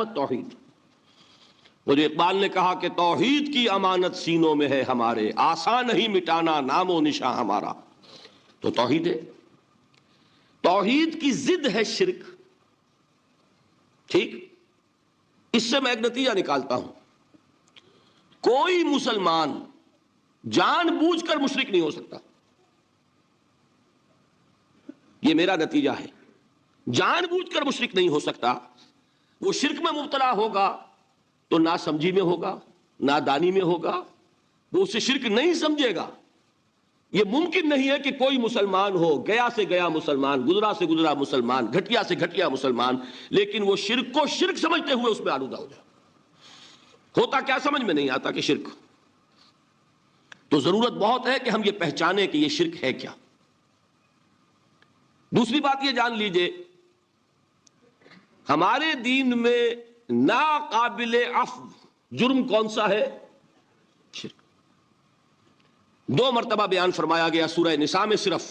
علامت توحید. وہ جو اقبال نے کہا کہ توحید کی امانت سینوں میں ہے ہمارے، آسان نہیں مٹانا نام و نشاں ہمارا، تو توحید ہے. توحید کی ضد ہے شرک. ٹھیک، اس سے میں ایک نتیجہ نکالتا ہوں، کوئی مسلمان جان بوجھ کر مشرک نہیں ہو سکتا. یہ میرا نتیجہ ہے، جان بوجھ کر مشرک نہیں ہو سکتا. وہ شرک میں مبتلا ہوگا تو نہ سمجھی میں ہوگا، نہ دانی میں ہوگا، وہ اسے شرک نہیں سمجھے گا. یہ ممکن نہیں ہے کہ کوئی مسلمان ہو، گیا سے گیا مسلمان، گزرا سے گزرا مسلمان، گھٹیا سے گھٹیا مسلمان، لیکن وہ شرک کو شرک سمجھتے ہوئے اس میں آلودہ ہو جائے. ہوتا کیا سمجھ میں نہیں آتا کہ شرک. تو ضرورت بہت ہے کہ ہم یہ پہچانیں کہ یہ شرک ہے کیا. دوسری بات یہ جان لیجئے، ہمارے دین میں ناقابل عفو جرم کون سا ہے؟ شرک. 2 مرتبہ بیان فرمایا گیا سورہ نساء میں صرف،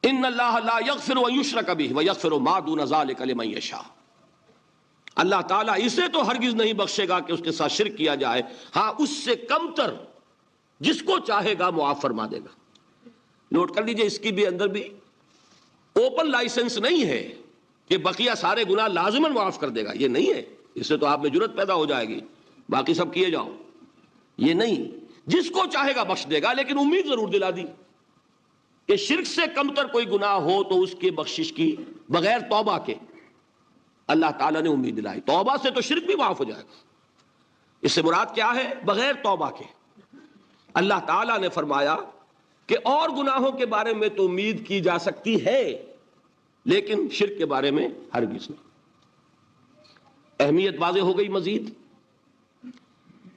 ان اللہ لا یغفر ان یشرک بہ ویغفر ما دون ذلک لمن یشاء. اللہ تعالیٰ اسے تو ہرگز نہیں بخشے گا کہ اس کے ساتھ شرک کیا جائے، ہاں اس سے کم تر جس کو چاہے گا معاف فرما دے گا. نوٹ کر لیجئے، اس کی بھی اندر بھی اوپن لائسنس نہیں ہے کہ بقیہ سارے گناہ لازماً معاف کر دے گا. یہ نہیں ہے، اس سے تو آپ میں جرت پیدا ہو جائے گی باقی سب کیے جاؤ. یہ نہیں، جس کو چاہے گا بخش دے گا، لیکن امید ضرور دلا دی کہ شرک سے کم تر کوئی گناہ ہو تو اس کے بخشش کی بغیر توبہ کے اللہ تعالیٰ نے امید دلائی. توبہ سے تو شرک بھی معاف ہو جائے گا. اس سے مراد کیا ہے؟ بغیر توبہ کے. اللہ تعالیٰ نے فرمایا کہ اور گناہوں کے بارے میں تو امید کی جا سکتی ہے لیکن شرک کے بارے میں ہرگز نہیں. اہمیت واضح ہو گئی. مزید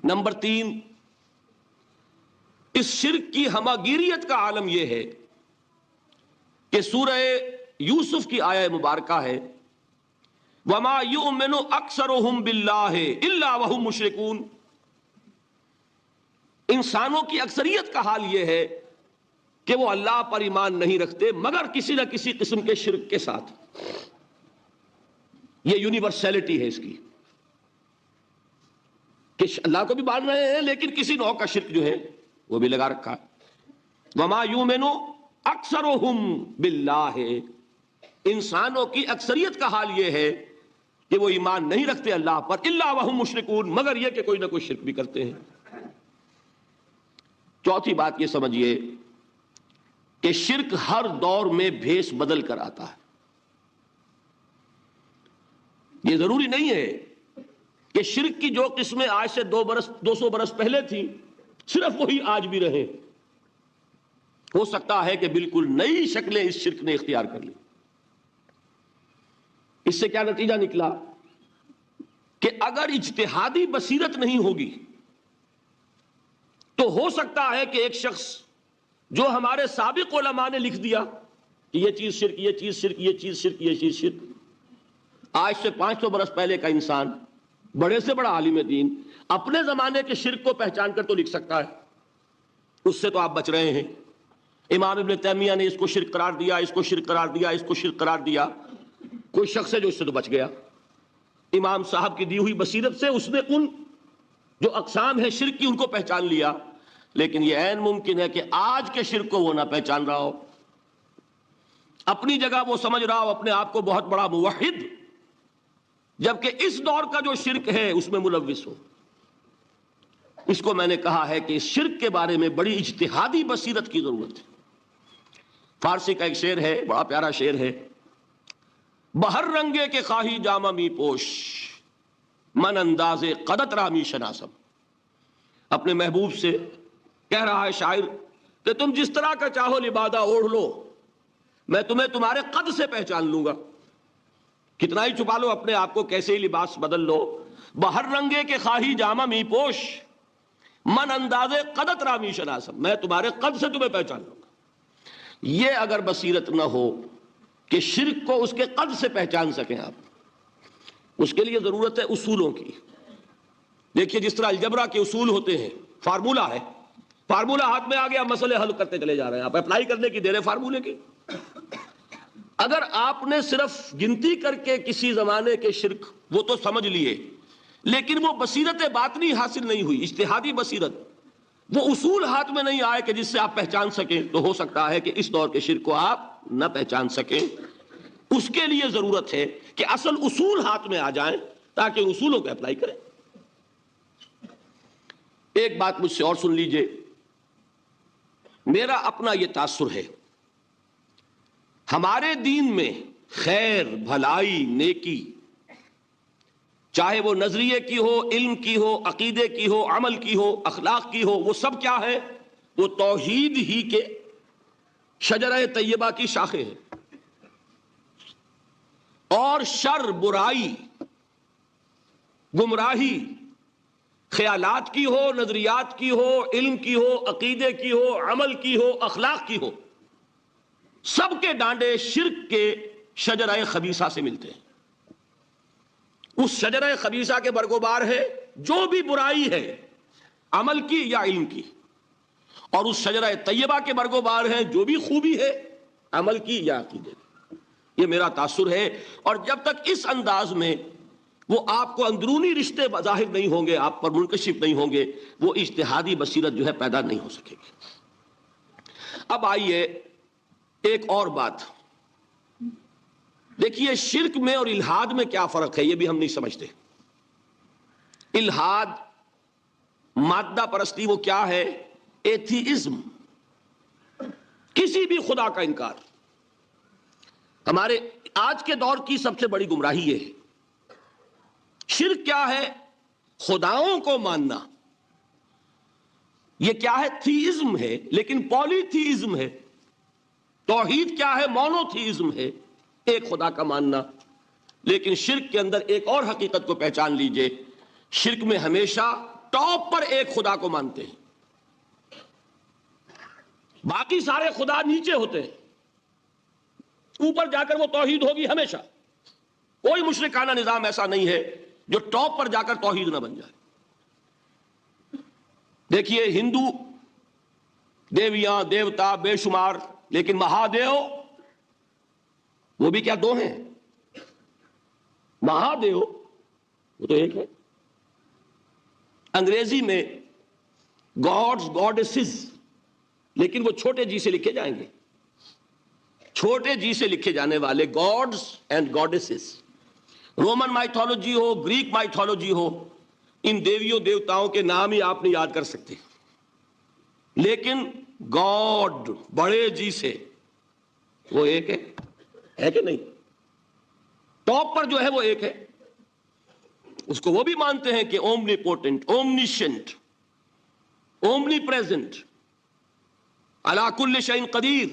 نمبر 3، اس شرک کی ہماگیریت کا عالم یہ ہے کہ سورہ یوسف کی آیہ مبارکہ ہے وَمَا يُؤْمِنُ أَكْثَرُهُمْ بِاللَّهِ إِلَّا وَهُمْ مُشْرِكُونَ. انسانوں کی اکثریت کا حال یہ ہے کہ وہ اللہ پر ایمان نہیں رکھتے مگر کسی نہ کسی قسم کے شرک کے ساتھ. یہ یونیورسلٹی ہے اس کی کہ اللہ کو بھی مان رہے ہیں لیکن کسی نوع کا شرک جو ہے وہ بھی لگا رکھا ہے. وَمَا يُؤْمِنُ أَكْثَرُهُمْ بِاللَّهِ، انسانوں کی اکثریت کا حال یہ ہے کہ وہ ایمان نہیں رکھتے اللہ پر، الا وہم مشرکون، مگر یہ کہ کوئی نہ کوئی شرک بھی کرتے ہیں. چوتھی بات یہ سمجھیے کہ شرک ہر دور میں بھیس بدل کر آتا ہے. یہ ضروری نہیں ہے کہ شرک کی جو قسمیں آج سے 200 برس پہلے تھیں صرف وہی آج بھی رہیں. ہو سکتا ہے کہ بالکل نئی شکلیں اس شرک نے اختیار کر لی. اس سے کیا نتیجہ نکلا کہ اگر اجتہادی بصیرت نہیں ہوگی تو ہو سکتا ہے کہ ایک شخص جو ہمارے سابق علماء نے لکھ دیا کہ یہ چیز شرک، یہ چیز شرک، یہ چیز شرک، یہ چیز شرک، آج سے 500 برس پہلے کا انسان بڑے سے بڑا عالم دین اپنے زمانے کے شرک کو پہچان کر تو لکھ سکتا ہے. اس سے تو آپ بچ رہے ہیں. امام ابن تیمیہ نے اس کو شرک قرار دیا، اس کو شرک قرار دیا، اس کو شرک قرار دیا. کوئی شخص ہے جو اس سے تو بچ گیا. امام صاحب کی دی ہوئی بصیرت سے اس نے ان جو اقسام ہے شرک کی ان کو پہچان لیا، لیکن یہ عین ممکن ہے کہ آج کے شرک کو وہ نہ پہچان رہا ہو. اپنی جگہ وہ سمجھ رہا ہو اپنے آپ کو بہت بڑا موحد، جبکہ اس دور کا جو شرک ہے اس میں ملوث ہو. اس کو میں نے کہا ہے کہ اس شرک کے بارے میں بڑی اجتہادی بصیرت کی ضرورت ہے. فارسی کا ایک شعر ہے، بڑا پیارا شعر ہے، بہر رنگے کے خواہی جامہ می پوش من انداز قدت رامی شناسم. اپنے محبوب سے کہہ رہا ہے شاعر کہ تم جس طرح کا چاہو لبادہ اوڑھ لو، میں تمہیں تمہارے قد سے پہچان لوں گا. کتنا ہی چھپا لو اپنے آپ کو، کیسے ہی لباس بدل لو، بہر رنگے کے خواہی جامہ می پوش من انداز قدت رامی شناسم، میں تمہارے قد سے تمہیں پہچان لوں گا. یہ اگر بصیرت نہ ہو کہ شرک کو اس کے قد سے پہچان سکیں آپ، اس کے لیے ضرورت ہے اصولوں کی. دیکھیے جس طرح الجبرا کے اصول ہوتے ہیں، فارمولہ ہے، فارمولہ ہاتھ میں آ گیا، مسئلے حل کرتے چلے جا رہے ہیں، آپ اپلائی کرنے کی دیر ہے فارمولے کی. اگر آپ نے صرف گنتی کر کے کسی زمانے کے شرک وہ تو سمجھ لیے، لیکن وہ بصیرت باطنی حاصل نہیں ہوئی، اجتہادی بصیرت، وہ اصول ہاتھ میں نہیں آئے کہ جس سے آپ پہچان سکیں، تو ہو سکتا ہے کہ اس دور کے شرک کو آپ نہ پہچان سکیں۔ اس کے لیے ضرورت ہے کہ اصل اصول ہاتھ میں آ جائیں تاکہ ان اصولوں کو اپلائی کریں۔ ایک بات مجھ سے اور سن لیجئے، میرا اپنا یہ تاثر ہے، ہمارے دین میں خیر، بھلائی، نیکی، چاہے وہ نظریے کی ہو، علم کی ہو، عقیدے کی ہو، عمل کی ہو، اخلاق کی ہو، وہ سب کیا ہے؟ وہ توحید ہی کے شجرہ طیبہ کی شاخیں ہیں۔ اور شر، برائی، گمراہی، خیالات کی ہو، نظریات کی ہو، علم کی ہو، عقیدے کی ہو، عمل کی ہو، اخلاق کی ہو، سب کے ڈانڈے شرک کے شجرہ خبیثہ سے ملتے ہیں۔ اس شجرہ خبیثہ کے برگوبار ہے جو بھی برائی ہے، عمل کی یا علم کی، اور اس شجرہ طیبہ کے برگوبار ہیں جو بھی خوبی ہے، عمل کی یا عقیدے کی۔ یہ میرا تاثر ہے، اور جب تک اس انداز میں وہ آپ کو اندرونی رشتے ظاہر نہیں ہوں گے، آپ پر منکشف نہیں ہوں گے، وہ اجتہادی بصیرت جو ہے پیدا نہیں ہو سکے گی۔ اب آئیے ایک اور بات دیکھیے، شرک میں اور الحاد میں کیا فرق ہے، یہ بھی ہم نہیں سمجھتے۔ الحاد، مادہ پرستی، وہ کیا ہے؟ ایتھیزم، کسی بھی خدا کا انکار۔ ہمارے آج کے دور کی سب سے بڑی گمراہی یہ ہے۔ شرک کیا ہے؟ خداؤں کو ماننا۔ یہ کیا ہے؟ تھیزم ہے، لیکن پولی تھیزم ہے۔ توحید کیا ہے؟ مونو تھیزم ہے، ایک خدا کا ماننا۔ لیکن شرک کے اندر ایک اور حقیقت کو پہچان لیجئے، شرک میں ہمیشہ ٹاپ پر ایک خدا کو مانتے ہیں، باقی سارے خدا نیچے ہوتے ہیں، اوپر جا کر وہ توحید ہوگی ہمیشہ۔ کوئی مشرکانہ نظام ایسا نہیں ہے جو ٹاپ پر جا کر توحید نہ بن جائے۔ دیکھیے، ہندو دیویاں، دیوتا بے شمار، لیکن مہادیو وہ بھی کیا دو ہیں؟ مہادیو وہ تو ایک ہے۔ انگریزی میں گاڈز، گاڈیسز، لیکن وہ چھوٹے جی سے لکھے جائیں گے، چھوٹے جی سے لکھے جانے والے gods and goddesses. Roman mythology ہو، گریک مائتھولوجی ہو، ان دیویوں دیوتاؤں کے نام ہی آپ نہیں یاد کر سکتے، لیکن گاڈ بڑے جی سے وہ ایک ہے کہ نہیں؟ ٹاپ پر جو ہے وہ ایک ہے، اس کو وہ بھی مانتے ہیں کہ اومنی پوٹنٹ، اومنیشنٹ، اومنی پریزنٹ، علی کل شیء قدیر،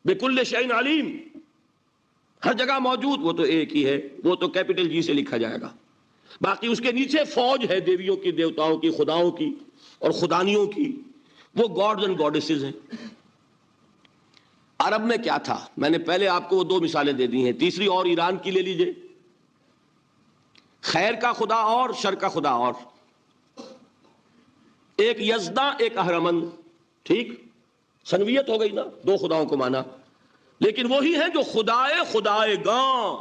بکل شیء علیم، ہر جگہ موجود، وہ تو ایک ہی ہے، وہ تو کیپٹل جی سے لکھا جائے گا۔ باقی اس کے نیچے فوج ہے دیویوں کی، دیوتاؤں کی، خداؤں کی اور خدانیوں کی، وہ گاڈز اینڈ گاڈیسز ہیں۔ عرب میں کیا تھا؟ میں نے پہلے آپ کو وہ دو مثالیں دے دی ہیں، تیسری اور ایران کی لے لیجئے۔ خیر کا خدا اور شر کا خدا اور، ایک یزداں، ایک اہرمن، ٹھیک، سنویت ہو گئی نا، دو خداؤں کو مانا، لیکن وہی ہے جو خدائے خدائے گاں،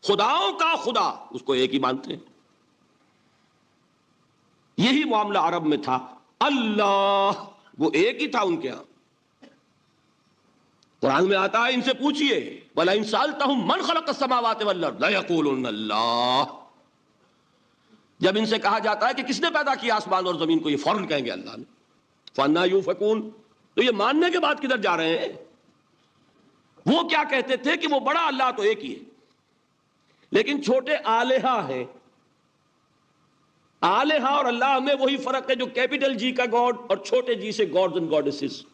خداؤں کا خدا، اس کو ایک ہی مانتے ہیں۔ یہی معاملہ عرب میں تھا، اللہ وہ ایک ہی تھا ان کے ہاں۔ قرآن میں آتا ہے، ان سے پوچھئے وَلَئِن سَأَلْتَهُم مَّنْ خَلَقَ السَّمَاوَاتِ وَالْأَرْضَ لَيَقُولُنَّ اللَّهُ۔ جب ان سے کہا جاتا ہے کہ کس نے پیدا کیا آسمان اور زمین کو، یہ فوراً کہیں گے اللہ نے۔ فَأَنَّىٰ يُؤْفَكُونَ، تو یہ ماننے کے بعد کدھر جا رہے ہیں؟ وہ کیا کہتے تھے کہ وہ بڑا اللہ تو ایک ہی ہے، لیکن چھوٹے آلہہ ہیں۔ آلہہ اور اللہ میں وہی فرق ہے جو کیپٹل جی کا گاڈ اور چھوٹے جی سے گاڈز اینڈ گاڈیسز،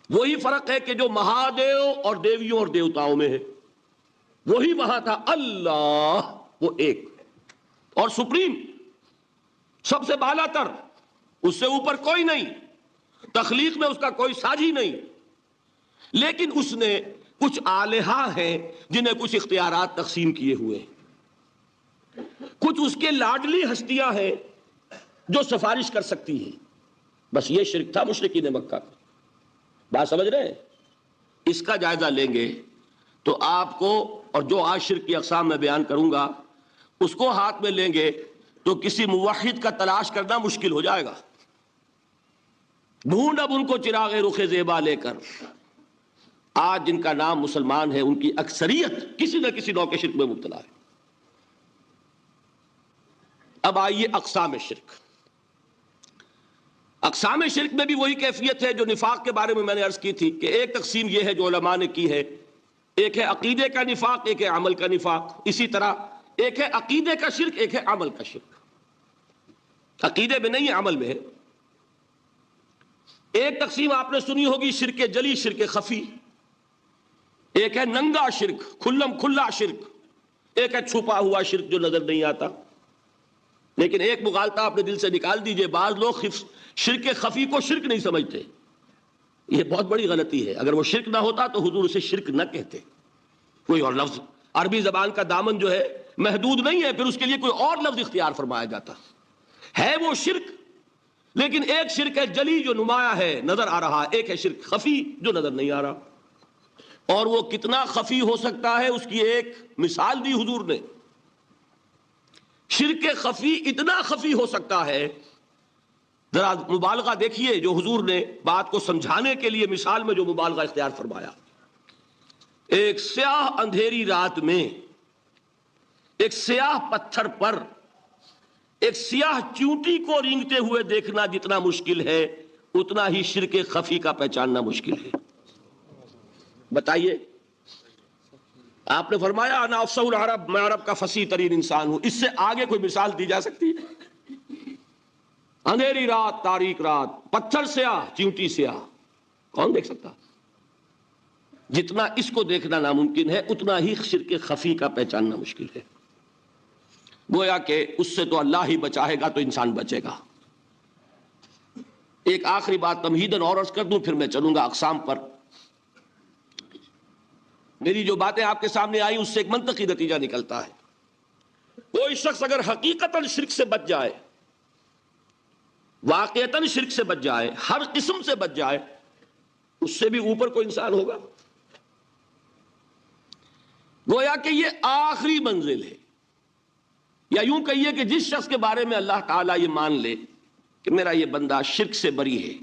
وہی فرق ہے کہ جو مہادیو اور دیویوں اور دیوتاؤں میں ہے، وہی وہاں تھا اللہ، وہ ایک اور سپریم، سب سے بالا تر، اس سے اوپر کوئی نہیں، تخلیق میں اس کا کوئی ساجی نہیں۔ لیکن اس نے کچھ آلہہ ہیں جنہیں کچھ اختیارات تقسیم کیے ہوئے، کچھ اس کے لاڈلی ہستیاں ہیں جو سفارش کر سکتی ہیں۔ بس یہ شرک تھا مشرکین مکہ کا۔ بات سمجھ رہے ہیں؟ اس کا جائزہ لیں گے تو آپ کو، اور جو آج شرک کی اقسام میں بیان کروں گا اس کو ہاتھ میں لیں گے تو کسی موحد کا تلاش کرنا مشکل ہو جائے گا. ڈھونڈ اب ان کو چراغ رخ زیبا لے کر. آج جن کا نام مسلمان ہے ان کی اکثریت کسی نہ کسی نوع کے شرک میں مبتلا ہے. اب آئیے اقسام شرک. اقسام شرک میں بھی وہی کیفیت ہے جو نفاق کے بارے میں میں نے عرض کی تھی کہ ایک تقسیم یہ ہے جو علماء نے کی ہے، ایک ہے عقیدے کا نفاق، ایک ہے عمل کا نفاق. اسی طرح ایک ہے عقیدے کا شرک، ایک ہے عمل کا شرک. عقیدے میں نہیں ہے، عمل میں ہے. ایک تقسیم آپ نے سنی ہوگی شرک جلی، شرک خفی. ایک ہے ننگا شرک، کھلم کھلا شرک. ایک ہے چھپا ہوا شرک جو نظر نہیں آتا. لیکن ایک مغالطہ اپنے دل سے نکال دیجئے، بعض لوگ شرک خفی کو شرک نہیں سمجھتے. یہ بہت بڑی غلطی ہے. اگر وہ شرک نہ ہوتا تو حضور اسے شرک نہ کہتے. کوئی اور لفظ، عربی زبان کا دامن جو ہے محدود نہیں ہے، پھر اس کے لیے کوئی اور لفظ اختیار فرمایا جاتا. ہے وہ شرک، لیکن ایک شرک ہے جلی جو نمایاں ہے، نظر آ رہا، ایک ہے شرک خفی جو نظر نہیں آ رہا. اور وہ کتنا خفی ہو سکتا ہے اس کی ایک مثال دی حضور نے. شرک خفی اتنا خفی ہو سکتا ہے، ذرا مبالغہ دیکھیے جو حضور نے بات کو سمجھانے کے لیے مثال میں جو مبالغہ اختیار فرمایا. ایک سیاہ اندھیری رات میں ایک سیاہ پتھر پر ایک سیاہ چونٹی کو رینگتے ہوئے دیکھنا جتنا مشکل ہے، اتنا ہی شرک خفی کا پہچاننا مشکل ہے. بتائیے، آپ نے فرمایا انا افصح العرب، میں عرب کا فصیح ترین انسان ہوں. اس سے آگے کوئی مثال دی جا سکتی ہے؟ اندھیری رات، تاریک رات، پتھر سیاہ، چیونٹی سیاہ، کون دیکھ سکتا؟ جتنا اس کو دیکھنا ناممکن ہے اتنا ہی شرک خفی کا پہچاننا مشکل ہے. گویا کہ اس سے تو اللہ ہی بچائے گا تو انسان بچے گا. ایک آخری بات تمہیداً اور عرض کر دوں، پھر میں چلوں گا اقسام پر. میری جو باتیں آپ کے سامنے آئی اس سے ایک منطقی نتیجہ نکلتا ہے. کوئی شخص اگر حقیقتاً شرک سے بچ جائے، واقعتاً شرک سے بچ جائے، ہر قسم سے بچ جائے، اس سے بھی اوپر کوئی انسان ہوگا. گویا کہ یہ آخری منزل ہے. یا یوں کہیے کہ جس شخص کے بارے میں اللہ تعالیٰ یہ مان لے کہ میرا یہ بندہ شرک سے بری ہے،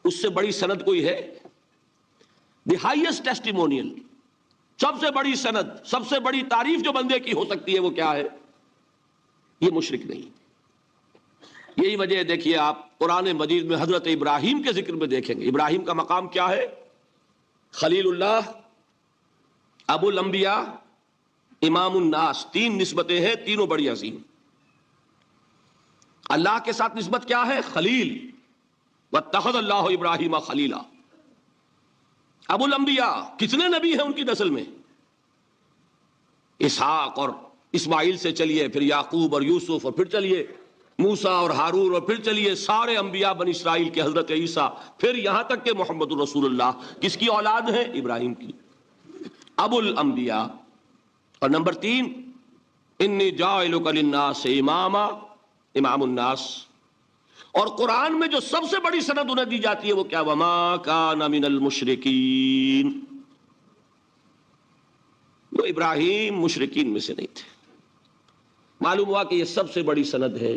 اس سے بڑی سند کوئی ہے؟ دی ہائیسٹ ٹیسٹیمونیل، سب سے بڑی سند، سب سے بڑی تعریف جو بندے کی ہو سکتی ہے وہ کیا ہے؟ یہ مشرک نہیں. یہی وجہ دیکھیے آپ قرآن مجید میں حضرت ابراہیم کے ذکر میں دیکھیں گے. ابراہیم کا مقام کیا ہے؟ خلیل اللہ، ابو الانبیاء، امام الناس. تین نسبتیں ہیں، تینوں بڑی عظیم. اللہ کے ساتھ نسبت کیا ہے؟ خلیل. واتخذ اللہ ابراہیم خلیلا. ابو الانبیاء، کتنے نبی ہیں ان کی نسل میں؟ اسحاق اور اسماعیل سے چلیے، پھر یعقوب اور یوسف، اور پھر چلیے موسیٰ اور ہارون، اور پھر چلیے سارے انبیاء بنی اسرائیل کے حضرت عیسیٰ، پھر یہاں تک کہ محمد الرسول اللہ. کس کی اولاد ہیں؟ ابراہیم کی. ابو الانبیاء. اور نمبر 3، انی جاعلک للناس اماما، امام الناس. اور قرآن میں جو سب سے بڑی سند انہیں دی جاتی ہے وہ کیا؟ وما کان من المشرکین. وہ ابراہیم مشرکین میں سے نہیں تھے. معلوم ہوا کہ یہ سب سے بڑی سند ہے،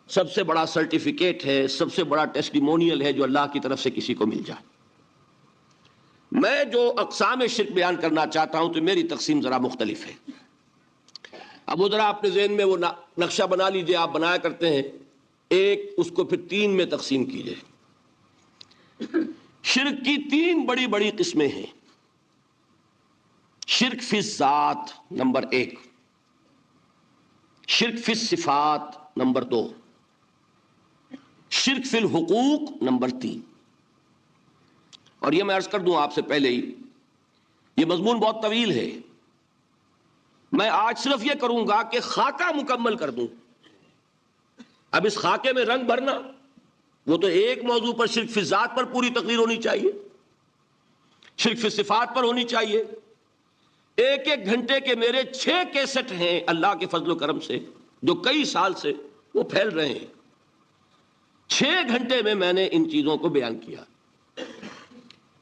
سب سے بڑا سرٹیفکیٹ ہے، سب سے بڑا ٹیسٹیمونیل ہے جو اللہ کی طرف سے کسی کو مل جائے. میں جو اقسام شرک بیان کرنا چاہتا ہوں تو میری تقسیم ذرا مختلف ہے. اب وہ ذرا اپنے ذہن میں وہ نقشہ بنا لیجئے، آپ بنایا کرتے ہیں ایک، اس کو پھر 3 میں تقسیم کیجئے. شرک کی 3 بڑی بڑی قسمیں ہیں. شرک فی الذات نمبر 1، شرک فی الصفات نمبر 2، شرک فی الحقوق نمبر 3. اور یہ میں عرض کر دوں آپ سے پہلے ہی، یہ مضمون بہت طویل ہے. میں آج صرف یہ کروں گا کہ خاکہ مکمل کر دوں. اب اس خاکے میں رنگ بھرنا، وہ تو ایک موضوع پر شرک فی الذات پر پوری تقریر ہونی چاہیے، شرک فی الصفات پر ہونی چاہیے. ایک ایک گھنٹے کے میرے 6 کیسٹ ہیں اللہ کے فضل و کرم سے، جو کئی سال سے وہ پھیل رہے ہیں. 6 گھنٹے میں نے ان چیزوں کو بیان کیا.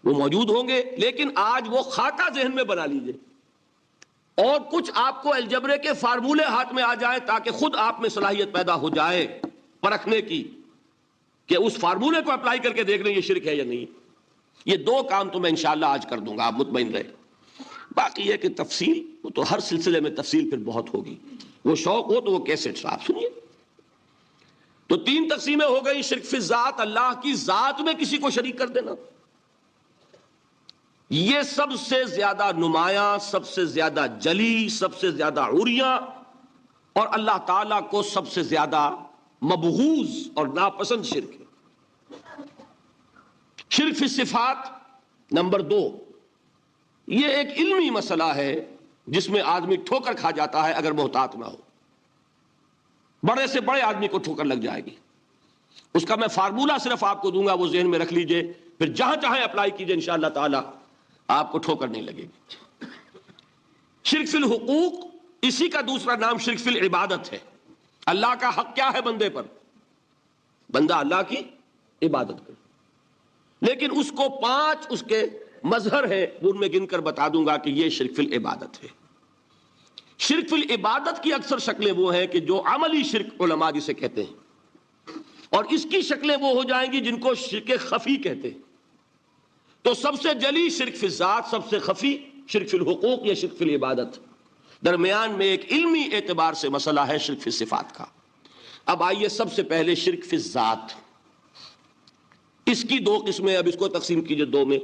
وہ موجود ہوں گے، لیکن آج وہ خاکہ ذہن میں بنا لیجئے. اور کچھ آپ کو الجبرے کے فارمولے ہاتھ میں آ جائیں تاکہ خود آپ میں صلاحیت پیدا ہو جائے پرکھنے کی کہ اس فارمولے کو اپلائی کر کے دیکھ لیں یہ شرک ہے یا نہیں. یہ دو کام تو میں انشاءاللہ آج کر دوں گا، آپ مطمئن رہے. باقی یہ کہ تفصیل وہ تو ہر سلسلے میں تفصیل پھر بہت ہوگی، وہ شوق ہو تو وہ کیسٹ آپ سنیے. تو 3 تقسیمیں ہو گئی. شرک فی الذات، اللہ کی ذات میں کسی کو شریک کر دینا، یہ سب سے زیادہ نمایاں، سب سے زیادہ جلی، سب سے زیادہ عریاں، اور اللہ تعالیٰ کو سب سے زیادہ مبغوض اور ناپسند شرک ہے. شرک فی الصفات نمبر 2، یہ ایک علمی مسئلہ ہے جس میں آدمی ٹھوکر کھا جاتا ہے اگر محتاط نہ ہو. بڑے سے بڑے آدمی کو ٹھوکر لگ جائے گی. اس کا میں فارمولہ صرف آپ کو دوں گا، وہ ذہن میں رکھ لیجئے، پھر جہاں چاہیں اپلائی کیجئے انشاءاللہ تعالی آپ کو ٹھوکر نہیں لگے گی. شرک فی الحقوق، اسی کا دوسرا نام شرک فی العبادت ہے. اللہ کا حق کیا ہے بندے پر؟ بندہ اللہ کی عبادت کرے، لیکن اس کو 5 اس کے مظہر ہیں، ان میں گن کر بتا دوں گا کہ یہ شرک فی العبادت ہے. شرک فی العبادت کی اکثر شکلیں وہ ہیں کہ جو عملی شرک علماء جسے کہتے ہیں، اور اس کی شکلیں وہ ہو جائیں گی جن کو شرک خفی کہتے ہیں. تو سب سے جلی شرک فی الذات، سب سے خفی شرک فی الحقوق یا شرک فی العبادت. درمیان میں ایک علمی اعتبار سے مسئلہ ہے شرک فی الصفات کا. اب آئیے سب سے پہلے شرک فی الذات، اس کی 2 قسمیں. اب اس کو تقسیم کیجئے 2 میں.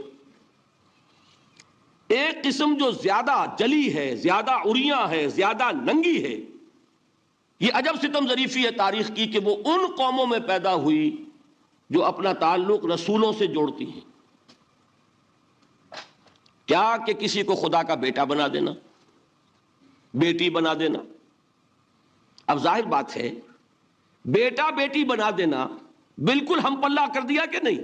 ایک قسم جو زیادہ جلی ہے، زیادہ عریاں ہے، زیادہ ننگی ہے، یہ عجب ستم ظریفی ہے تاریخ کی کہ وہ ان قوموں میں پیدا ہوئی جو اپنا تعلق رسولوں سے جوڑتی ہیں. کیا کہ کسی کو خدا کا بیٹا بنا دینا، بیٹی بنا دینا. اب ظاہر بات ہے بیٹا بیٹی بنا دینا بالکل ہم پلہ کر دیا کہ نہیں؟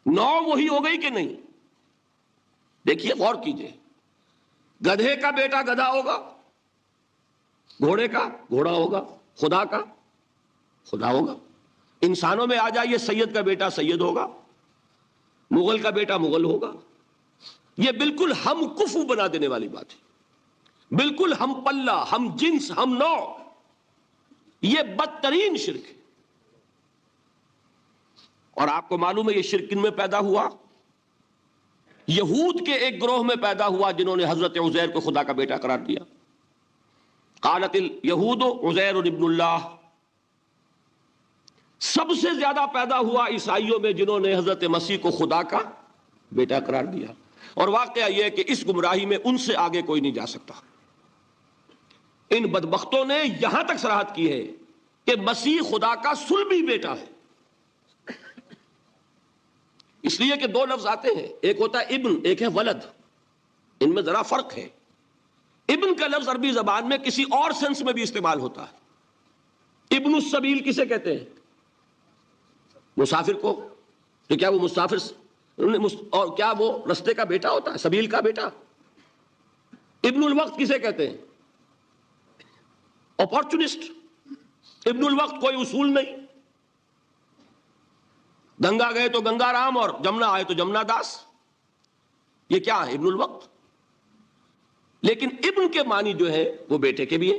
نو وہی ہو گئی کہ نہیں؟ دیکھیے غور کیجئے، گدھے کا بیٹا گدھا ہوگا، گھوڑے کا گھوڑا ہوگا، خدا کا خدا ہوگا. انسانوں میں آ جائیے، سید کا بیٹا سید ہوگا، مغل کا بیٹا مغل ہوگا. یہ بالکل ہم کفو بنا دینے والی بات ہے، بالکل ہم پلہ، ہم جنس، ہم نوع. یہ بدترین شرک ہے. اور آپ کو معلوم ہے یہ شرک کن میں پیدا ہوا؟ یہود کے ایک گروہ میں پیدا ہوا جنہوں نے حضرت عزیر کو خدا کا بیٹا قرار دیا. قالت الیہود عزیر ابن اللہ. سب سے زیادہ پیدا ہوا عیسائیوں میں جنہوں نے حضرت مسیح کو خدا کا بیٹا قرار دیا. اور واقعہ یہ ہے کہ اس گمراہی میں ان سے آگے کوئی نہیں جا سکتا. ان بدبختوں نے یہاں تک صراحت کی ہے کہ مسیح خدا کا صلبی بیٹا ہے. اس لیے کہ 2 لفظ آتے ہیں، ایک ہوتا ہے ابن، ایک ہے ولد. ان میں ذرا فرق ہے. ابن کا لفظ عربی زبان میں کسی اور سینس میں بھی استعمال ہوتا ہے. ابن السبیل کسے کہتے ہیں؟ مسافر کو. تو کیا وہ مسافر اور کیا وہ رستے کا بیٹا ہوتا ہے، سبیل کا بیٹا؟ ابن الوقت کسے کہتے ہیں؟ اپارچونسٹ. ابن الوقت کوئی اصول نہیں. گنگا گئے تو گنگا رام اور جمنا آئے تو جمنا داس. یہ کیا ہے؟ ابن الوقت. لیکن ابن کے معنی جو ہے وہ بیٹے کے بھی ہے،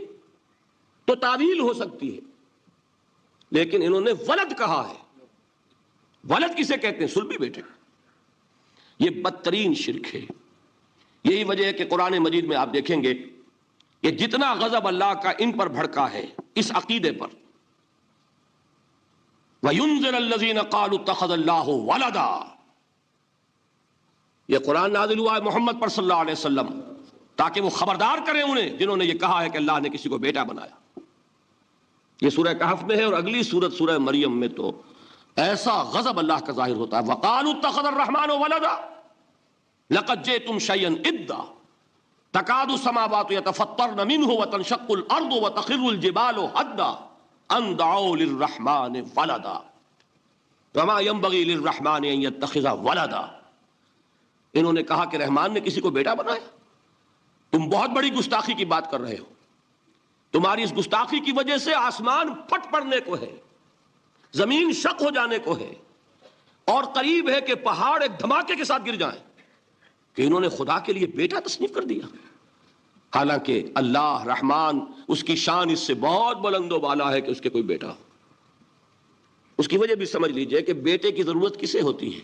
تو تعویل ہو سکتی ہے. لیکن انہوں نے ولد کہا ہے. ولد کسے کہتے ہیں؟ صلبی بیٹے. یہ بدترین شرک ہے. یہی وجہ ہے کہ قرآن مجید میں آپ دیکھیں گے کہ جتنا غضب اللہ کا ان پر بھڑکا ہے اس عقیدے پر، وَيُنذِرَ الَّذِينَ قَالُوا اتَّخَذَ اللَّهُ وَلَدًا. یہ قرآن نازل ہوا ہے محمد پر صلی اللہ علیہ وسلم تاکہ وہ خبردار کریں انہیں جنہوں نے یہ کہا ہے کہ اللہ نے کسی کو بیٹا بنایا. یہ سورہ کہف میں ہے، اور اگلی سورت سورہ مریم میں تو ایسا غضب اللہ کا ظاہر ہوتا ہے. وَقَالُوا اتَّخَذَ الرَّحْمَنُ وَلَدًا لَقَدْ جِئْتُمْ شَيْئًا إِدًّا تَكَادُ السَّمَاوَاتُ يَتَفَطَّرْنَ مِنْهُ وَتَنشَقُّ الْأَرْضُ وَتَخِرُّ الْجِبَالُ هَدًّا أَن دَعَوْا لِلرَّحْمَنِ وَلَدًا وَمَا يَنبَغِي لِلرَّحْمَنِ أَن يَتَّخِذَ وَلَدًا. انہوں نے کہا کہ رحمان نے کسی کو بیٹا بنایا. تم بہت بڑی گستاخی کی بات کر رہے ہو. تمہاری اس گستاخی کی وجہ سے آسمان پھٹ پڑنے کو ہے، زمین شق ہو جانے کو ہے، اور قریب ہے کہ پہاڑ ایک دھماکے کے ساتھ گر جائیں کہ انہوں نے خدا کے لیے بیٹا تصنیف کر دیا. حالانکہ اللہ رحمان اس کی شان اس سے بہت بلند و بالا ہے کہ اس کے کوئی بیٹا ہو۔ اس کی وجہ بھی سمجھ لیجئے کہ بیٹے کی ضرورت کسے ہوتی ہے؟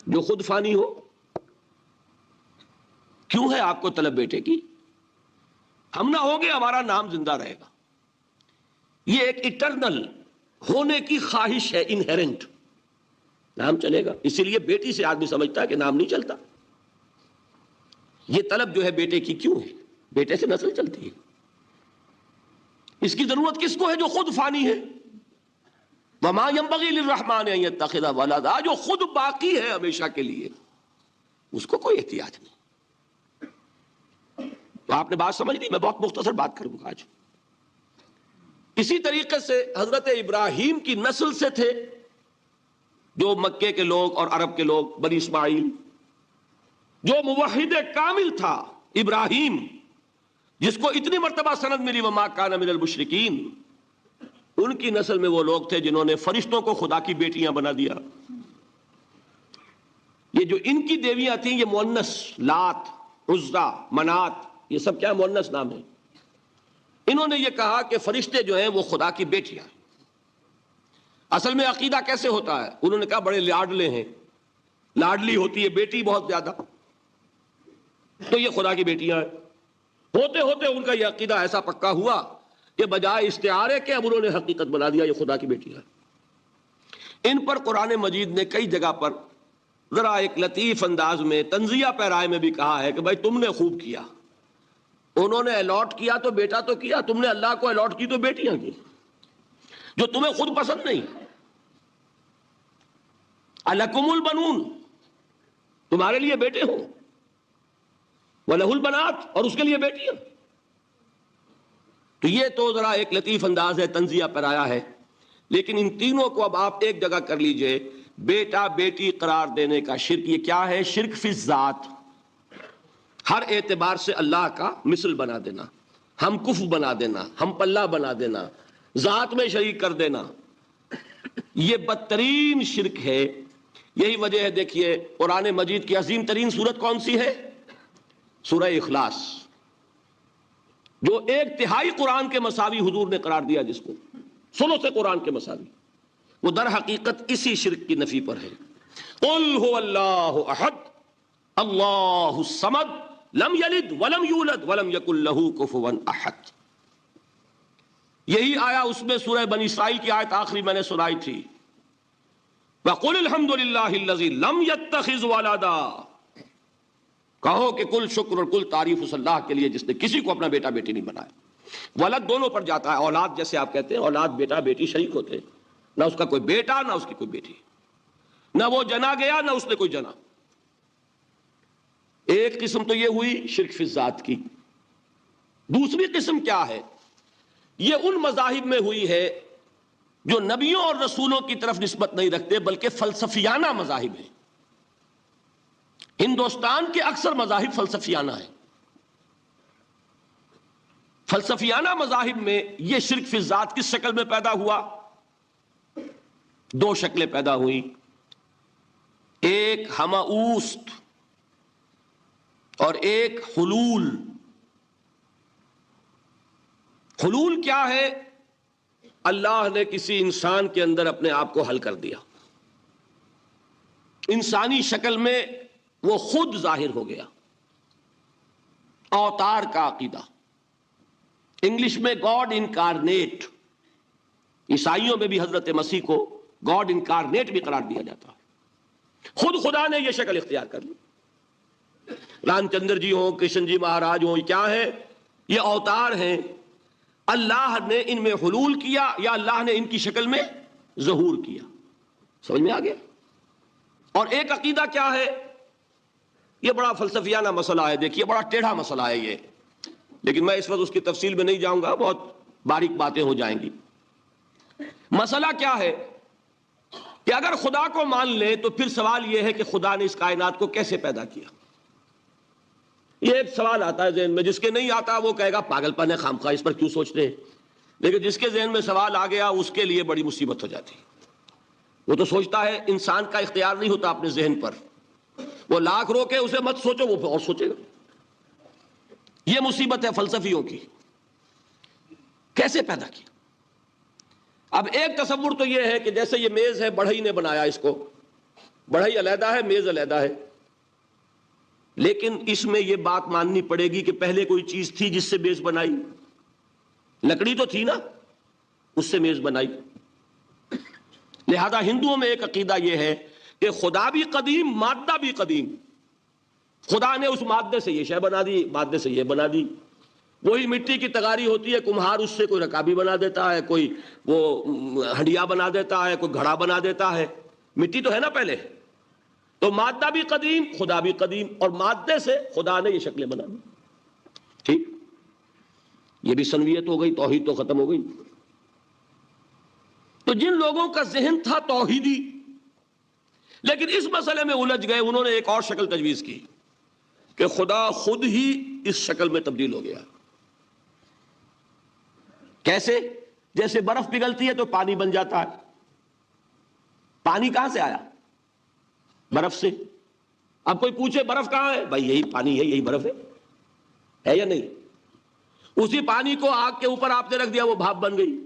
جو خود فانی ہو۔ کیوں ہے آپ کو طلب بیٹے کی؟ ہم نہ ہوگے ہمارا نام زندہ رہے گا، یہ ایک اٹرنل ہونے کی خواہش ہے، انہیرنٹ، نام چلے گا۔ اسی لیے بیٹی سے آدمی سمجھتا ہے کہ نام نہیں چلتا۔ یہ طلب جو ہے بیٹے کی کیوں ہے؟ بیٹے سے نسل چلتی ہے۔ اس کی ضرورت کس کو ہے؟ جو خود فانی ہے۔ وَمَا يَنبَغِي لِلرَّحْمَٰنِ أَن يَتَّخِذَ وَلَدًا، جو خود باقی ہے ہمیشہ کے لیے، اس کو کوئی احتیاج نہیں۔ تو آپ نے بات سمجھ لی، میں بہت مختصر بات کروں گا آج۔ اسی طریقے سے حضرت ابراہیم کی نسل سے تھے جو مکے کے لوگ اور عرب کے لوگ، بنی اسماعیل، جو موحد کامل تھا ابراہیم، جس کو اتنی مرتبہ سند ملی وما کان من المشرکین، ان کی نسل میں وہ لوگ تھے جنہوں نے فرشتوں کو خدا کی بیٹیاں بنا دیا۔ یہ جو ان کی دیویاں تھیں یہ مؤنث، لات، عزا، منات، یہ سب کیا مؤنث نام ہے۔ انہوں نے یہ کہا کہ فرشتے جو ہیں وہ خدا کی بیٹیاں ہیں۔ اصل میں عقیدہ کیسے ہوتا ہے؟ انہوں نے کہا بڑے لاڈلے ہیں، لاڈلی ہوتی ہے بیٹی بہت زیادہ، تو یہ خدا کی بیٹیاں ہیں۔ ہوتے ہوتے ان کا یہ عقیدہ ایسا پکا ہوا کہ بجائے استعارے کے اب انہوں نے حقیقت بنا دیا، یہ خدا کی بیٹیاں ہیں۔ ان پر قرآن مجید نے کئی جگہ پر ذرا ایک لطیف انداز میں تنزیہ پیرائے میں بھی کہا ہے کہ بھائی تم نے خوب کیا، انہوں نے الاٹ کیا تو بیٹا تو کیا، تم نے اللہ کو الاٹ کی تو بیٹیاں کی، جو تمہیں خود پسند نہیں۔ الکم البنون، تمہارے لیے بیٹے ہوں، وَلَهُ الْبَنَاتُ، اور اس کے لیے بیٹیاں۔ تو یہ تو ذرا ایک لطیف انداز ہے، تنزیہ پرایا ہے، لیکن ان تینوں کو اب آپ ایک جگہ کر لیجئے۔ بیٹا بیٹی قرار دینے کا شرک، یہ کیا ہے؟ شرک فی الذات، ہر اعتبار سے اللہ کا مثل بنا دینا، ہم کف بنا دینا، ہم پلہ بنا دینا، ذات میں شریک کر دینا، یہ بدترین شرک ہے۔ یہی وجہ ہے، دیکھیے قرآن مجید کی عظیم ترین سورت کون سی ہے؟ سورہ اخلاص، جو ایک تہائی قرآن کے مساوی حضور نے قرار دیا، جس کو ثلث قرآن کے مساوی، وہ در حقیقت اسی شرک کی نفی پر ہے۔ قل هو اللہ احد اللہ الصمد لم یلد ولم یولد ولم یکن لہ کفوا احد۔ یہی آیا اس میں سورہ بنی اسرائیل کی آیت آخری میں نے سنائی تھی، وَقُلِ الْحَمْدُ لِلَّهِ الَّذِي لَمْ يَتَّخِذْ وَلَدًا، کہو کہ کل شکر اور کل تعریف اس اللہ کے لیے جس نے کسی کو اپنا بیٹا بیٹی نہیں بنایا۔ ولد دونوں پر جاتا ہے، اولاد جیسے آپ کہتے ہیں، اولاد بیٹا بیٹی شریک ہوتے ہیں، نہ اس کا کوئی بیٹا نہ اس کی کوئی بیٹی، نہ وہ جنا گیا نہ اس نے کوئی جنا۔ ایک قسم تو یہ ہوئی شرک فی الذات کی۔ دوسری قسم کیا ہے؟ یہ ان مذاہب میں ہوئی ہے جو نبیوں اور رسولوں کی طرف نسبت نہیں رکھتے بلکہ فلسفیانہ مذاہب ہیں۔ ہندوستان کے اکثر مذاہب فلسفیانہ ہیں۔ فلسفیانہ مذاہب میں یہ شرک فی الذات کس شکل میں پیدا ہوا؟ دو شکلیں پیدا ہوئی، ایک ہماوست اور ایک حلول۔ حلول کیا ہے؟ اللہ نے کسی انسان کے اندر اپنے آپ کو حل کر دیا، انسانی شکل میں وہ خود ظاہر ہو گیا، اوتار کا عقیدہ، انگلش میں گاڈ انکارنیٹ، عیسائیوں میں بھی حضرت مسیح کو گاڈ انکارنیٹ بھی قرار دیا جاتا ہے۔ خود خدا نے یہ شکل اختیار کر لی۔ رام چندر جی ہوں، کرشن جی مہاراج ہوں، کیا ہے؟ یہ اوتار ہیں۔ اللہ نے ان میں حلول کیا یا اللہ نے ان کی شکل میں ظہور کیا؟ سمجھ میں آ گیا؟ اور ایک عقیدہ کیا ہے؟ یہ بڑا فلسفیانہ مسئلہ ہے، دیکھیے بڑا ٹیڑھا مسئلہ ہے یہ، لیکن میں اس وقت اس کی تفصیل میں نہیں جاؤں گا، بہت باریک باتیں ہو جائیں گی۔ مسئلہ کیا ہے کہ اگر خدا کو مان لے تو پھر سوال یہ ہے کہ خدا نے اس کائنات کو کیسے پیدا کیا؟ یہ ایک سوال آتا ہے ذہن میں، جس کے نہیں آتا وہ کہے گا پاگل پن ہے، خامخواہ اس پر کیوں سوچتے ہیں، لیکن جس کے ذہن میں سوال آ گیا اس کے لیے بڑی مصیبت ہو جاتی ہے۔ وہ تو سوچتا ہے، انسان کا اختیار نہیں ہوتا اپنے ذہن پر، وہ لاکھ روکے اسے مت سوچو، وہ اور سوچے گا۔ یہ مصیبت ہے فلسفیوں کی. کیسے پیدا کی؟ اب ایک تصور تو یہ ہے کہ جیسے یہ میز ہے، بڑھئی نے بنایا اس کو، بڑھئی علیحدہ ہے، میز علیحدہ ہے، لیکن اس میں یہ بات ماننی پڑے گی کہ پہلے کوئی چیز تھی جس سے میز بنائی. لکڑی تو تھی نا، اس سے میز بنائی. لہذا ہندوؤں میں ایک عقیدہ یہ ہے کہ خدا بھی قدیم، مادہ بھی قدیم. خدا نے اس مادے سے یہ شے بنا دی، مادے سے یہ بنا دی. وہی مٹی کی تغاری ہوتی ہے، کمہار اس سے کوئی رکابی بنا دیتا ہے، کوئی وہ ہڈیا بنا دیتا ہے، کوئی گھڑا بنا دیتا ہے. مٹی تو ہے نا پہلے. تو مادہ بھی قدیم، خدا بھی قدیم، اور مادے سے خدا نے یہ شکلیں بنا دی. ٹھیک، یہ بھی سنویت ہو گئی، توحید تو ختم ہو گئی. تو جن لوگوں کا ذہن تھا توحیدی لیکن اس مسئلے میں الجھ گئے، انہوں نے ایک اور شکل تجویز کی کہ خدا خود ہی اس شکل میں تبدیل ہو گیا. کیسے؟ جیسے برف پگھلتی ہے تو پانی بن جاتا ہے. پانی کہاں سے آیا؟ برف سے. اب کوئی پوچھے برف کہاں ہے؟ بھائی یہی پانی ہے، یہی برف ہے یا نہیں؟ اسی پانی کو آگ کے اوپر آپ نے رکھ دیا، وہ بھاپ بن گئی.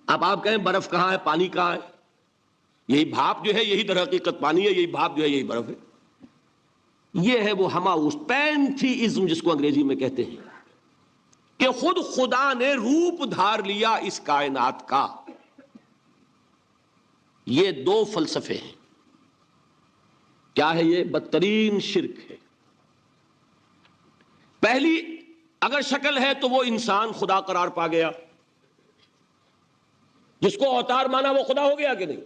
اب آپ کہیں برف کہاں ہے، پانی کہاں ہے؟ یہی بھاپ جو ہے یہی در حقیقت پانی ہے، یہی بھاپ جو ہے یہی برف ہے. یہ ہے وہ ہماؤس پینتھیزم جس کو انگریزی میں کہتے ہیں، کہ خود خدا نے روپ دھار لیا اس کائنات کا. یہ دو فلسفے ہیں. کیا ہے یہ؟ بدترین شرک ہے. پہلی اگر شکل ہے تو وہ انسان خدا قرار پا گیا، جس کو اوتار مانا وہ خدا ہو گیا کہ نہیں.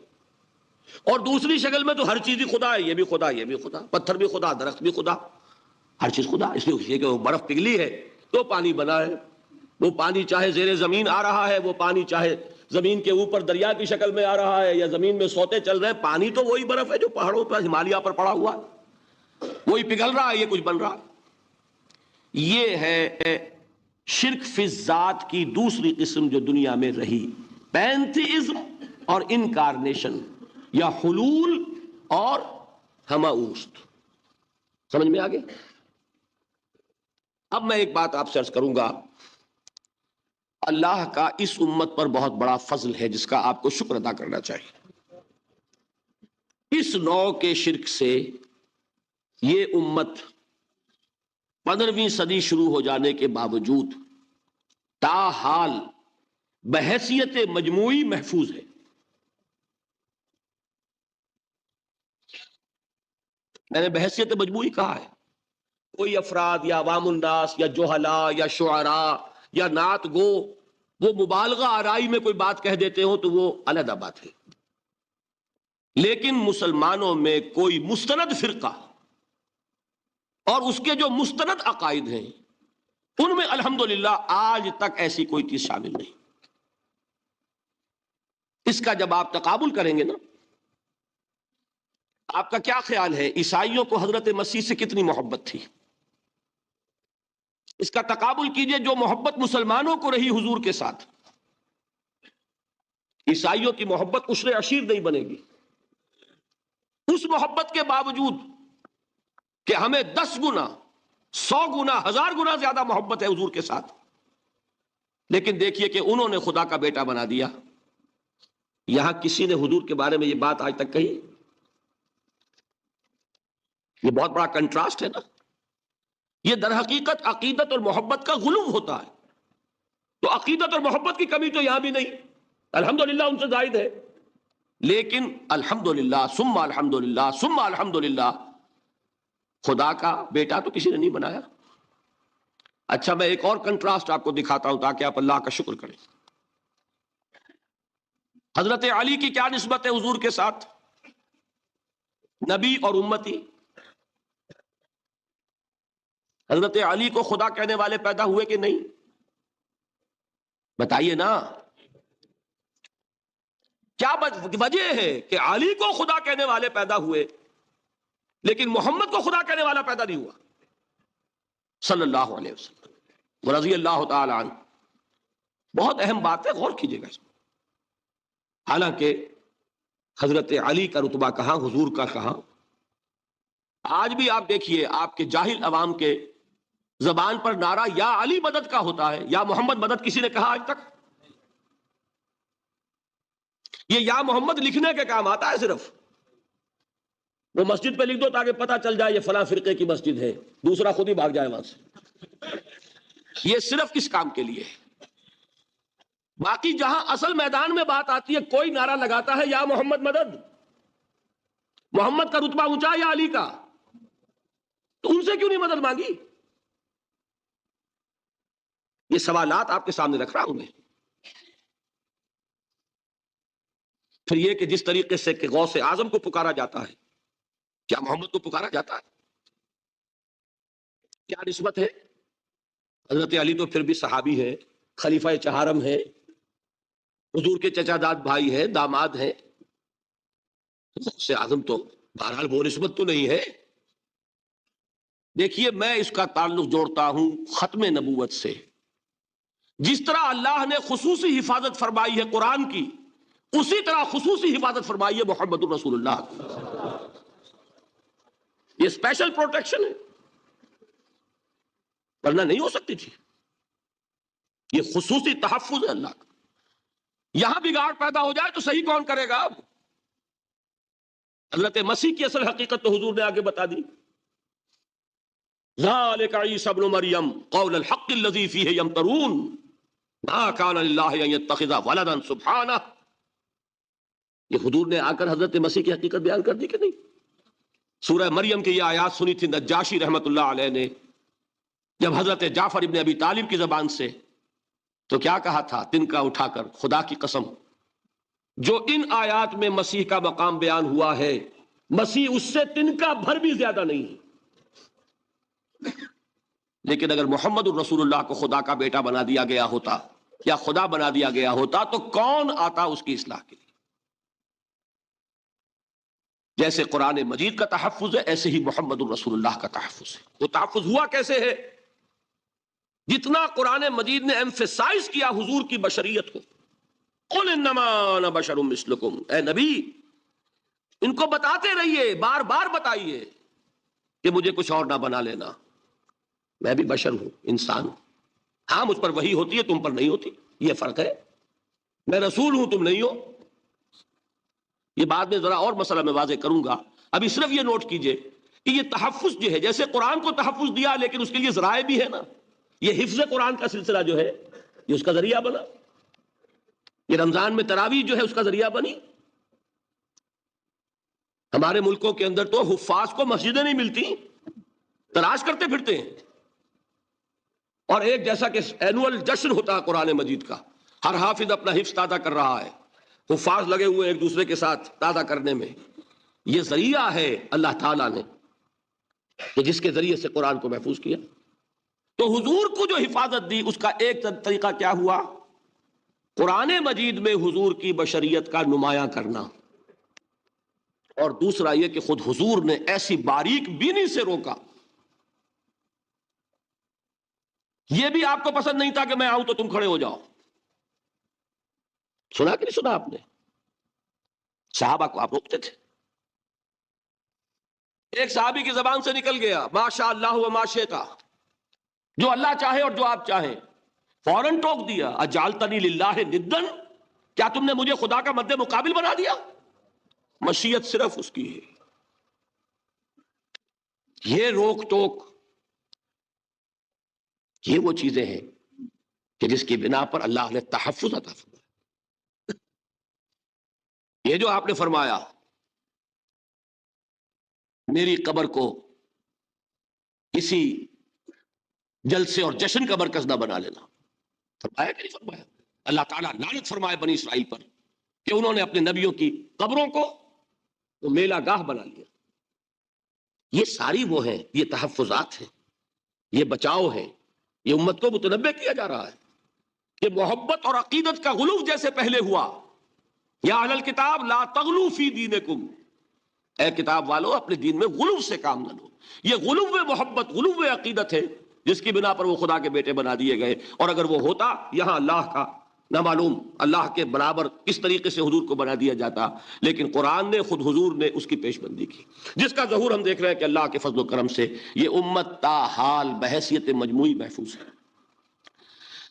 اور دوسری شکل میں تو ہر چیز ہی خدا ہے، یہ بھی خدا، یہ بھی خدا، پتھر بھی خدا، درخت بھی خدا، ہر چیز خدا. اس لیے کہ وہ برف پگھلی ہے تو پانی بنا ہے. وہ پانی چاہے زیر زمین آ رہا ہے، وہ پانی چاہے زمین کے اوپر دریا کی شکل میں آ رہا ہے یا زمین میں سوتے چل رہے ہیں، پانی تو وہی برف ہے جو پہاڑوں پر ہمالیہ پر پڑا ہوا ہے، وہی پگھل رہا ہے، یہ کچھ بن رہا ہے. یہ ہے شرک فی الذات کی دوسری قسم جو دنیا میں رہی، پینتھیزم اور انکارنیشن، یا حلول اور ہماؤست. سمجھ میں آگے؟ اب میں ایک بات آپ سے عرض کروں گا. اللہ کا اس امت پر بہت بڑا فضل ہے جس کا آپ کو شکر ادا کرنا چاہیے. اس نوع کے شرک سے یہ امت 15ویں صدی شروع ہو جانے کے باوجود تاحال بحیثیت مجموعی محفوظ ہے. میں نے بحیثیت مجموعی کہا ہے. کوئی افراد یا عوام الناس یا جوہلاء یا شعراء یا نعت گو وہ مبالغہ آرائی میں کوئی بات کہہ دیتے ہو تو وہ علیحدہ بات ہے. لیکن مسلمانوں میں کوئی مستند فرقہ اور اس کے جو مستند عقائد ہیں ان میں الحمدللہ آج تک ایسی کوئی چیز شامل نہیں. اس کا جب آپ تقابل کریں گے نا، آپ کا کیا خیال ہے عیسائیوں کو حضرت مسیح سے کتنی محبت تھی؟ اس کا تقابل کیجئے جو محبت مسلمانوں کو رہی حضور کے ساتھ. عیسائیوں کی محبت عشر عشیر نہیں بنے گی. اس محبت کے باوجود کہ ہمیں 10 گنا 100 گنا 1000 گنا زیادہ محبت ہے حضور کے ساتھ، لیکن دیکھیے کہ انہوں نے خدا کا بیٹا بنا دیا. یہاں کسی نے حضور کے بارے میں یہ بات آج تک کہی؟ یہ بہت بڑا کنٹراسٹ ہے نا. یہ در حقیقت عقیدت اور محبت کا غلو ہوتا ہے. تو عقیدت اور محبت کی کمی تو یہاں بھی نہیں، الحمدللہ ان سے زائد ہے. لیکن الحمدللہ ثم الحمدللہ ثم الحمدللہ خدا کا بیٹا تو کسی نے نہیں بنایا. اچھا میں ایک اور کنٹراسٹ آپ کو دکھاتا ہوں تاکہ آپ اللہ کا شکر کریں. حضرت علی کی کیا نسبت ہے حضور کے ساتھ؟ نبی اور امتی. حضرت علی کو خدا کہنے والے پیدا ہوئے کہ نہیں؟ بتائیے نا. کیا وجہ ہے کہ علی کو خدا کہنے والے پیدا ہوئے لیکن محمد کو خدا کہنے والا پیدا نہیں ہوا صلی اللہ علیہ وسلم ورضی اللہ تعالی عنہ؟ بہت اہم بات ہے، غور کیجئے گا اس میں. حالانکہ حضرت علی کا رتبہ کہاں، حضور کا کہاں. آج بھی آپ دیکھیے آپ کے جاہل عوام کے زبان پر نعرہ یا علی مدد کا ہوتا ہے، یا محمد مدد کسی نے کہا آج تک؟ یہ یا محمد لکھنے کے کام آتا ہے صرف، وہ مسجد پہ لکھ دو تاکہ پتہ چل جائے یہ فلاں فرقے کی مسجد ہے، دوسرا خود ہی بھاگ جائے وہاں سے۔ یہ صرف کس کام کے لیے ہے؟ باقی جہاں اصل میدان میں بات آتی ہے، کوئی نعرہ لگاتا ہے یا محمد مدد، محمد کا رتبہ اونچا یا علی کا، تو ان سے کیوں نہیں مدد مانگی؟ یہ سوالات آپ کے سامنے رکھ رہا ہوں میں۔ پھر یہ کہ جس طریقے سے کہ غوث اعظم کو پکارا جاتا ہے، کیا محمد کو پکارا جاتا ہے؟ کیا نسبت ہے؟ حضرت علی تو پھر بھی صحابی ہے، خلیفہ چہارم ہے، حضور کے چچا داد بھائی ہے، داماد ہے، غوث اعظم تو بہرحال وہ نسبت تو نہیں ہے۔ دیکھیے میں اس کا تعلق جوڑتا ہوں ختم نبوت سے۔ جس طرح اللہ نے خصوصی حفاظت فرمائی ہے قرآن کی، اسی طرح خصوصی حفاظت فرمائی ہے محمد الرسول اللہ کی۔ یہ اسپیشل پروٹیکشن ہے، ورنہ نہیں ہو سکتی تھی۔ یہ خصوصی تحفظ ہے اللہ کا۔ یہاں بگاڑ پیدا ہو جائے تو صحیح کون کرے گا؟ اب حضرت مسیح کی اصل حقیقت تو حضور نے آگے بتا دی۔ ذالک عیسی ابن مریم قول الحق الذی فیہ یمترون ما کان للہ ان یتخذ ولدا سبحانہ۔ یہ حضور نے آ کر حضرت مسیح کی حقیقت بیان کر دی کہ نہیں؟ سورہ مریم کی یہ آیات سنی تھی نجاشی رحمت اللہ علیہ نے جب حضرت جعفر ابن ابی طالب کی زبان سے، تو کیا کہا تھا تنکا اٹھا کر، خدا کی قسم جو ان آیات میں مسیح کا مقام بیان ہوا ہے، مسیح اس سے تنکا بھر بھی زیادہ نہیں ہے۔ لیکن اگر محمد الرسول اللہ کو خدا کا بیٹا بنا دیا گیا ہوتا یا خدا بنا دیا گیا ہوتا تو کون آتا اس کی اصلاح کے لیے؟ جیسے قرآن مجید کا تحفظ ہے، ایسے ہی محمد الرسول اللہ کا تحفظ ہے۔ وہ تحفظ ہوا کیسے ہے؟ جتنا قرآن مجید نے ایمفیسائز کیا حضور کی بشریت کو، قل انما انا بشر مثلکم، اے نبی ان کو بتاتے رہیے، بار بار بتائیے کہ مجھے کچھ اور نہ بنا لینا، میں بھی بشر ہوں، انسان ہوں۔ ہاں مجھ پر وحی ہوتی ہے، تم پر نہیں ہوتی، یہ فرق ہے۔ میں رسول ہوں، تم نہیں ہو۔ یہ بعد میں ذرا اور مسئلہ میں واضح کروں گا، ابھی صرف یہ نوٹ کیجئے کہ یہ تحفظ جو ہے، جیسے قرآن کو تحفظ دیا لیکن اس کے لیے ذرائع بھی ہے نا۔ یہ حفظ قرآن کا سلسلہ جو ہے یہ اس کا ذریعہ بنا، یہ رمضان میں تراویح جو ہے اس کا ذریعہ بنی۔ ہمارے ملکوں کے اندر تو حفاظ کو مسجدیں نہیں ملتی، تلاش کرتے پھرتے ہیں، اور ایک جیسا کہ اینول جشن ہوتا ہے قرآن مجید کا، ہر حافظ اپنا حفظ تازہ کر رہا ہے، حفاظ لگے ہوئے ایک دوسرے کے ساتھ تازہ کرنے میں۔ یہ ذریعہ ہے اللہ تعالیٰ نے کہ جس کے ذریعے سے قرآن کو محفوظ کیا۔ تو حضور کو جو حفاظت دی اس کا ایک طریقہ کیا ہوا؟ قرآن مجید میں حضور کی بشریت کا نمایاں کرنا، اور دوسرا یہ کہ خود حضور نے ایسی باریک بینی سے روکا۔ یہ بھی آپ کو پسند نہیں تھا کہ میں آؤں تو تم کھڑے ہو جاؤ۔ سنا کہ نہیں سنا آپ نے؟ صحابہ کو آپ روکتے تھے۔ ایک صحابی کی زبان سے نکل گیا ما شاء اللہ و ما شئت، جو اللہ چاہے اور جو آپ چاہیں، فوراً ٹوک دیا اجعلتنی للہ ندن، کیا تم نے مجھے خدا کا مد مقابل بنا دیا؟ مشیت صرف اس کی ہے۔ یہ روک ٹوک، یہ وہ چیزیں ہیں کہ جس کی بنا پر اللہ نے تحفظ عطا فرمایا۔ یہ جو آپ نے فرمایا میری قبر کو کسی جلسے اور جشن کا مرکز نہ بنا لینا، فرمایا کہ نہیں فرمایا؟ اللہ تعالیٰ لعنت فرمائے بنی اسرائیل پر کہ انہوں نے اپنے نبیوں کی قبروں کو وہ میلہ گاہ بنا لیا۔ یہ ساری وہ ہیں، یہ تحفظات ہیں، یہ بچاؤ ہے، یہ امت کو متنبہ کیا جا رہا ہے کہ محبت اور عقیدت کا غلو جیسے پہلے ہوا، یا اہل الکتاب لا تغلو فی دینکم، اے کتاب والو اپنے دین میں غلو سے کام نہ لو۔ یہ غلو محبت، غلو عقیدت ہے جس کی بنا پر وہ خدا کے بیٹے بنا دیے گئے، اور اگر وہ ہوتا یہاں اللہ کا نہ معلوم اللہ کے برابر کس طریقے سے حضور کو بنا دیا جاتا، لیکن قرآن نے خود حضور نے اس کی پیش بندی کی، جس کا ظہور ہم دیکھ رہے ہیں کہ اللہ کے فضل و کرم سے یہ امت تا حال بحیثیت مجموعی محفوظ ہے۔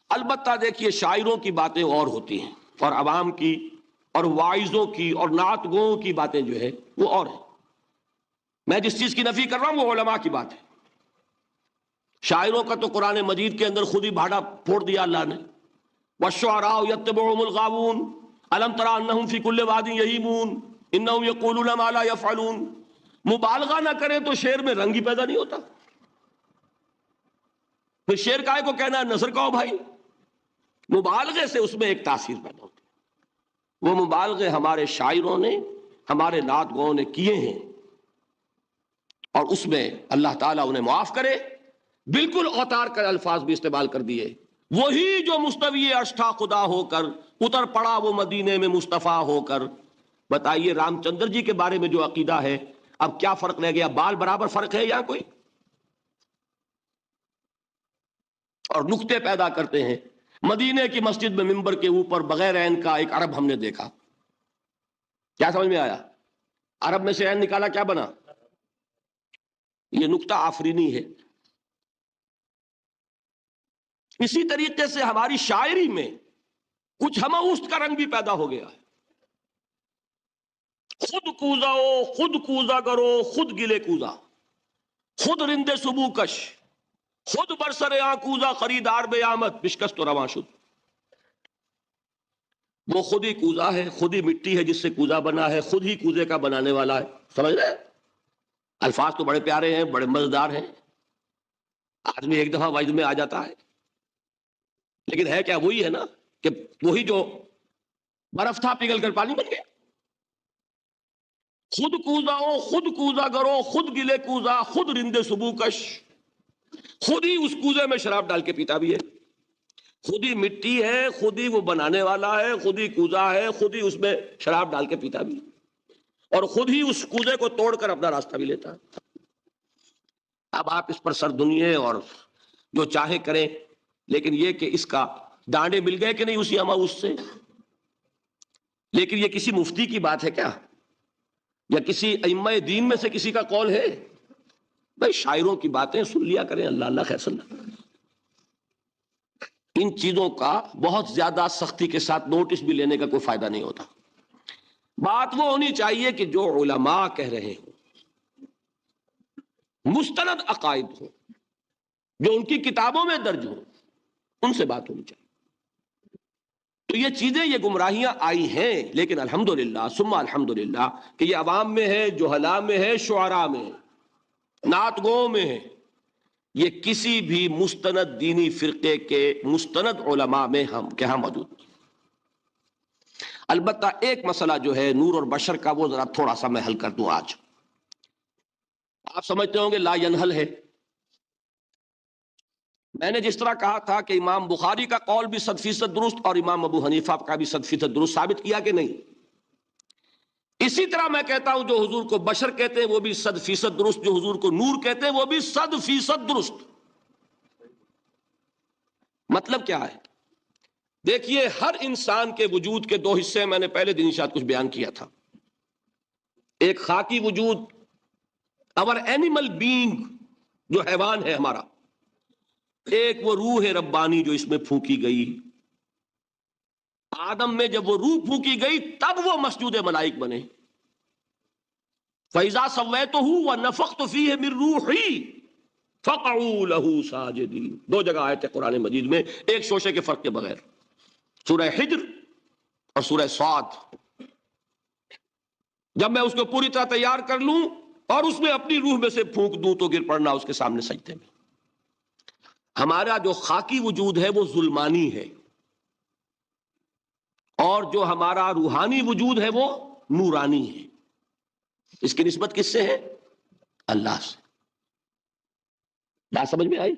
البتہ دیکھیے شاعروں کی باتیں اور ہوتی ہیں، اور عوام کی اور واعظوں کی اور نعت گوؤں کی باتیں جو ہے وہ اور ہیں۔ میں جس چیز کی نفی کر رہا ہوں وہ علماء کی بات ہے۔ شاعروں کا تو قرآن مجید کے اندر خود ہی بھاڑا پھوڑ دیا اللہ نے، والشعراء یتبعهم الغاوون الم تر انہم فی کل واد یہیمون انہم یقولون ما لا یفعلون۔ مبالغہ نہ کریں تو شعر میں رنگ ہی پیدا نہیں ہوتا، پھر شعر کائے کو کہنا ہے نثر کہو بھائی، مبالغے سے اس میں ایک تاثیر پیدا ہوتی ہے۔ وہ مبالغے ہمارے شاعروں نے ہمارے نعت گوؤں نے کیے ہیں، اور اس میں اللہ تعالیٰ انہیں معاف کرے بالکل اوتار کر الفاظ بھی استعمال کر دیے۔ وہی جو مستوی عرش تھا خدا ہو کر، اتر پڑا وہ مدینے میں مصطفیٰ ہو کر۔ بتائیے رام چندر جی کے بارے میں جو عقیدہ ہے، اب کیا فرق رہ گیا؟ بال برابر فرق ہے یہاں کوئی؟ اور نقطے پیدا کرتے ہیں۔ مدینے کی مسجد میں ممبر کے اوپر بغیر عین کا ایک عرب ہم نے دیکھا، کیا سمجھ میں آیا؟ عرب میں سے عین نکالا کیا بنا؟ یہ نقطہ آفرینی ہے۔ اسی طریقے سے ہماری شاعری میں کچھ ہمہ کا رنگ بھی پیدا ہو گیا ہے۔ خود کوزاؤ خود کوزا کرو خود گلے کوزا، خود رندے صبح کش، خود برسر کوزا خریدار بے آمد بشکست و رواں شد۔ وہ خود ہی کوزا ہے، خود ہی مٹی ہے جس سے کوزا بنا ہے، خود ہی کوزے کا بنانے والا ہے۔ سمجھ رہے؟ الفاظ تو بڑے پیارے ہیں، بڑے مزیدار ہیں، آدمی ایک دفعہ وجد میں آ جاتا ہے، لیکن ہے کیا؟ وہی ہے نا کہ وہی جو برف تھا پگھل کر پانی بن گیا۔ خود کوزاؤ خود کوزا کرو خود گلے کوزا، خود رندے صبح کش، خود ہی اس کوزے میں شراب ڈال کے پیتا بھی ہے، خود ہی مٹی ہے، خود ہی وہ بنانے والا ہے، خود ہی کوزا ہے، خود ہی اس میں شراب ڈال کے پیتا بھی، اور خود ہی اس کوزے کو توڑ کر اپنا راستہ بھی لیتا ہے۔ اب آپ اس پر سر دنیے اور جو چاہے کریں، لیکن یہ کہ اس کا ڈانڈے مل گئے کہ نہیں اسی اماؤس سے؟ لیکن یہ کسی مفتی کی بات ہے کیا؟ یا کسی ائمہ دین میں سے کسی کا قول ہے؟ بھائی شاعروں کی باتیں سن لیا کریں، اللہ اللہ خیر صلی۔ ان چیزوں کا بہت زیادہ سختی کے ساتھ نوٹس بھی لینے کا کوئی فائدہ نہیں ہوتا۔ بات وہ ہونی چاہیے کہ جو علماء کہہ رہے ہوں، مستند عقائد ہوں، جو ان کی کتابوں میں درج ہوں، ان سے بات ہونی چاہیے۔ تو یہ چیزیں، یہ گمراہیاں آئی ہیں، لیکن الحمدللہ ثم الحمدللہ کہ یہ عوام میں ہے، جہلاء میں ہے، شعراء میں ہے، نعت گوؤں میں ہے، یہ کسی بھی مستند دینی فرقے کے مستند علماء میں ہم کہاں موجود نہیں۔ البتہ ایک مسئلہ جو ہے نور اور بشر کا، وہ ذرا تھوڑا سا میں حل کر دوں آج۔ آپ سمجھتے ہوں گے لا ینحل ہے۔ میں نے جس طرح کہا تھا کہ امام بخاری کا قول بھی 100% درست اور امام ابو حنیفہ کا بھی 100% درست ثابت کیا کہ نہیں، اسی طرح میں کہتا ہوں جو حضور کو بشر کہتے ہیں وہ بھی 100% درست، جو حضور کو نور کہتے ہیں وہ بھی 100% درست۔ مطلب کیا ہے؟ دیکھیے ہر انسان کے وجود کے دو حصے میں نے پہلے دن شاید کچھ بیان کیا تھا۔ ایک خاکی وجود، اور اینیمل بینگ جو حیوان ہے ہمارا، ایک وہ روح ربانی جو اس میں پھونکی گئی۔ آدم میں جب وہ روح پھونکی گئی تب وہ مسجود ملائک بنے۔ فَإِذَا سَوَّيْتُهُ وَنَفَخْتُ فِيهِ مِن رُوحِي فَقَعُوا لَهُ سَاجِدِينَ۔ دو جگہ آیت ہے قرآن مجید میں، ایک شوشے کے فرق کے بغیر، سورہ حجر اور سورہ صاد۔ جب میں اس کو پوری طرح تیار کر لوں اور اس میں اپنی روح میں سے پھونک دوں تو گر پڑنا اس کے سامنے سجدے میں۔ ہمارا جو خاکی وجود ہے وہ ظلمانی ہے، اور جو ہمارا روحانی وجود ہے وہ نورانی ہے۔ اس کی نسبت کس سے ہے؟ اللہ سے۔ بات سمجھ میں آئی؟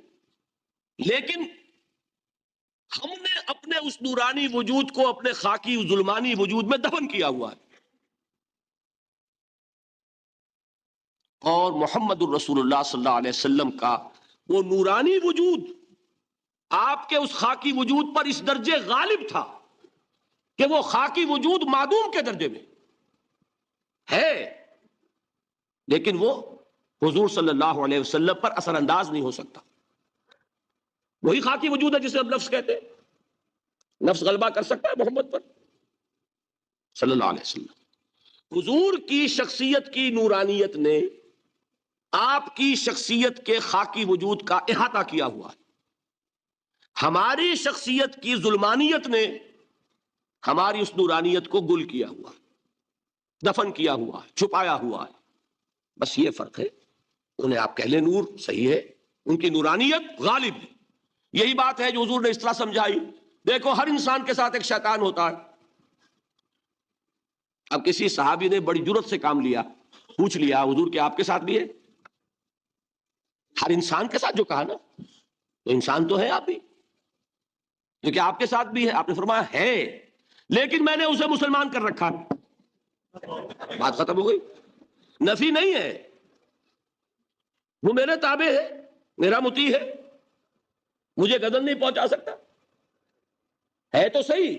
لیکن ہم نے اپنے اس نورانی وجود کو اپنے خاکی ظلمانی وجود میں دفن کیا ہوا ہے، اور محمد الرسول اللہ صلی اللہ علیہ وسلم کا وہ نورانی وجود آپ کے اس خاکی وجود پر اس درجے غالب تھا کہ وہ خاکی وجود معدوم کے درجے میں ہے، لیکن وہ حضور صلی اللہ علیہ وسلم پر اثر انداز نہیں ہو سکتا. وہی خاکی وجود ہے جسے ہم نفس کہتے ہیں. نفس غلبہ کر سکتا ہے محمد پر صلی اللہ علیہ وسلم. حضور کی شخصیت کی نورانیت نے آپ کی شخصیت کے خاکی وجود کا احاطہ کیا ہوا ہے. ہماری شخصیت کی ظلمانیت نے ہماری اس نورانیت کو گل کیا ہوا ہے، دفن کیا ہوا ہے، چھپایا ہوا ہے. بس یہ فرق ہے. انہیں آپ کہہ لیں نور، صحیح ہے، ان کی نورانیت غالب ہے. یہی بات ہے جو حضور نے اس طرح سمجھائی. دیکھو ہر انسان کے ساتھ ایک شیطان ہوتا ہے. اب کسی صحابی نے بڑی جرت سے کام لیا، پوچھ لیا حضور کہ آپ کے ساتھ بھی ہے؟ ہر انسان کے ساتھ جو کہا نا، تو انسان تو ہے آپ بھی، کیونکہ آپ کے ساتھ بھی ہے. آپ نے فرمایا ہے، لیکن میں نے اسے مسلمان کر رکھا. بات ختم ہو گئی. نفی نہیں ہے، وہ میرے تابع ہے، میرا مطیع ہے، مجھے گردن نہیں پہنچا سکتا. ہے تو صحیح،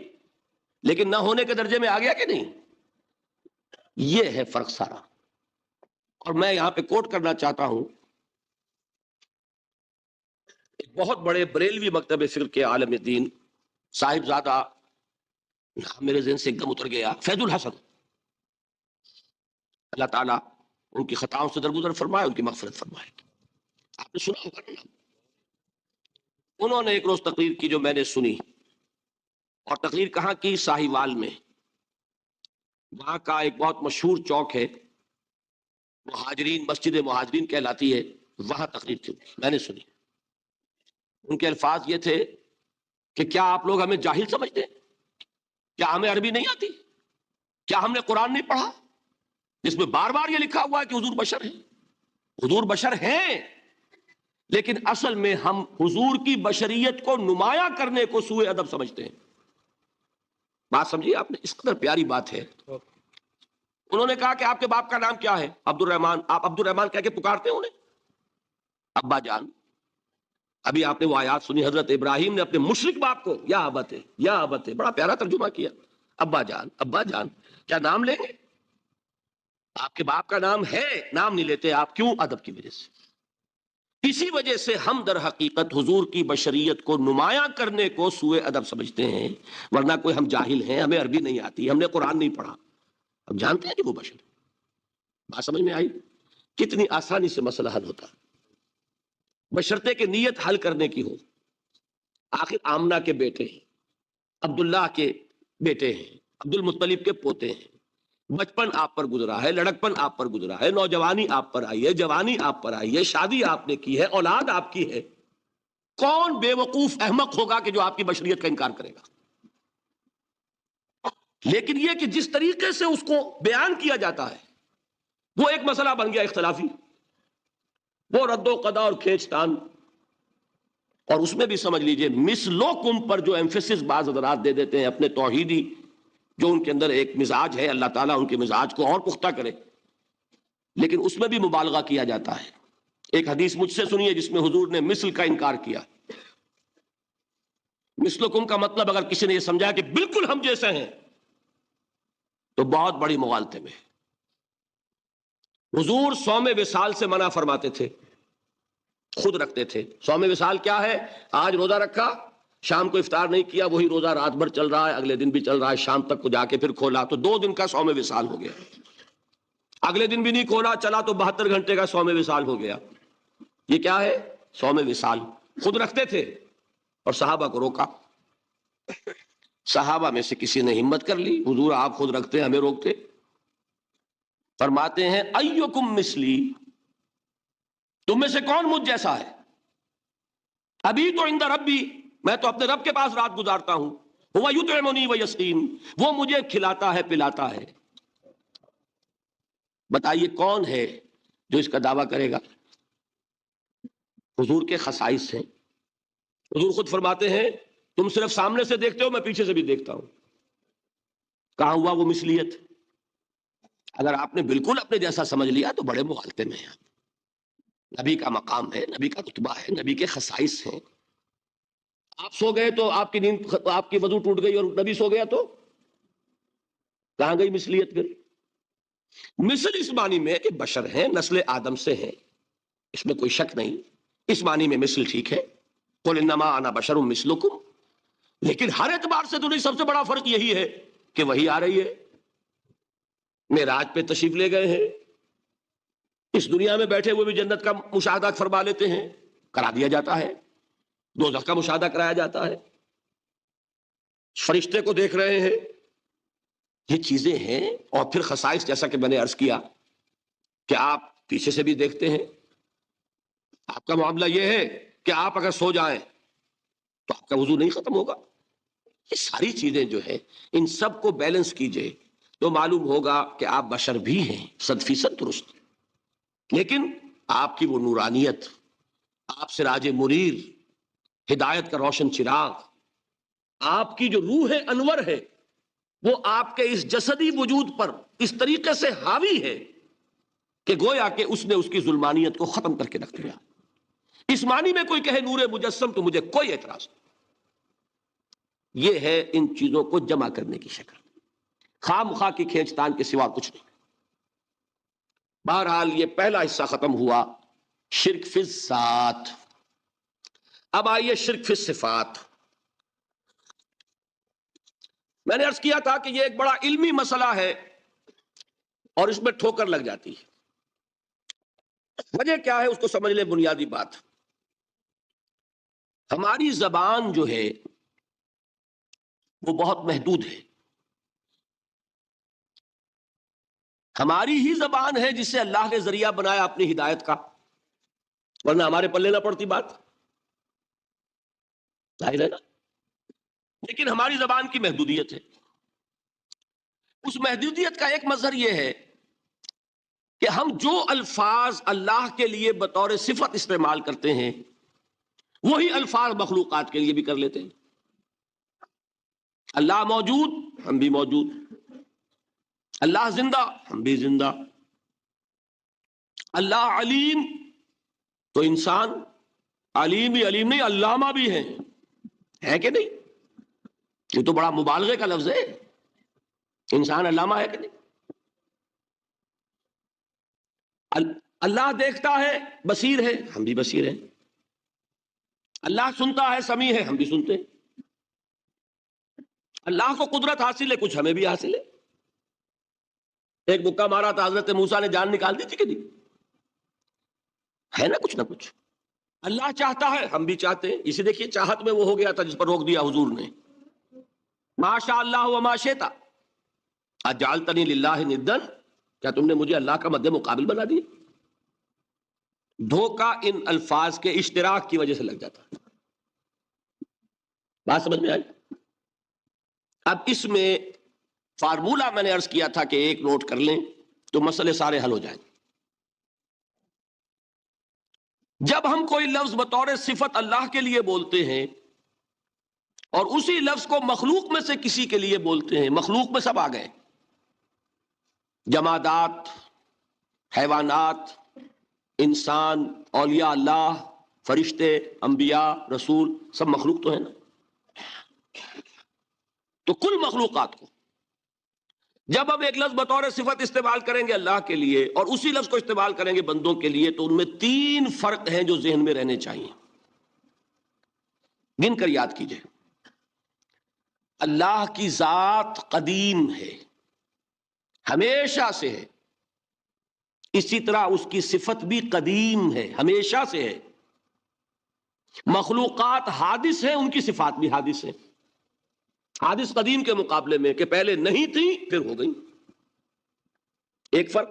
لیکن نہ ہونے کے درجے میں آ گیا کہ نہیں. یہ ہے فرق سارا. اور میں یہاں پہ کوٹ کرنا چاہتا ہوں ایک بہت بڑے بریلوی مکتب فکر کے عالم دین، صاحبزادہ، نام میرے ذہن سے ایک دم اتر گیا، فیض الحسن. اللہ تعالیٰ ان کی خطاؤں سے درگزر فرمائے، ان کی مغفرت فرمائے. آپ نے سنا ہوگا نا، انہوں نے ایک روز تقریر کی جو میں نے سنی. اور تقریر کہاں کی؟ ساہیوال میں. وہاں کا ایک بہت مشہور چوک ہے، مہاجرین، مسجد مہاجرین کہلاتی ہے، وہاں تقریر تھی. میں نے سنی. ان کے الفاظ یہ تھے کہ کیا آپ لوگ ہمیں جاہل سمجھتے ہیں؟ کیا ہمیں عربی نہیں آتی؟ کیا ہم نے قرآن نہیں پڑھا جس میں بار بار یہ لکھا ہوا ہے کہ حضور بشر ہیں؟ حضور بشر ہیں، لیکن اصل میں ہم حضور کی بشریت کو نمایاں کرنے کو سوء ادب سمجھتے ہیں. بات سمجھیے آپ نے، اس قدر پیاری بات ہے. انہوں نے کہا کہ آپ کے باپ کا نام کیا ہے؟ عبد الرحمان. آپ عبد الرحمان کہہ کے پکارتے ہیں انہیں؟ ابا جان. ابھی آپ نے وہ آیات سنی، حضرت ابراہیم نے اپنے مشرک باپ کو یا ابت ہے، یا ابت ہے، بڑا پیارا ترجمہ کیا. ابا جان، ابا جان. کیا نام لیں گے؟ آپ کے باپ کا نام ہے، نام نہیں لیتے آپ. کیوں؟ ادب کی وجہ سے. اسی وجہ سے ہم در حقیقت حضور کی بشریت کو نمایاں کرنے کو سوء ادب سمجھتے ہیں. ورنہ کوئی ہم جاہل ہیں، ہمیں عربی نہیں آتی، ہم نے قرآن نہیں پڑھا، ہم جانتے ہیں کہ وہ بشر ہے. بات سمجھ میں آئی؟ کتنی آسانی سے مسئلہ حل ہوتا، بشرطے کہ نیت حل کرنے کی ہو. آخر آمنہ کے بیٹے ہیں، عبداللہ کے بیٹے ہیں، عبد المطلب کے پوتے ہیں. بچپن آپ پر گزرا ہے، لڑکپن آپ پر گزرا ہے، نوجوانی آپ پر آئی ہے، جوانی آپ پر آئی ہے، شادی آپ نے کی ہے، اولاد آپ کی ہے. کون بے وقوف احمق ہوگا کہ جو آپ کی بشریت کا انکار کرے گا؟ لیکن یہ کہ جس طریقے سے اس کو بیان کیا جاتا ہے وہ ایک مسئلہ بن گیا اختلافی. وہ رد و قضا اور کھینچ تان. اور اس میں بھی سمجھ لیجئے مثلوکم پر جو ایمفیسس بعض حضرات دے دیتے ہیں اپنے توحیدی جو ان کے اندر ایک مزاج ہے، اللہ تعالیٰ ان کے مزاج کو اور پختہ کرے، لیکن اس میں بھی مبالغہ کیا جاتا ہے. ایک حدیث مجھ سے سنیے جس میں حضور نے مثل کا انکار کیا. مثلکم کا مطلب اگر کسی نے یہ سمجھا کہ بالکل ہم جیسے ہیں تو بہت بڑی مغالطے میں. حضور صوم وصال سے منع فرماتے تھے، خود رکھتے تھے. صوم وصال کیا ہے؟ آج روزہ رکھا، شام کو افطار نہیں کیا، وہی روزہ رات بھر چل رہا ہے، اگلے دن بھی چل رہا ہے، شام تک کو جا کے پھر کھولا تو 2 دن کا صوم وصال ہو گیا. اگلے دن بھی نہیں کھولا، چلا تو 72 گھنٹے کا صوم وصال ہو گیا. یہ کیا ہے؟ صوم وصال. خود رکھتے تھے اور صحابہ کو روکا. صحابہ میں سے کسی نے ہمت کر لی، حضور آپ خود رکھتے ہمیں روکتے. فرماتے ہیں ایکم مثلی، تم میں سے کون مجھ جیسا ہے؟ ابھی تو عند ربی، میں تو اپنے رب کے پاس رات گزارتا ہوں. ہوا یطعمنی ویسقین، وہ مجھے کھلاتا ہے پلاتا ہے. بتائیے کون ہے جو اس کا دعویٰ کرے گا؟ حضور کے خصائص ہیں. حضور خود فرماتے ہیں تم صرف سامنے سے دیکھتے ہو، میں پیچھے سے بھی دیکھتا ہوں. کہاں ہوا وہ مثلیت؟ اگر آپ نے بالکل اپنے جیسا سمجھ لیا تو بڑے مغالطے میں ہیں. نبی کا مقام ہے، نبی کا رتبہ ہے، نبی کے خصائص ہیں. آپ سو گئے تو آپ کی نیند، آپ کی وضو ٹوٹ گئی اور نبی سو گیا تو کہاں گئی مثلیت پھر؟ مثل اس معنی میں کہ بشر ہیں، نسل آدم سے ہیں، اس میں کوئی شک نہیں، اس معنی میں مثل ٹھیک ہے، قل انما انا بشر مثلکم، لیکن ہر اعتبار سے تو نہیں، سب سے بڑا فرق یہی ہے کہ وہی آ رہی ہے، معراج پہ تشریف لے گئے ہیں، اس دنیا میں بیٹھے ہوئے بھی جنت کا مشاہدہ فرما لیتے ہیں، کرا دیا جاتا ہے، دوزخ کا مشاہدہ کرایا جاتا ہے، فرشتے کو دیکھ رہے ہیں، یہ چیزیں ہیں۔ اور پھر خصائص جیسا کہ میں نے عرض کیا کہ آپ پیچھے سے بھی دیکھتے ہیں، آپ کا معاملہ یہ ہے کہ آپ اگر سو جائیں تو آپ کا وضو نہیں ختم ہوگا، یہ ساری چیزیں جو ہے ان سب کو بیلنس کیجئے تو معلوم ہوگا کہ آپ بشر بھی ہیں 100% درست، لیکن آپ کی وہ نورانیت، آپ سراج منیر، ہدایت کا روشن چراغ، آپ کی جو روح انور ہے، وہ آپ کے اس جسدی وجود پر اس طریقے سے حاوی ہے کہ گویا کہ اس نے اس کی ظلمانیت کو ختم کر کے رکھ دیا۔ اس معنی میں کوئی کہے نور مجسم تو مجھے کوئی اعتراض نہیں، یہ ہے ان چیزوں کو جمع کرنے کی شکل، خام خواہ کی کھینچتان کے سوا کچھ نہیں۔ بہرحال یہ پہلا حصہ ختم ہوا، شرک فی الذات۔ اب آئیے شرک فی الصفات۔ میں نے عرض کیا تھا کہ یہ ایک بڑا علمی مسئلہ ہے اور اس میں ٹھوکر لگ جاتی ہے۔ وجہ کیا ہے اس کو سمجھ لیں۔ بنیادی بات، ہماری زبان جو ہے وہ بہت محدود ہے، ہماری ہی زبان ہے جسے اللہ نے ذریعہ بنایا اپنی ہدایت کا، ورنہ ہمارے پلے نہ پڑتی بات، ظاہر ہے نا۔ لیکن ہماری زبان کی محدودیت ہے، اس محدودیت کا ایک مظہر یہ ہے کہ ہم جو الفاظ اللہ کے لیے بطور صفت استعمال کرتے ہیں وہی الفاظ مخلوقات کے لیے بھی کر لیتے ہیں۔ اللہ موجود، ہم بھی موجود، اللہ زندہ، ہم بھی زندہ، اللہ علیم، تو انسان علیم بھی علیم نہیں، علامہ بھی ہے کہ نہیں؟ یہ تو بڑا مبالغے کا لفظ ہے، انسان علامہ ہے کہ نہیں؟ اللہ دیکھتا ہے، بصیر ہے، ہم بھی بصیر ہیں، اللہ سنتا ہے، سمیع ہے، ہم بھی سنتے ہیں، اللہ کو قدرت حاصل ہے، کچھ ہمیں بھی حاصل ہے۔ ایک مکہ مارا تھا حضرت موسیٰ نے، جان نکال دی تھی کہ نہیں؟ ہے نا کچھ نہ کچھ۔ اللہ چاہتا ہے، ہم بھی چاہتے ہیں، اسی دیکھیے چاہت میں وہ ہو گیا تھا جس پر روک دیا حضور نے، ما شاء اللہ وما شئت اجعلتنی للہ ندا، کیا تم نے مجھے اللہ کا مد مقابل بنا دیا؟ دھوکہ ان الفاظ کے اشتراک کی وجہ سے لگ جاتا ہے۔ بات سمجھ میں آئی؟ اب اس میں فارمولہ میں نے عرض کیا تھا کہ ایک نوٹ کر لیں تو مسئلے سارے حل ہو جائیں۔ جب ہم کوئی لفظ بطور صفت اللہ کے لیے بولتے ہیں اور اسی لفظ کو مخلوق میں سے کسی کے لیے بولتے ہیں، مخلوق میں سب آ گئے، جمادات، حیوانات، انسان، اولیاء اللہ، فرشتے، انبیاء، رسول، سب مخلوق تو ہے نا۔ تو کل مخلوقات کو جب ہم ایک لفظ بطور صفت استعمال کریں گے اللہ کے لیے اور اسی لفظ کو استعمال کریں گے بندوں کے لیے، تو ان میں 3 فرق ہیں جو ذہن میں رہنے چاہیے، گن کر یاد کیجئے۔ اللہ کی ذات قدیم ہے، ہمیشہ سے ہے، اسی طرح اس کی صفت بھی قدیم ہے، ہمیشہ سے ہے۔ مخلوقات حادث ہیں، ان کی صفات بھی حادث ہیں، حادث قدیم کے مقابلے میں کہ پہلے نہیں تھی پھر ہو گئی۔ ایک فرق،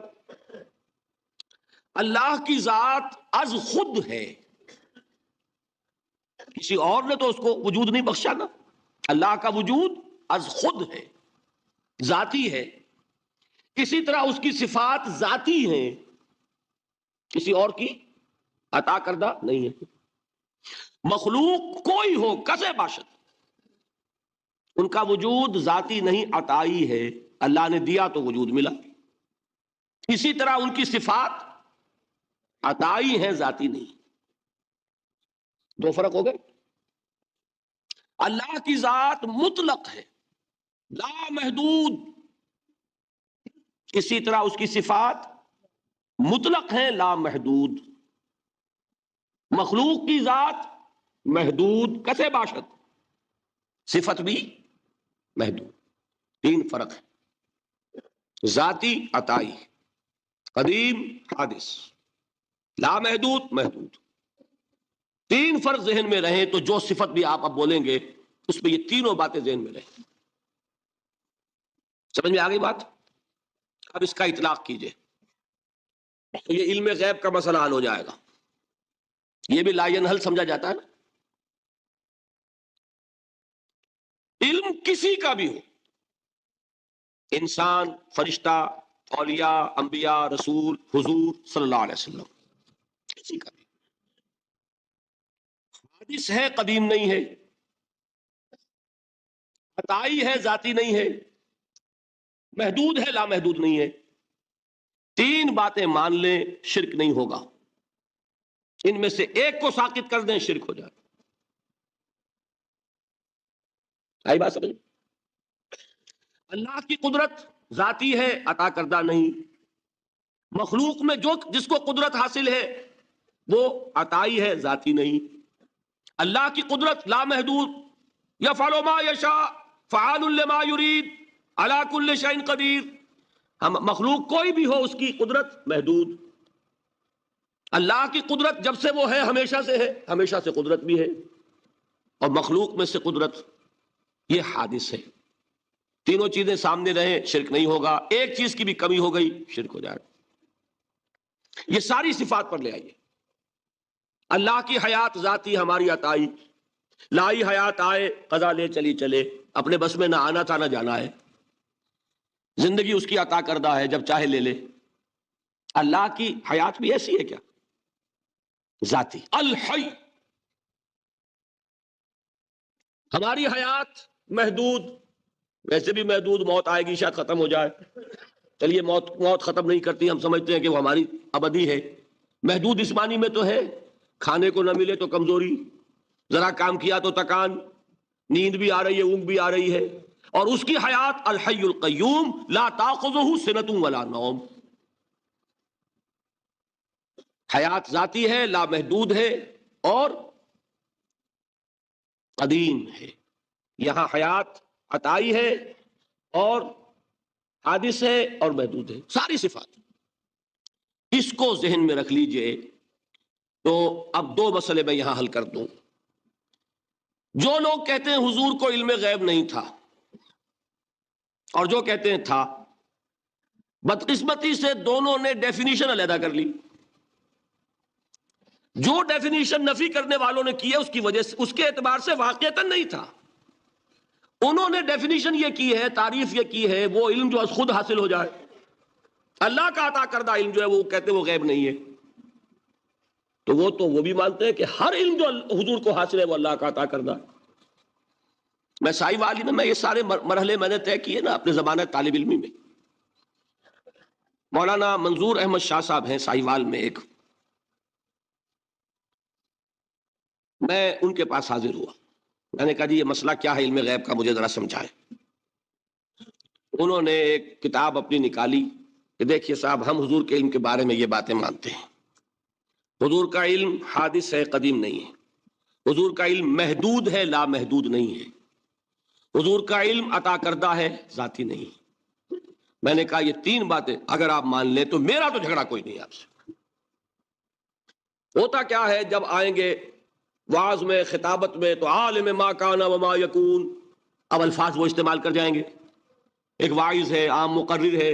اللہ کی ذات از خود ہے، کسی اور نے تو اس کو وجود نہیں بخشا نا، اللہ کا وجود از خود ہے، ذاتی ہے۔ اسی طرح اس کی صفات ذاتی ہیں، کسی اور کی عطا کردہ نہیں ہے۔ مخلوق کوئی ہو کسے باشد، ان کا وجود ذاتی نہیں، عطائی ہے، اللہ نے دیا تو وجود ملا۔ اسی طرح ان کی صفات عطائی ہیں، ذاتی نہیں۔ 2 فرق ہو گئے۔ اللہ کی ذات مطلق ہے، لا محدود، اسی طرح اس کی صفات مطلق ہیں لامحدود. مخلوق کی ذات محدود کسے باشد، صفت بھی محدود. تین فرق ہے، ذاتی عطائی، قدیم حادث، لامحدود محدود. تین فرق ذہن میں رہیں تو جو صفت بھی آپ اب بولیں گے اس میں یہ تینوں باتیں ذہن میں رہیں. سمجھ میں آ گئی بات؟ اب اس کا اطلاق کیجئے تو یہ علم غیب کا مسئلہ حل ہو جائے گا. یہ بھی لا ینحل سمجھا جاتا ہے نا. علم کسی کا بھی ہو، انسان، فرشتہ، اولیاء، انبیاء، رسول، حضور صلی اللہ علیہ وسلم، کسی کا بھی حادث ہے، قدیم نہیں ہے، عطائی ہے، ذاتی نہیں ہے، محدود ہے، لامحدود نہیں ہے. تین باتیں مان لیں شرک نہیں ہوگا. ان میں سے ایک کو ساقط کر دیں شرک ہو جائے. آئی بات سمجھ؟ اللہ کی قدرت ذاتی ہے، عطا کردہ نہیں. مخلوق میں جس کو قدرت حاصل ہے وہ عطائی ہے، ذاتی نہیں. اللہ کی قدرت لامحدود، یفعل ما یشاء فعال لما یرید علی کل شیء قدیر. ہم مخلوق کوئی بھی ہو اس کی قدرت محدود. اللہ کی قدرت جب سے وہ ہے ہمیشہ سے ہے، ہمیشہ سے قدرت بھی ہے. اور مخلوق میں سے قدرت یہ حادث ہے. تینوں چیزیں سامنے رہیں شرک نہیں ہوگا. ایک چیز کی بھی کمی ہو گئی شرک ہو جائے. یہ ساری صفات پر لے آئیے. اللہ کی حیات ذاتی، ہماری عطائی. لائی حیات آئے، قضا لے چلی چلے، اپنے بس میں نہ آنا تھا نہ جانا ہے. زندگی اس کی عطا کردہ ہے، جب چاہے لے لے. اللہ کی حیات بھی ایسی ہے کیا؟ ذاتی الحی. ہماری حیات محدود، ویسے بھی محدود، موت آئے گی شاید ختم ہو جائے. چلیے موت ختم نہیں کرتی، ہم سمجھتے ہیں کہ وہ ہماری ابدی ہے. محدود اس معنی میں تو ہے کھانے کو نہ ملے تو کمزوری، ذرا کام کیا تو تکان، نیند بھی آ رہی ہے، اونگ بھی آ رہی ہے. اور اس کی حیات الحی القیوم لا تاخذہ سنۃ ولا نوم. حیات ذاتی ہے، لامحدود ہے اور قدیم ہے. یہاں حیات عطائی ہے اور حادث ہے اور محدود ہے. ساری صفات اس کو ذہن میں رکھ لیجئے. تو اب دو مسئلے میں یہاں حل کر دوں. جو لوگ کہتے ہیں حضور کو علم غیب نہیں تھا اور جو کہتے ہیں تھا، بدقسمتی سے دونوں نے ڈیفینیشن علیحدہ کر لی. جو ڈیفینیشن نفی کرنے والوں نے کی ہے اس کی وجہ سے، اس کے اعتبار سے واقعتاً نہیں تھا. انہوں نے ڈیفینیشن یہ کی ہے، تعریف یہ کی ہے، وہ علم جو خود حاصل ہو جائے. اللہ کا عطا کردہ علم جو ہے وہ کہتے وہ غیب نہیں ہے. تو وہ بھی مانتے ہیں کہ ہر علم جو حضور کو حاصل ہے وہ اللہ کا عطا کردہ. میں سائی والی میں یہ سارے مرحلے میں نے طے کیے نا اپنے زمانہ طالب علمی میں. مولانا منظور احمد شاہ صاحب ہیں سائی وال میں ایک، میں ان کے پاس حاضر ہوا. میں نے کہا جی یہ مسئلہ کیا ہے علم غیب کا، مجھے ذرا سمجھائیں. انہوں نے ایک کتاب اپنی نکالی کہ دیکھیے صاحب، ہم حضور کے علم کے بارے میں یہ باتیں مانتے ہیں. حضور کا علم حادث ہے، قدیم نہیں ہے. حضور کا علم محدود ہے، لامحدود نہیں ہے. حضور کا علم عطا کردہ ہے، ذاتی نہیں. میں نے کہا یہ تین باتیں اگر آپ مان لیں تو میرا تو جھگڑا کوئی نہیں آپ سے. ہوتا کیا ہے جب آئیں گے وعظ میں، خطابت میں، تو عالم ما کان وما یکون، اب الفاظ وہ استعمال کر جائیں گے. ایک واعظ ہے، عام مقرر ہے،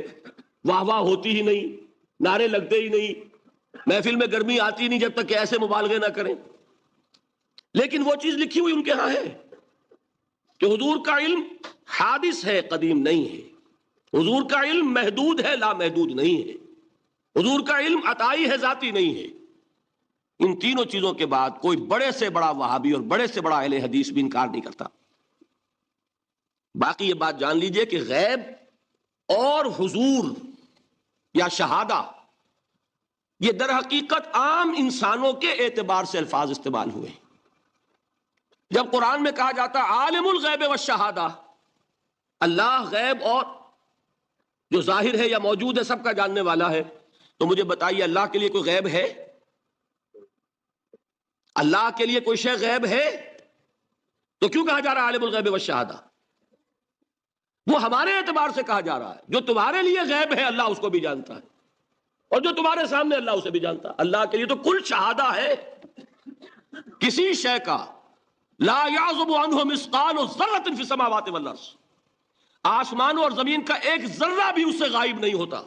واہ واہ ہوتی ہی نہیں، نعرے لگتے ہی نہیں، محفل میں گرمی آتی نہیں جب تک کہ ایسے مبالغے نہ کریں. لیکن وہ چیز لکھی ہوئی ان کے ہاں ہے کہ حضور کا علم حادث ہے، قدیم نہیں ہے. حضور کا علم محدود ہے، لامحدود نہیں ہے. حضور کا علم عطائی ہے، ذاتی نہیں ہے. ان تینوں چیزوں کے بعد کوئی بڑے سے بڑا وہابی اور بڑے سے بڑا اہل حدیث بھی انکار نہیں کرتا. باقی یہ بات جان لیجئے کہ غیب اور حضور یا شہادہ یہ در حقیقت عام انسانوں کے اعتبار سے الفاظ استعمال ہوئے. جب قرآن میں کہا جاتا عالم الغیب والشہادہ، اللہ غیب اور جو ظاہر ہے یا موجود ہے سب کا جاننے والا ہے. تو مجھے بتائیے اللہ کے لیے کوئی غیب ہے؟ اللہ کے لیے کوئی شے غیب ہے؟ تو کیوں کہا جا رہا ہے عالم الغیب والشہادہ؟ وہ ہمارے اعتبار سے کہا جا رہا ہے. جو تمہارے لیے غیب ہے اللہ اس کو بھی جانتا ہے، اور جو تمہارے سامنے اللہ اسے بھی جانتا ہے. اللہ کے لیے تو کل شہادہ ہے. کسی شے کا لا یعزب عنہ مثقال ذرۃ فی السماوات والارض، آسمانوں اور زمین کا ایک ذرہ بھی اس سے غائب نہیں ہوتا.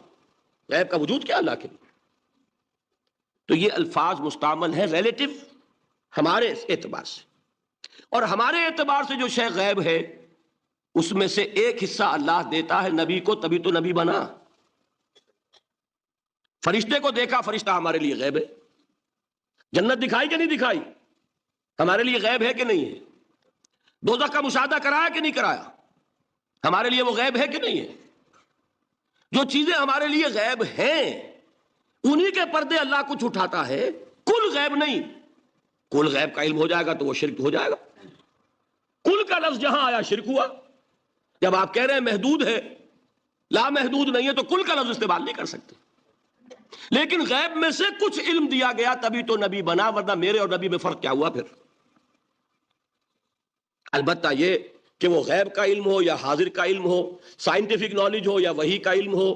غیب کا وجود کیا اللہ کے لیے؟ تو یہ الفاظ مستعمل ہیں ریلیٹو ہمارے اعتبار سے، اور ہمارے اعتبار سے جو شے غیب ہے اس میں سے ایک حصہ اللہ دیتا ہے نبی کو، تبھی تو نبی بنا. فرشتے کو دیکھا، فرشتہ ہمارے لیے غیب ہے. جنت دکھائی کہ نہیں دکھائی، ہمارے لیے غیب ہے کہ نہیں ہے. دوزخ کا مشاہدہ کرایا کہ نہیں کرایا، ہمارے لیے وہ غیب ہے کہ نہیں ہے. جو چیزیں ہمارے لیے غیب ہیں انہی کے پردے اللہ کچھ اٹھاتا ہے. کل غیب نہیں. کل غیب کا علم ہو جائے گا تو وہ شرک ہو جائے گا. کل کا لفظ جہاں آیا شرک ہوا. جب آپ کہہ رہے ہیں محدود ہے، لا محدود نہیں ہے، تو کل کا لفظ استعمال نہیں کر سکتے. لیکن غیب میں سے کچھ علم دیا گیا تبھی تو نبی بنا، ورنہ میرے اور نبی میں فرق کیا ہوا پھر؟ البتہ یہ کہ وہ غیب کا علم ہو یا حاضر کا علم ہو، سائنٹیفک نالج ہو یا وحی کا علم ہو،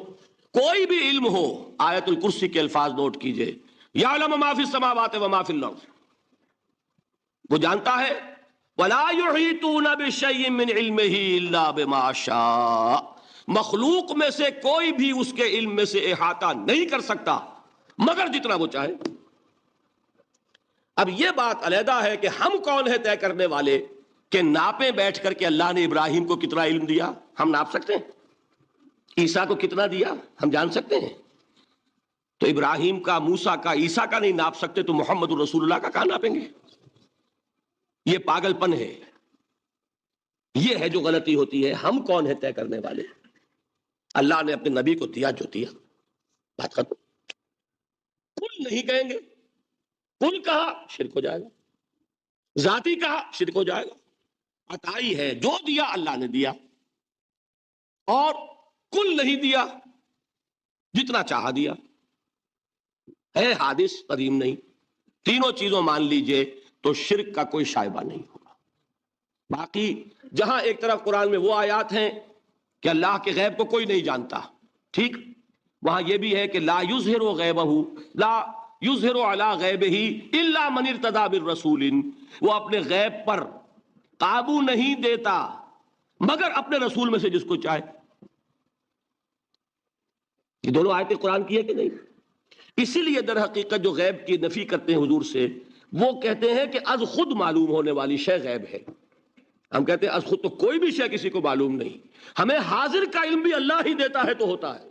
کوئی بھی علم ہو، آیت الکرسی کے الفاظ نوٹ کیجئے، یعلم ما فی السماوات وما فی الارض، وہ جانتا ہے. ولا یحیطون بشیء من علمہ الا بما شاء، مخلوق میں سے کوئی بھی اس کے علم میں سے احاطہ نہیں کر سکتا مگر جتنا وہ چاہے. اب یہ بات علیحدہ ہے کہ ہم کون ہے طے کرنے والے کہ ناپیں بیٹھ کر کے اللہ نے ابراہیم کو کتنا علم دیا. ہم ناپ سکتے ہیں؟ عیسیٰ کو کتنا دیا ہم جان سکتے ہیں؟ تو ابراہیم کا، موسیٰ کا، عیسیٰ کا نہیں ناپ سکتے تو محمد رسول اللہ کا کہاں ناپیں گے؟ یہ پاگل پن ہے. یہ ہے جو غلطی ہوتی ہے. ہم کون ہے طے کرنے والے؟ اللہ نے اپنے نبی کو دیا جو دیا، بات ختم. کل نہیں کہیں گے. کل کہا شرک ہو جائے گا، ذاتی کہا شرک ہو جائے گا. عطائی ہے، جو دیا اللہ نے دیا، اور کل نہیں دیا، جتنا چاہا دیا. ہے حادث، قدیم نہیں. تینوں چیزوں مان لیجئے تو شرک کا کوئی شائبہ نہیں ہوگا. باقی جہاں ایک طرف قرآن میں وہ آیات ہیں کہ اللہ کے غیب کو کوئی نہیں جانتا، ٹھیک، وہاں یہ بھی ہے کہ لا یظہر غیبہ، لا یظہر علی غیبہ الا من ارتضی بالرسول، وہ اپنے غیب پر قابو نہیں دیتا مگر اپنے رسول میں سے جس کو چاہے. یہ دونوں آیتیں قرآن کی ہے کہ نہیں؟ اسی لیے در حقیقت جو غیب کی نفی کرتے ہیں حضور سے، وہ کہتے ہیں کہ از خود معلوم ہونے والی شے غیب ہے. ہم کہتے ہیں از خود تو کوئی بھی شے کسی کو معلوم نہیں. ہمیں حاضر کا علم بھی اللہ ہی دیتا ہے تو ہوتا ہے،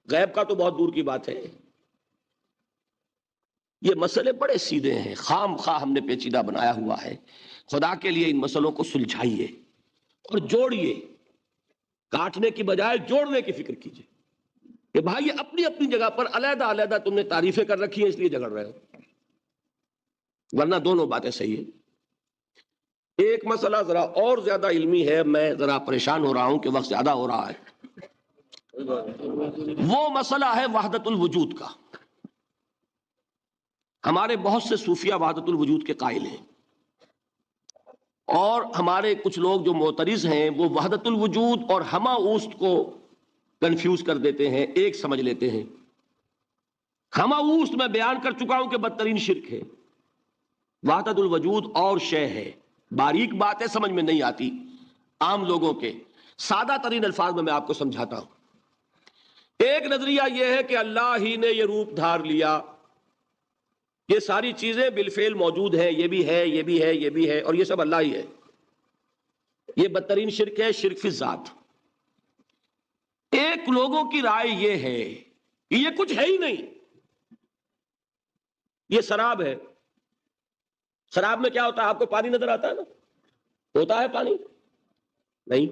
غیب کا تو بہت دور کی بات ہے. یہ مسئلے بڑے سیدھے ہیں، خام خواہ ہم نے پیچیدہ بنایا ہوا ہے. خدا کے لیے ان مسئلوں کو سلجھائیے اور جوڑیے، کاٹنے کی بجائے جوڑنے کی فکر کیجیے کہ بھائی اپنی اپنی جگہ پر علیحدہ علیحدہ تم نے تعریفیں کر رکھی ہیں اس لیے جھگڑ رہے ہو، ورنہ دونوں باتیں صحیح ہیں. ایک مسئلہ ذرا اور زیادہ علمی ہے، میں ذرا پریشان ہو رہا ہوں کہ وقت زیادہ ہو رہا ہے. وہ مسئلہ ہے وحدت الوجود کا. ہمارے بہت سے صوفیہ وحدت الوجود کے قائل ہیں، اور ہمارے کچھ لوگ جو معترض ہیں وہ وحدت الوجود اور ہمہ اوست کو کنفیوز کر دیتے ہیں، ایک سمجھ لیتے ہیں. ہمہ اوست میں بیان کر چکا ہوں کہ بدترین شرک ہے. وحدت الوجود اور شے ہے، باریک باتیں سمجھ میں نہیں آتی عام لوگوں کے. سادہ ترین الفاظ میں آپ کو سمجھاتا ہوں. ایک نظریہ یہ ہے کہ اللہ ہی نے یہ روپ دھار لیا، یہ ساری چیزیں بالفعل موجود ہیں، یہ بھی ہے، یہ بھی ہے، یہ بھی ہے، اور یہ سب اللہ ہی ہے. یہ بدترین شرک ہے، شرک فی الذات. ایک لوگوں کی رائے یہ ہے کہ یہ کچھ ہے ہی نہیں، یہ سراب ہے. سراب میں کیا ہوتا ہے؟ آپ کو پانی نظر آتا ہے نا؟ ہوتا ہے پانی؟ نہیں.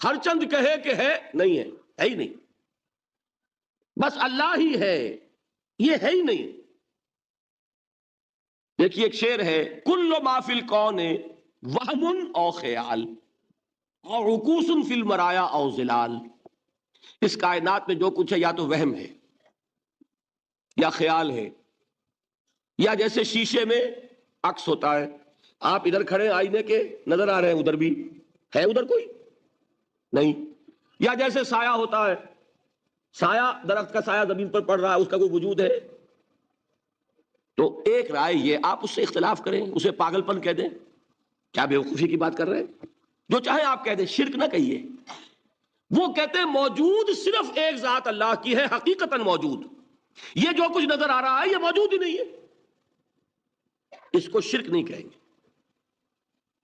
ہر چند کہے کہ ہے، نہیں ہے، ہے ہی نہیں. بس اللہ ہی ہے، یہ ہے ہی نہیں. دیکھیے ایک شعر ہے، کل ما فی الکون وہم او خیال او عکوس فی المرایا او ظلال. اس کائنات میں جو کچھ ہے یا تو وہم ہے یا خیال ہے، یا جیسے شیشے میں عکس ہوتا ہے، آپ ادھر کھڑے آئینے کے نظر آ رہے ہیں، ادھر بھی ہے، ادھر کوئی نہیں، یا جیسے سایہ ہوتا ہے، سایہ درخت کا سایہ زمین پر پڑ رہا ہے، اس کا کوئی وجود ہے؟ تو ایک رائے یہ، آپ اس سے اختلاف کریں، اسے پاگل پن کہہ دیں، کیا بیوقوفی کی بات کر رہے ہیں؟ جو چاہے آپ کہہ دیں، شرک نہ کہیے۔ وہ کہتے ہیں موجود صرف ایک ذات اللہ کی ہے، حقیقتاً موجود، یہ جو کچھ نظر آ رہا ہے یہ موجود ہی نہیں ہے، اس کو شرک نہیں کہیں گے۔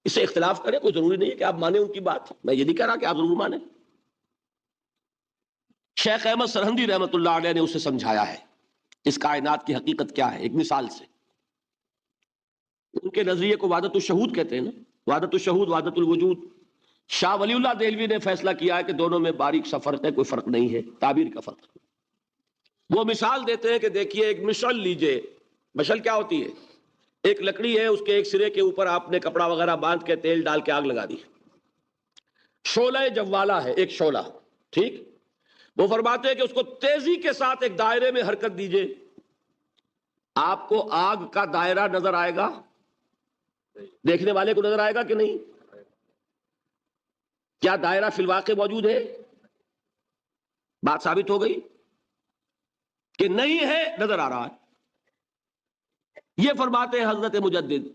اس سے اختلاف کریں، کوئی ضروری نہیں ہے کہ آپ مانیں ان کی بات، میں یہ نہیں کہہ رہا کہ آپ ضرور مانیں۔ شیخ احمد سرہندی رحمۃ اللہ علیہ نے اسے سمجھایا ہے اس کائنات کی حقیقت کیا ہے، ایک مثال سے۔ ان کے نظریے کو وحدت الشہود کہتے ہیں نا، وحدت الشہود، وحدت الوجود۔ شاہ ولی اللہ دہلوی نے فیصلہ کیا ہے کہ دونوں میں باریک سا فرق ہے، کوئی فرق نہیں ہے، تعبیر کا فرق ہے۔ وہ مثال دیتے ہیں کہ دیکھیے ایک مشعل لیجئے، مشعل کیا ہوتی ہے؟ ایک لکڑی ہے، اس کے ایک سرے کے اوپر آپ نے کپڑا وغیرہ باندھ کے تیل ڈال کے آگ لگا دی، شعلہ جوالا ہے، ایک شعلہ، ٹھیک؟ وہ فرماتے ہیں کہ اس کو تیزی کے ساتھ ایک دائرے میں حرکت دیجئے، آپ کو آگ کا دائرہ نظر آئے گا، دیکھنے والے کو نظر آئے گا کہ نہیں؟ کیا دائرہ فی الواقع موجود ہے؟ بات ثابت ہو گئی کہ نہیں ہے، نظر آ رہا ہے۔ یہ فرماتے ہیں حضرت مجدد،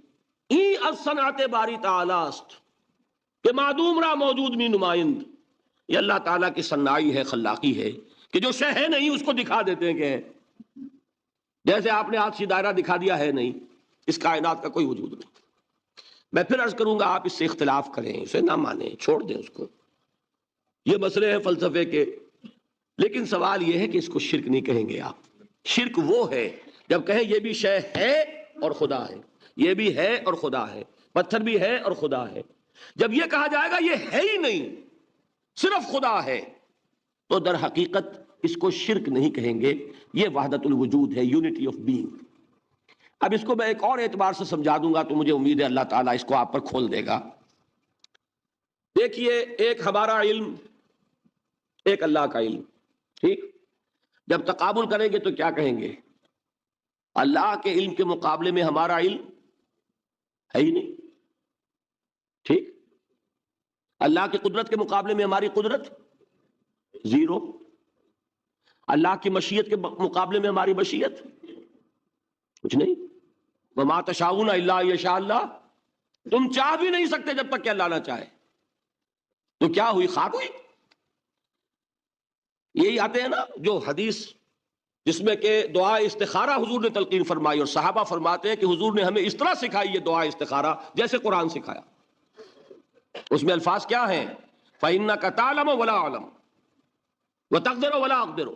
ای الصنعت باری تعالی است، کہ معدوم را موجود می نمائند، یہ اللہ تعالیٰ کی صنائی ہے، خلاقی ہے، کہ جو شے ہے نہیں اس کو دکھا دیتے ہیں کہ ہے، جیسے آپ نے آج سی دائرہ دکھا دیا ہے نہیں، اس کائنات کا کوئی وجود نہیں۔ میں پھر عرض کروں گا، آپ اس سے اختلاف کریں، اسے نہ مانیں، چھوڑ دیں اس کو، یہ مسئلے ہیں فلسفے کے، لیکن سوال یہ ہے کہ اس کو شرک نہیں کہیں گے آپ۔ شرک وہ ہے جب کہیں یہ بھی شے ہے اور خدا ہے، یہ بھی ہے اور خدا ہے، پتھر بھی ہے اور خدا ہے۔ جب یہ کہا جائے گا یہ ہے ہی نہیں، صرف خدا ہے، تو در حقیقت اس کو شرک نہیں کہیں گے، یہ وحدت الوجود ہے، یونٹی آف بینگ۔ اب اس کو میں ایک اور اعتبار سے سمجھا دوں گا تو مجھے امید ہے اللہ تعالیٰ اس کو آپ پر کھول دے گا۔ دیکھیے، ایک ہمارا علم، ایک اللہ کا علم، ٹھیک؟ جب تقابل کریں گے تو کیا کہیں گے؟ اللہ کے علم کے مقابلے میں ہمارا علم ہے ہی نہیں، ٹھیک؟ اللہ کی قدرت کے مقابلے میں ہماری قدرت زیرو، اللہ کی مشیت کے مقابلے میں ہماری مشیت کچھ نہیں۔ وما تشاؤون الا ان یشاء اللہ، تم چاہ بھی نہیں سکتے جب تک کہ اللہ نہ چاہے۔ تو کیا ہوئی؟ خاک ہوئی۔ یہی آتے ہیں نا جو حدیث جس میں کہ دعا استخارہ حضور نے تلقین فرمائی، اور صحابہ فرماتے ہیں کہ حضور نے ہمیں اس طرح سکھائی یہ دعا استخارہ جیسے قرآن سکھایا۔ اس میں الفاظ کیا ہیں؟ فَإِنَّكَ تَعْلَمُ وَلَا أَعْلَمُ وَتَقْدِرُ وَلَا أَقْدِرُ،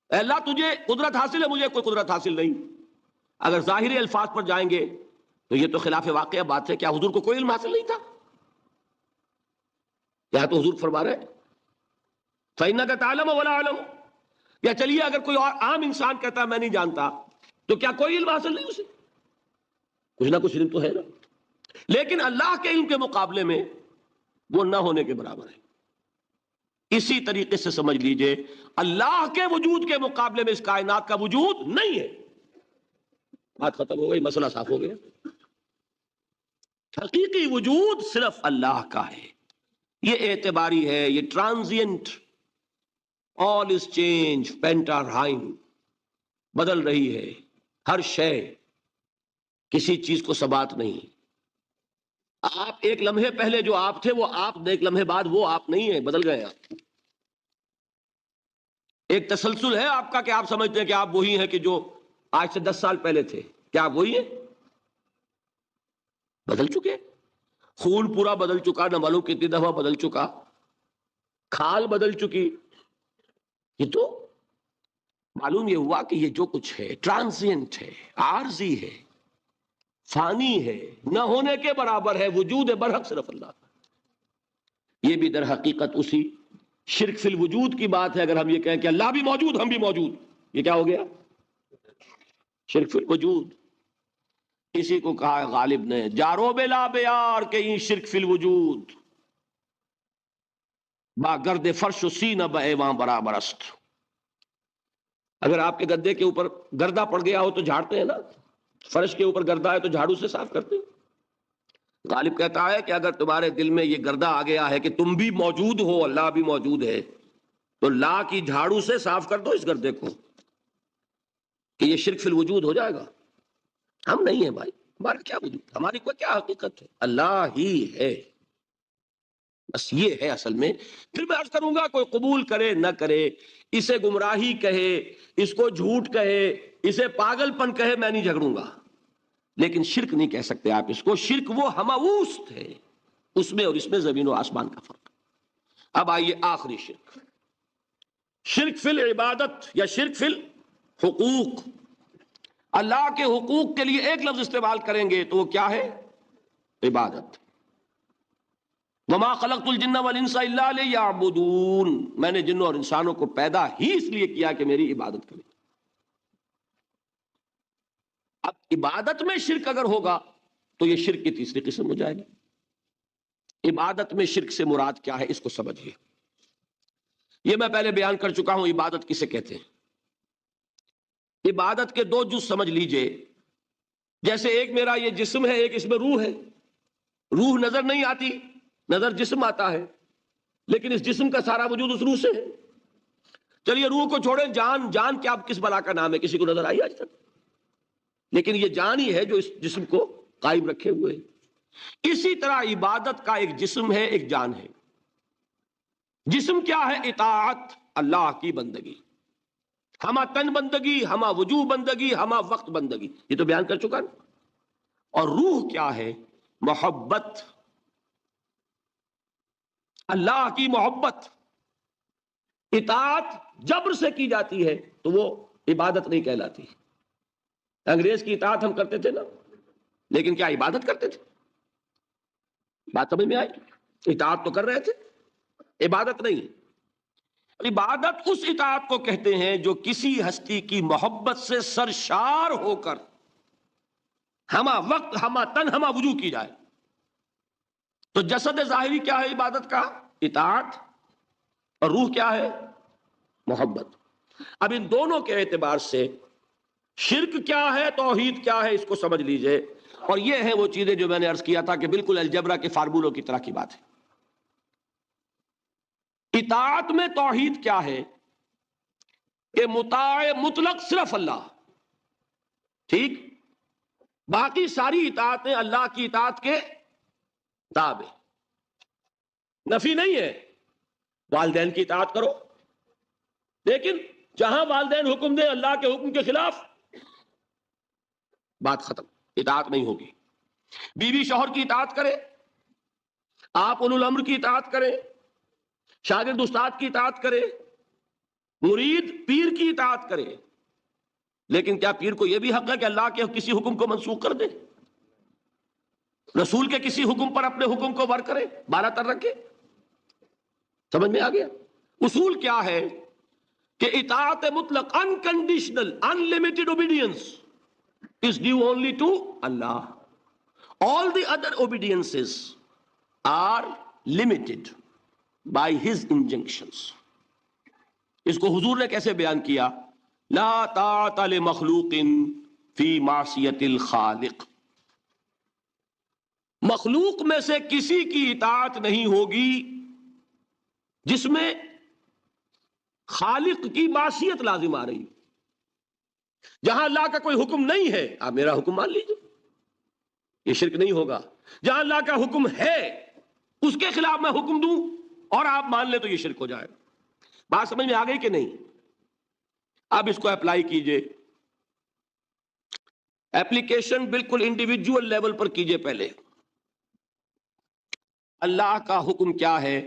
اے اللہ تجھے قدرت حاصل ہے، مجھے کوئی قدرت حاصل نہیں۔ اگر ظاہری الفاظ پر جائیں گے تو یہ تو خلاف واقعہ بات ہے۔ کیا حضور کو کوئی علم حاصل نہیں تھا؟ یہاں تو حضور فرما رہے ہیں فَإِنَّكَ تَعْلَمُ وَلَا أَعْلَمُ۔ یا چلیے اگر کوئی اور عام انسان کہتا ہے میں نہیں جانتا، تو کیا کوئی علم حاصل نہیں اسے؟ کچھ نہ کچھ علم تو ہے نا۔ لیکن اللہ کے علم کے مقابلے میں وہ نہ ہونے کے برابر ہے۔ اسی طریقے سے سمجھ لیجئے اللہ کے وجود کے مقابلے میں اس کائنات کا وجود نہیں ہے۔ بات ختم ہو گئی، مسئلہ صاف ہو گیا۔ حقیقی وجود صرف اللہ کا ہے، یہ اعتباری ہے، یہ ٹرانزینٹ، all is change، پینٹارائم، بدل رہی ہے ہر شے، کسی چیز کو ثبات نہیں۔ آپ ایک لمحے پہلے جو آپ تھے وہ آپ، ایک لمحے بعد وہ آپ نہیں ہیں، بدل گئے آپ۔ ایک تسلسل ہے آپ کا کہ آپ سمجھتے ہیں کہ آپ وہی ہیں کہ جو آج سے 10 سال پہلے تھے۔ کیا آپ وہی ہیں؟ بدل چکے، خون پورا بدل چکا، نہ معلوم کتنی دفعہ بدل چکا، کھال بدل چکی۔ یہ تو معلوم یہ ہوا کہ یہ جو کچھ ہے ٹرانزینٹ ہے، عارضی ہے، فانی ہے، نہ ہونے کے برابر ہے، وجود برحق صرف اللہ کا۔ یہ بھی در حقیقت اسی شرک فی الوجود کی بات ہے۔ اگر ہم یہ کہیں کہ اللہ بھی موجود ہم بھی موجود، یہ کیا ہو گیا؟ شرک فی الوجود۔ اسی کو کہا ہے غالب نے جارو بلا بیار کہ یہ شرک فی الوجود۔ با گرد فرش و سینہ بایواں برابر است. اگر آپ کے گدے کے اوپر گردہ پڑ گیا ہو تو جھاڑتے ہیں نا، فرش کے اوپر گردہ ہے تو جھاڑو سے صاف کرتے ہیں. غالب کہتا ہے کہ اگر تمہارے دل میں یہ گردہ آ گیا ہے کہ تم بھی موجود ہو، اللہ بھی موجود ہے، تو لا کی جھاڑو سے صاف کر دو اس گردے کو، کہ یہ شرک فی الوجود ہو جائے گا. ہم نہیں ہیں بھائی، ہمارا کیا وجود، ہماری کوئی کیا حقیقت ہے، اللہ ہی ہے. بس یہ ہے اصل میں. پھر میں عرض کروں گا کوئی قبول کرے نہ کرے، اسے گمراہی کہے، اس کو جھوٹ کہے، اسے پاگل پن کہے، میں نہیں جھگڑوں گا، لیکن شرک نہیں کہہ سکتے آپ اس کو. شرک وہ ہماوست ہے، اس میں اور اس میں زمین و آسمان کا فرق. اب آئیے آخری شرک، شرک فی العبادت یا شرک فی الحقوق. اللہ کے حقوق کے لیے ایک لفظ استعمال کریں گے تو وہ کیا ہے؟ عبادت. وما خلقت الجن والانس الا لیعبدون، میں نے جنوں اور انسانوں کو پیدا ہی اس لیے کیا کہ میری عبادت کریں. اب عبادت میں شرک اگر ہوگا تو یہ شرک کی تیسری قسم ہو جائے گی. عبادت میں شرک سے مراد کیا ہے اس کو سمجھیے. یہ میں پہلے بیان کر چکا ہوں عبادت کسے کہتے ہیں. عبادت کے دو جز سمجھ لیجئے. جیسے ایک میرا یہ جسم ہے، ایک اس میں روح ہے. روح نظر نہیں آتی، نظر جسم آتا ہے، لیکن اس جسم کا سارا وجود اس روح سے ہے. چلیے روح کو چھوڑیں، جان، جان کیا کس بلا کا نام ہے، کسی کو نظر آئی آج تک؟ لیکن یہ جان ہی ہے جو اس جسم کو قائم رکھے ہوئے. اسی طرح عبادت کا ایک جسم ہے، ایک جان ہے. جسم کیا ہے؟ اطاعت، اللہ کی بندگی، ہما تن بندگی، ہما وجوہ بندگی، ہما وقت بندگی، یہ تو بیان کر چکا نا. اور روح کیا ہے؟ محبت، اللہ کی محبت. اطاعت جبر سے کی جاتی ہے تو وہ عبادت نہیں کہلاتی. انگریز کی اطاعت ہم کرتے تھے نا، لیکن کیا عبادت کرتے تھے؟ بات سمجھ میں آئی؟ اطاعت تو کر رہے تھے، عبادت نہیں. عبادت اس اطاعت کو کہتے ہیں جو کسی ہستی کی محبت سے سرشار ہو کر ہما وقت، ہما تن، ہما وجوہ کی جائے. تو جسد ظاہری کیا ہے عبادت کا؟ اطاعت. اور روح کیا ہے؟ محبت. اب ان دونوں کے اعتبار سے شرک کیا ہے، توحید کیا ہے، اس کو سمجھ لیجئے. اور یہ ہیں وہ چیزیں جو میں نے عرض کیا تھا کہ بالکل الجبرا کے فارمولوں کی طرح کی بات ہے. اطاعت میں توحید کیا ہے کہ مطاع مطلق صرف اللہ، ٹھیک، باقی ساری اطاعتیں اللہ کی اطاعت کے تابع. نفی نہیں ہے، والدین کی اطاعت کرو، لیکن جہاں والدین حکم دیں اللہ کے حکم کے خلاف، بات ختم، اطاعت نہیں ہوگی. بیوی شوہر کی اطاعت کرے، آپ اولو الامر کی اطاعت کریں، شاگرد استاد کی اطاعت کرے، مرید پیر کی اطاعت کرے، لیکن کیا پیر کو یہ بھی حق ہے کہ اللہ کے کسی حکم کو منسوخ کر دے، رسول کے کسی حکم پر اپنے حکم کو ور کرے، بالا تر رکھے؟ سمجھ میں آ گیا؟ اصول کیا ہے کہ اطاعت مطلق، unconditional, unlimited obedience is due only to Allah. All the other obediences are limited by his injunctions. اس کو حضور نے کیسے بیان کیا؟ لا طاعت لمخلوق فی معصیت الخالق. مخلوق میں سے کسی کی اطاعت نہیں ہوگی جس میں خالق کی معصیت لازم آ رہی. جہاں اللہ کا کوئی حکم نہیں ہے آپ میرا حکم مان لیجیے، یہ شرک نہیں ہوگا. جہاں اللہ کا حکم ہے اس کے خلاف میں حکم دوں اور آپ مان لیں تو یہ شرک ہو جائے. بات سمجھ میں آ گئی کہ نہیں؟ اب اس کو اپلائی کیجئے. اپلیکیشن بالکل انڈیویجول لیول پر کیجئے. پہلے اللہ کا حکم کیا ہے؟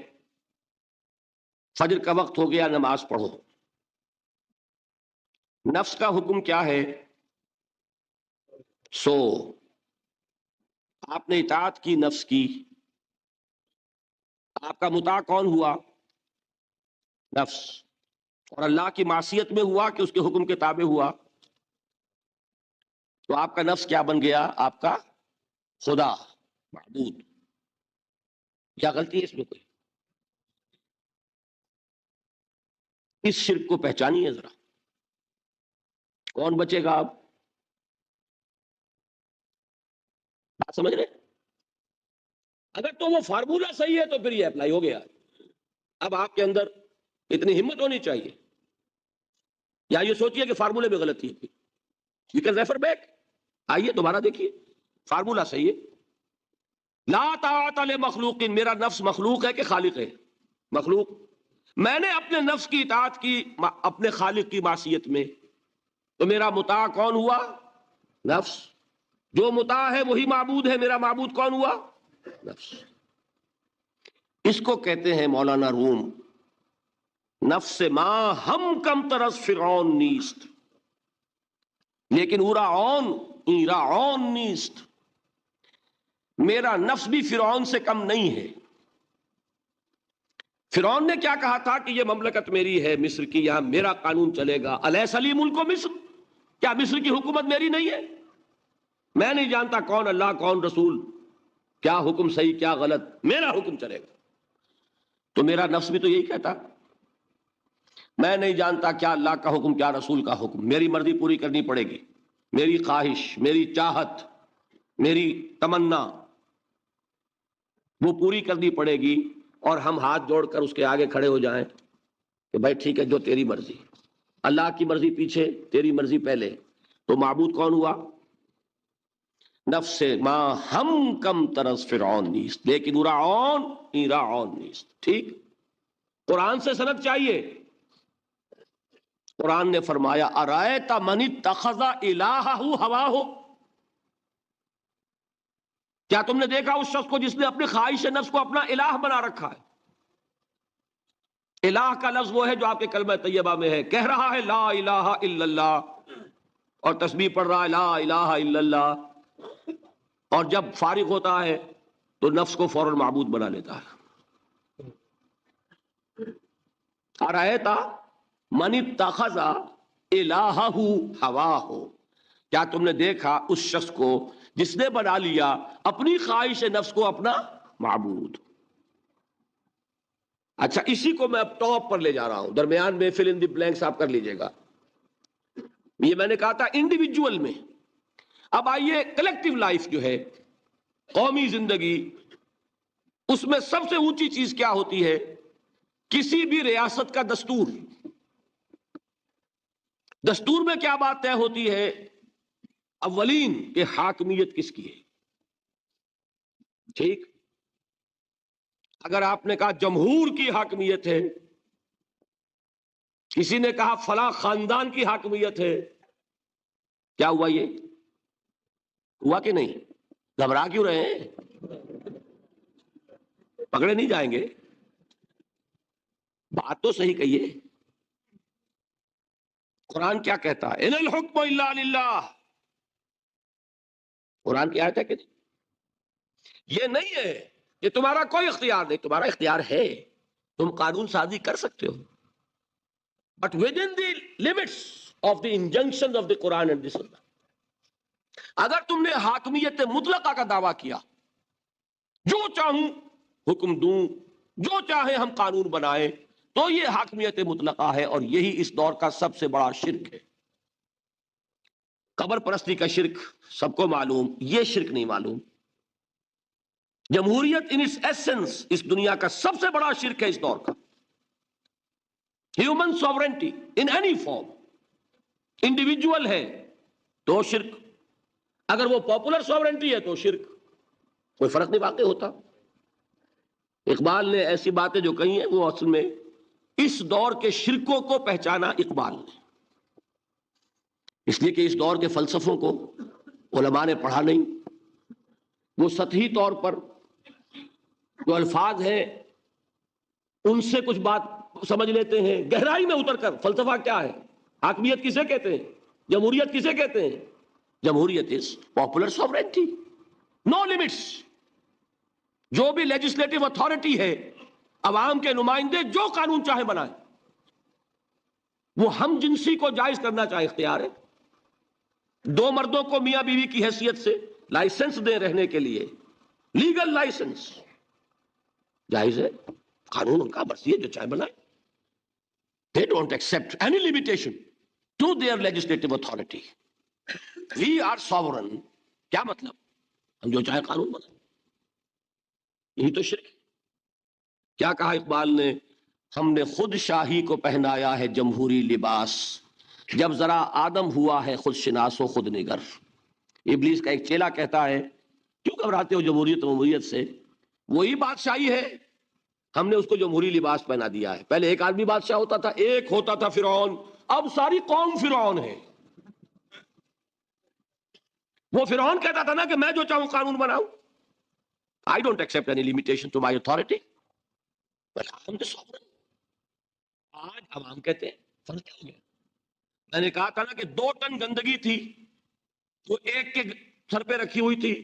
فجر کا وقت ہو گیا، نماز پڑھو. نفس کا حکم کیا ہے؟ سو. آپ نے اطاعت کی نفس کی، آپ کا مطاع کون ہوا؟ نفس. اور اللہ کی معصیت میں ہوا کہ اس کے حکم کے تابع ہوا، تو آپ کا نفس کیا بن گیا؟ آپ کا خدا، معبود. کیا غلطی ہے اس میں کوئی؟ اس شرک کو پہچانیے ذرا. کون بچے گا آپ؟ بات سمجھ رہے؟ اگر تو وہ فارمولا صحیح ہے تو پھر یہ اپلائی ہو گیا. اب آپ کے اندر اتنی ہمت ہونی چاہیے، یا یہ سوچیے کہ فارمولے میں غلطی ہے. یو کین ریفر بیک، آئیے دوبارہ دیکھیے، فارمولا صحیح ہے. لا طاعت لمخلوق، میرا نفس مخلوق ہے کہ خالق ہے؟ مخلوق. میں نے اپنے نفس کی اطاعت کی اپنے خالق کی معصیت میں، تو میرا مطاع کون ہوا؟ نفس. جو مطاع ہے وہی معبود ہے، میرا معبود کون ہوا؟ نفس. اس کو کہتے ہیں مولانا روم، نفس ما ہم کم ترس فرعون نیست، لیکن اورا اون ایرا اون نیست. میرا نفس بھی فرعون سے کم نہیں ہے. فرعون نے کیا کہا تھا کہ یہ مملکت میری ہے مصر کی، یہاں میرا قانون چلے گا. الیس لی ملک مصر، کیا مصر کی حکومت میری نہیں ہے؟ میں نہیں جانتا کون اللہ کون رسول، کیا حکم صحیح کیا غلط، میرا حکم چلے گا. تو میرا نفس بھی تو یہی کہتا، میں نہیں جانتا کیا اللہ کا حکم کیا رسول کا حکم، میری مرضی پوری کرنی پڑے گی، میری خواہش، میری چاہت، میری تمنا وہ پوری کرنی پڑے گی. اور ہم ہاتھ جوڑ کر اس کے آگے کھڑے ہو جائیں کہ بھائی ٹھیک ہے جو تیری مرضی، اللہ کی مرضی پیچھے تیری مرضی پہلے. تو معبود کون ہوا؟ نفس ما ہم کم ترس فرعون نیست، لیکن ارعون ایرعون نیست. ٹھیک. قرآن سے سند چاہیے. قرآن نے فرمایا ارائیت من اتخذ الہہ ہواہ، کیا تم نے دیکھا اس شخص کو جس نے اپنے خواہش نفس کو اپنا الہ بنا رکھا ہے؟ الہ کا لفظ وہ ہے جو آپ کے کلمہ طیبہ میں ہے، کہہ رہا ہے لا الہ الا اللہ، اور تسبیح پڑھ رہا ہے لا الہ الا اللہ، اور جب فارغ ہوتا ہے تو نفس کو فوراً معبود بنا لیتا ہے. ارایت من اتخذ الہہ ہواہ، کیا تم نے دیکھا اس شخص کو جس نے بنا لیا اپنی خواہش نفس کو اپنا معبود. اچھا اسی کو میں اب ٹاپ پر لے جا رہا ہوں، درمیان میں فل ان دی بلینکس آپ کر لیجئے گا. یہ میں نے کہا تھا انڈیویجول میں. اب آئیے کلیکٹیو لائف جو ہے، قومی زندگی، اس میں سب سے اونچی چیز کیا ہوتی ہے؟ کسی بھی ریاست کا دستور. دستور میں کیا بات طے ہوتی ہے؟ اولین کہ حاکمیت کس کی ہے. ٹھیک. اگر آپ نے کہا جمہور کی حاکمیت ہے، کسی نے کہا فلاں خاندان کی حاکمیت ہے، کیا ہوا؟ یہ ہوا کہ نہیں؟ گھبرا کیوں رہے ہیں؟ پکڑے نہیں جائیں گے؟ بات تو صحیح کہیے. قرآن کیا کہتا ہے؟ ان الحکم الا للہ. قرآن کی آیت ہے کہ یہ نہیں ہے کہ تمہارا کوئی اختیار نہیں، تمہارا اختیار ہے، تم قانون سازی کر سکتے ہو، but within the limits of the injunction of the Quran and the Sunnah. اگر تم نے حاکمیت مطلقہ کا دعویٰ کیا، جو چاہوں حکم دوں، جو چاہے ہم قانون بنائیں، تو یہ حاکمیت مطلقہ ہے، اور یہی اس دور کا سب سے بڑا شرک ہے. قبر پرستی کا شرک سب کو معلوم، یہ شرک نہیں معلوم. جمہوریت ان اٹس ایسنس اس دنیا کا سب سے بڑا شرک ہے اس دور کا. Human sovereignty in any form, individual ہے تو شرک، اگر وہ پاپولر سوورنٹی ہے تو شرک، کوئی فرق نہیں واقع ہوتا. اقبال نے ایسی باتیں جو کہی ہیں وہ اصل میں اس دور کے شرکوں کو پہچانا اقبال نے، اس لیے کہ اس دور کے فلسفوں کو علماء نے پڑھا نہیں. وہ سطحی طور پر جو الفاظ ہیں ان سے کچھ بات سمجھ لیتے ہیں، گہرائی میں اتر کر فلسفہ کیا ہے، حاکمیت کسے کہتے ہیں، جمہوریت کسے کہتے ہیں. جمہوریت is popular sovereignty, know limits. جو بھی لیجسلیٹو اتھارٹی ہے، عوام کے نمائندے جو قانون چاہے بنائیں، وہ ہم جنسی کو جائز کرنا چاہے اختیار ہے. دو مردوں کو میاں بیوی کی حیثیت سے لائسنس دے رہنے کے لیے، لیگل لائسنس جائز ہے، قانون ان کا مرضی ہے جو چاہے بنائے. They don't accept any limitation to their legislative authority. We are sovereign. کیا مطلب؟ ہم جو چاہے قانون بنا، یہی تو شرک ہے۔ کیا کہا اقبال نے؟ ہم نے خود شاہی کو پہنایا ہے جمہوری لباس، جب ذرا آدم ہوا ہے خود شناس و خود نگر۔ ابلیس کا ایک چیلا کہتا ہے کیوں گھبراتے ہو جمہوریت و جمہوریت سے؟ وہی بادشاہی ہے، ہم نے اس کو جمہوری لباس پہنا دیا ہے۔ پہلے ایک آدمی بادشاہ ہوتا تھا، ایک ہوتا تھا فرعون، اب ساری قوم فرعون ہے۔ وہ فرعون کہتا تھا نا کہ میں جو چاہوں قانون بناؤں، I don't accept any limitation to my authority but I am the sovereign۔ آج عوام کہتے ہیں فرق کیا ہو گیا؟ میں نے کہا تھا نا کہ 2 ٹن گندگی تھی وہ ایک کے سر پہ رکھی ہوئی تھی،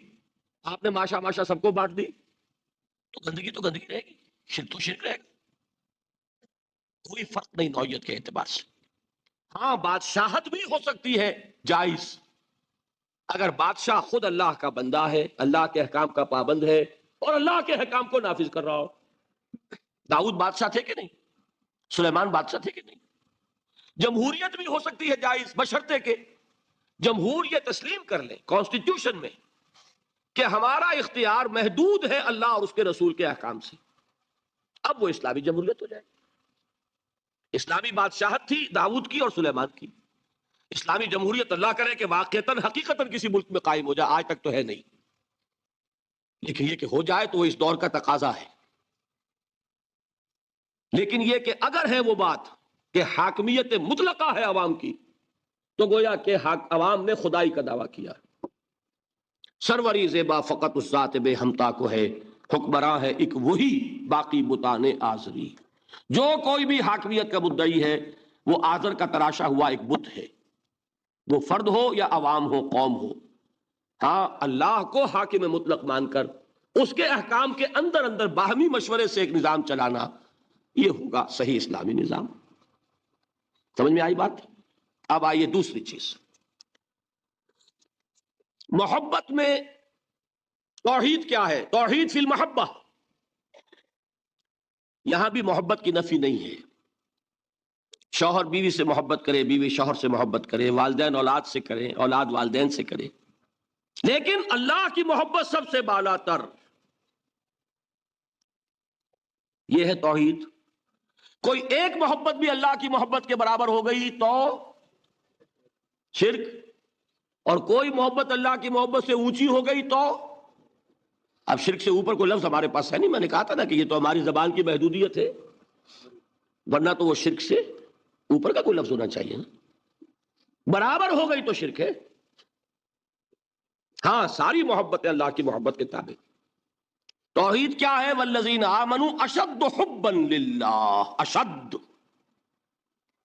آپ نے ماشا ماشا سب کو بانٹ دی، تو گندگی رہے گی، شرک تو شرک رہے گا، کوئی فرق نہیں نوعیت کے اعتبار سے۔ ہاں بادشاہت بھی ہو سکتی ہے جائز، اگر بادشاہ خود اللہ کا بندہ ہے، اللہ کے احکام کا پابند ہے اور اللہ کے احکام کو نافذ کر رہا ہو۔ داؤد بادشاہ تھے کہ نہیں؟ سلیمان بادشاہ تھے کہ نہیں؟ جمہوریت بھی ہو سکتی ہے جائز، بشرطے کہ جمہور یہ تسلیم کر لے کانسٹیٹیوشن میں کہ ہمارا اختیار محدود ہے اللہ اور اس کے رسول کے احکام سے، اب وہ اسلامی جمہوریت ہو جائے۔ اسلامی بادشاہت تھی داؤد کی اور سلیمان کی، اسلامی جمہوریت اللہ کرے کہ واقعتاً حقیقتاً کسی ملک میں قائم ہو جائے، آج تک تو ہے نہیں، لیکن یہ کہ ہو جائے تو وہ اس دور کا تقاضا ہے۔ لیکن یہ کہ اگر ہے وہ بات کہ حاکمیت مطلقہ ہے عوام کی، تو گویا کہ عوام نے خدائی کا دعویٰ کیا۔ سروری زیبا فقط اس ذات بے ہمتا کو ہے، حکمراں ہے ایک وہی باقی بتان آزری۔ جو کوئی بھی حاکمیت کا مدعی ہے وہ آزر کا تراشا ہوا ایک بت ہے، وہ فرد ہو یا عوام ہو، قوم ہو۔ ہاں اللہ کو حاکم مطلق مان کر اس کے احکام کے اندر اندر باہمی مشورے سے ایک نظام چلانا، یہ ہوگا صحیح اسلامی نظام۔ سمجھ میں آئی بات؟ اب آئیے دوسری چیز، محبت میں توحید کیا ہے؟ توحید فی المحبہ، یہاں بھی محبت کی نفی نہیں ہے۔ شوہر بیوی سے محبت کرے، بیوی شوہر سے محبت کرے، والدین اولاد سے کریں، اولاد والدین سے کرے، لیکن اللہ کی محبت سب سے بالا تر، یہ ہے توحید۔ کوئی ایک محبت بھی اللہ کی محبت کے برابر ہو گئی تو شرک، اور کوئی محبت اللہ کی محبت سے اونچی ہو گئی تو اب شرک سے اوپر کوئی لفظ ہمارے پاس ہے نہیں۔ میں نے کہا تھا نا کہ یہ تو ہماری زبان کی محدودیت ہے، ورنہ تو وہ شرک سے اوپر کا کوئی لفظ ہونا چاہیے نا۔ برابر ہو گئی تو شرک ہے۔ ہاں ساری محبت اللہ کی محبت کے تابع۔ توحید کیا ہے؟ والذین آمنوا اشد حبا للہ، اشد،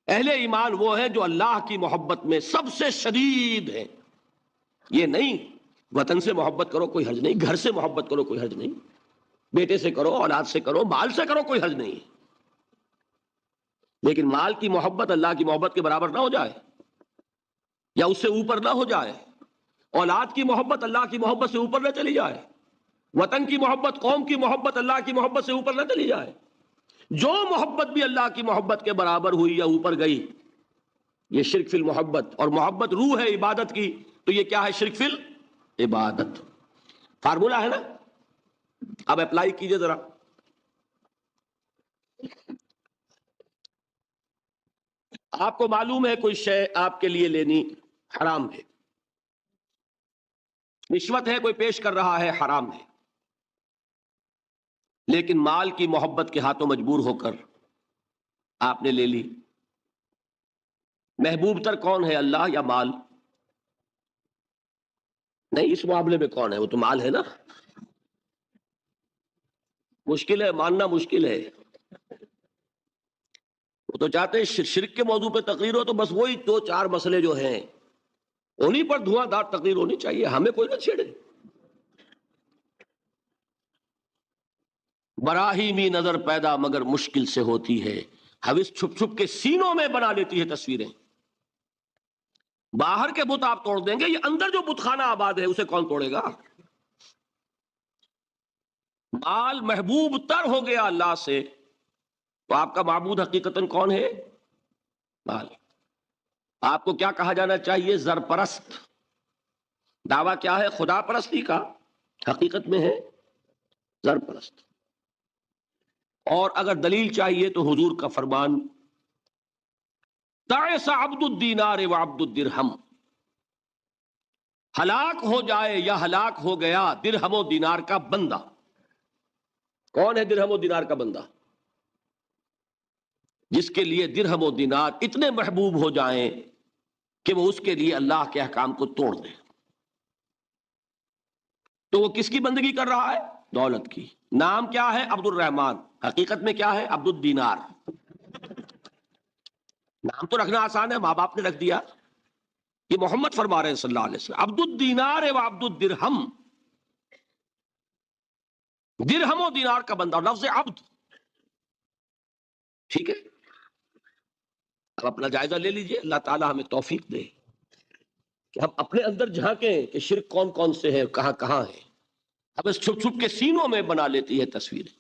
اہل ایمان وہ ہیں جو اللہ کی محبت میں سب سے شدید ہیں۔ یہ نہیں وطن سے محبت کرو کوئی حرج نہیں، گھر سے محبت کرو کوئی حرج نہیں، بیٹے سے کرو، اولاد سے کرو، مال سے کرو، کوئی حرج نہیں، لیکن مال کی محبت اللہ کی محبت کے برابر نہ ہو جائے یا اس سے اوپر نہ ہو جائے، اولاد کی محبت اللہ کی محبت سے اوپر نہ چلی جائے، وطن کی محبت، قوم کی محبت اللہ کی محبت سے اوپر نہ چلی جائے۔ جو محبت بھی اللہ کی محبت کے برابر ہوئی یا اوپر گئی، یہ شرک فی المحبت، اور محبت روح ہے عبادت کی، تو یہ کیا ہے؟ شرک فی العبادت۔ فارمولا ہے نا؟ اب اپلائی کیجئے ذرا۔ آپ کو معلوم ہے کوئی شے آپ کے لیے لینی حرام ہے، رشوت ہے کوئی پیش کر رہا ہے، حرام ہے، لیکن مال کی محبت کے ہاتھوں مجبور ہو کر آپ نے لے لی۔ محبوب تر کون ہے، اللہ یا مال؟ نہیں، اس معاملے میں کون ہے؟ وہ تو مال ہے نا۔ مشکل ہے، ماننا مشکل ہے۔ وہ تو چاہتے ہیں شرک کے موضوع پہ تقریر ہو تو بس وہی 2-4 مسئلے جو ہیں انہی پر دھواں دار تقریر ہونی چاہیے، ہمیں کوئی نہ چھیڑے۔ براہیمی نظر پیدا مگر مشکل سے ہوتی ہے، حوث چھپ چھپ کے سینوں میں بنا لیتی ہے تصویریں۔ باہر کے بت آپ توڑ دیں گے، یہ اندر جو بت خانہ آباد ہے اسے کون توڑے گا؟ مال محبوب تر ہو گیا اللہ سے، تو آپ کا معبود حقیقتاً کون ہے؟ مال۔ آپ کو کیا کہا جانا چاہیے؟ زر پرست۔ دعویٰ کیا ہے؟ خدا پرستی کا، حقیقت میں ہے زر پرست۔ اور اگر دلیل چاہیے تو حضور کا فرمان تعس عبد الدینار و عبد الدرہم، ہلاک ہو جائے یا ہلاک ہو گیا درہم و دینار کا بندہ۔ کون ہے درہم و دینار کا بندہ؟ جس کے لیے درہم و دینار اتنے محبوب ہو جائیں کہ وہ اس کے لیے اللہ کے احکام کو توڑ دے۔ تو وہ کس کی بندگی کر رہا ہے؟ دولت کی۔ نام کیا ہے؟ عبد الرحمن، حقیقت میں کیا ہے؟ عبد الدینار۔ نام تو رکھنا آسان ہے، ماں باپ نے رکھ دیا۔ یہ محمد فرما رہے ہیں صلی اللہ علیہ وسلم، عبد الدینار و عبد الدرہم، درہم و دینار کا بندہ، لفظ عبد۔ ٹھیک ہے، اب اپنا جائزہ لے لیجئے، اللہ تعالی ہمیں توفیق دے کہ ہم اپنے اندر جھانکیں کہ شرک کون کون سے ہے، کہاں کہاں ہے۔ اب اس چھپ چھپ کے سینوں میں بنا لیتی ہے تصویریں۔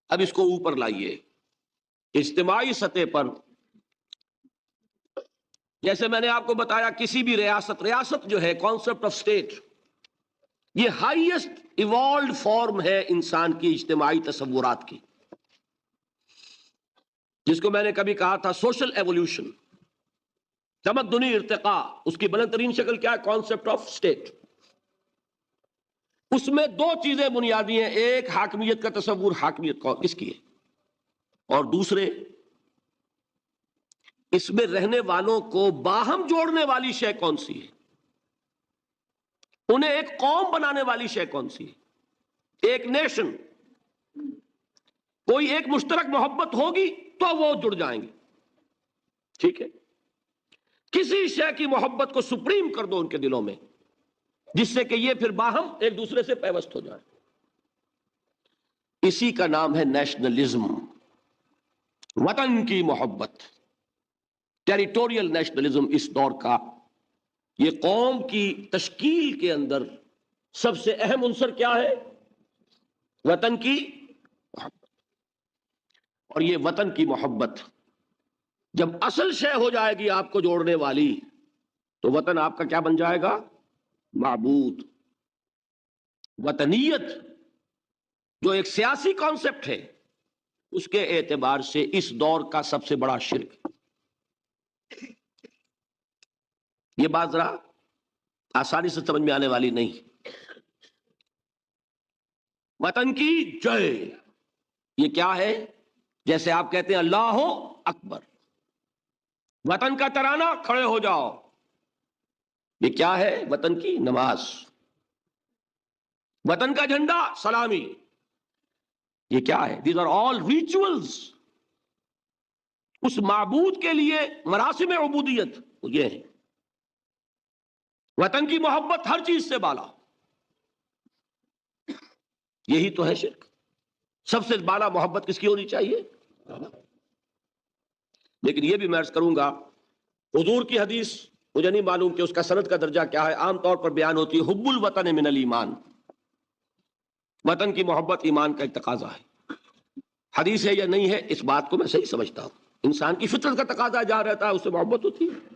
اب اس کو اوپر لائیے اجتماعی سطح پر۔ جیسے میں نے آپ کو بتایا، کسی بھی ریاست جو ہے، کانسیپٹ آف اسٹیٹ، یہ ہائیسٹ ایوالوڈ فارم ہے انسان کی اجتماعی تصورات کی، جس کو میں نے کبھی کہا تھا سوشل ایوولوشن، تمدنی ارتقاء۔ اس کی بلند ترین شکل کیا ہے؟ Concept of state. اس میں دو چیزیں بنیادی ہیں، ایک حاکمیت کا تصور، حاکمیت کس کی ہے، اور دوسرے اس میں رہنے والوں کو باہم جوڑنے والی شے کون سی ہے، انہیں ایک قوم بنانے والی شے کون سی ہے، ایک نیشن۔ کوئی ایک مشترک محبت ہوگی تو وہ جڑ جائیں گے، ٹھیک ہے۔ کسی شے کی محبت کو سپریم کر دو ان کے دلوں میں، جس سے کہ یہ پھر باہم ایک دوسرے سے پیوست ہو جائیں۔ اسی کا نام ہے نیشنلزم، وطن کی محبت، ٹیریٹوریل نیشنلزم۔ اس دور کا یہ قوم کی تشکیل کے اندر سب سے اہم عنصر کیا ہے؟ وطن کی محبت۔ اور یہ وطن کی محبت جب اصل شے ہو جائے گی آپ کو جوڑنے والی، تو وطن آپ کا کیا بن جائے گا؟ معبود۔ وطنیت جو ایک سیاسی کانسیپٹ ہے، اس کے اعتبار سے اس دور کا سب سے بڑا شرک۔ یہ بات ذرا آسانی سے سمجھ میں آنے والی نہیں۔ وطن کی جے، یہ کیا ہے؟ جیسے آپ کہتے ہیں اللہ اکبر، وطن کا ترانہ کھڑے ہو جاؤ، یہ کیا ہے؟ وطن کی نماز۔ وطن کا جھنڈا سلامی، یہ کیا ہے؟ These are all rituals. اس معبود کے لیے مراسم عبودیت یہ ہے۔ وطن کی محبت ہر چیز سے بالا، یہی تو ہے شرک۔ سب سے بالا محبت کس کی ہونی چاہیے؟ لیکن یہ بھی میں عرض کروں گا، حضور کی حدیث مجھے نہیں معلوم کہ اس کا سند کا درجہ کیا ہے، عام طور پر بیان ہوتی ہے حب الوطن من الایمان، وطن کی محبت ایمان کا ایک تقاضا ہے۔ حدیث ہے یا نہیں ہے، اس بات کو میں صحیح سمجھتا ہوں۔ انسان کی فطرت کا تقاضا جہاں رہتا ہے اس سے محبت ہوتی ہے،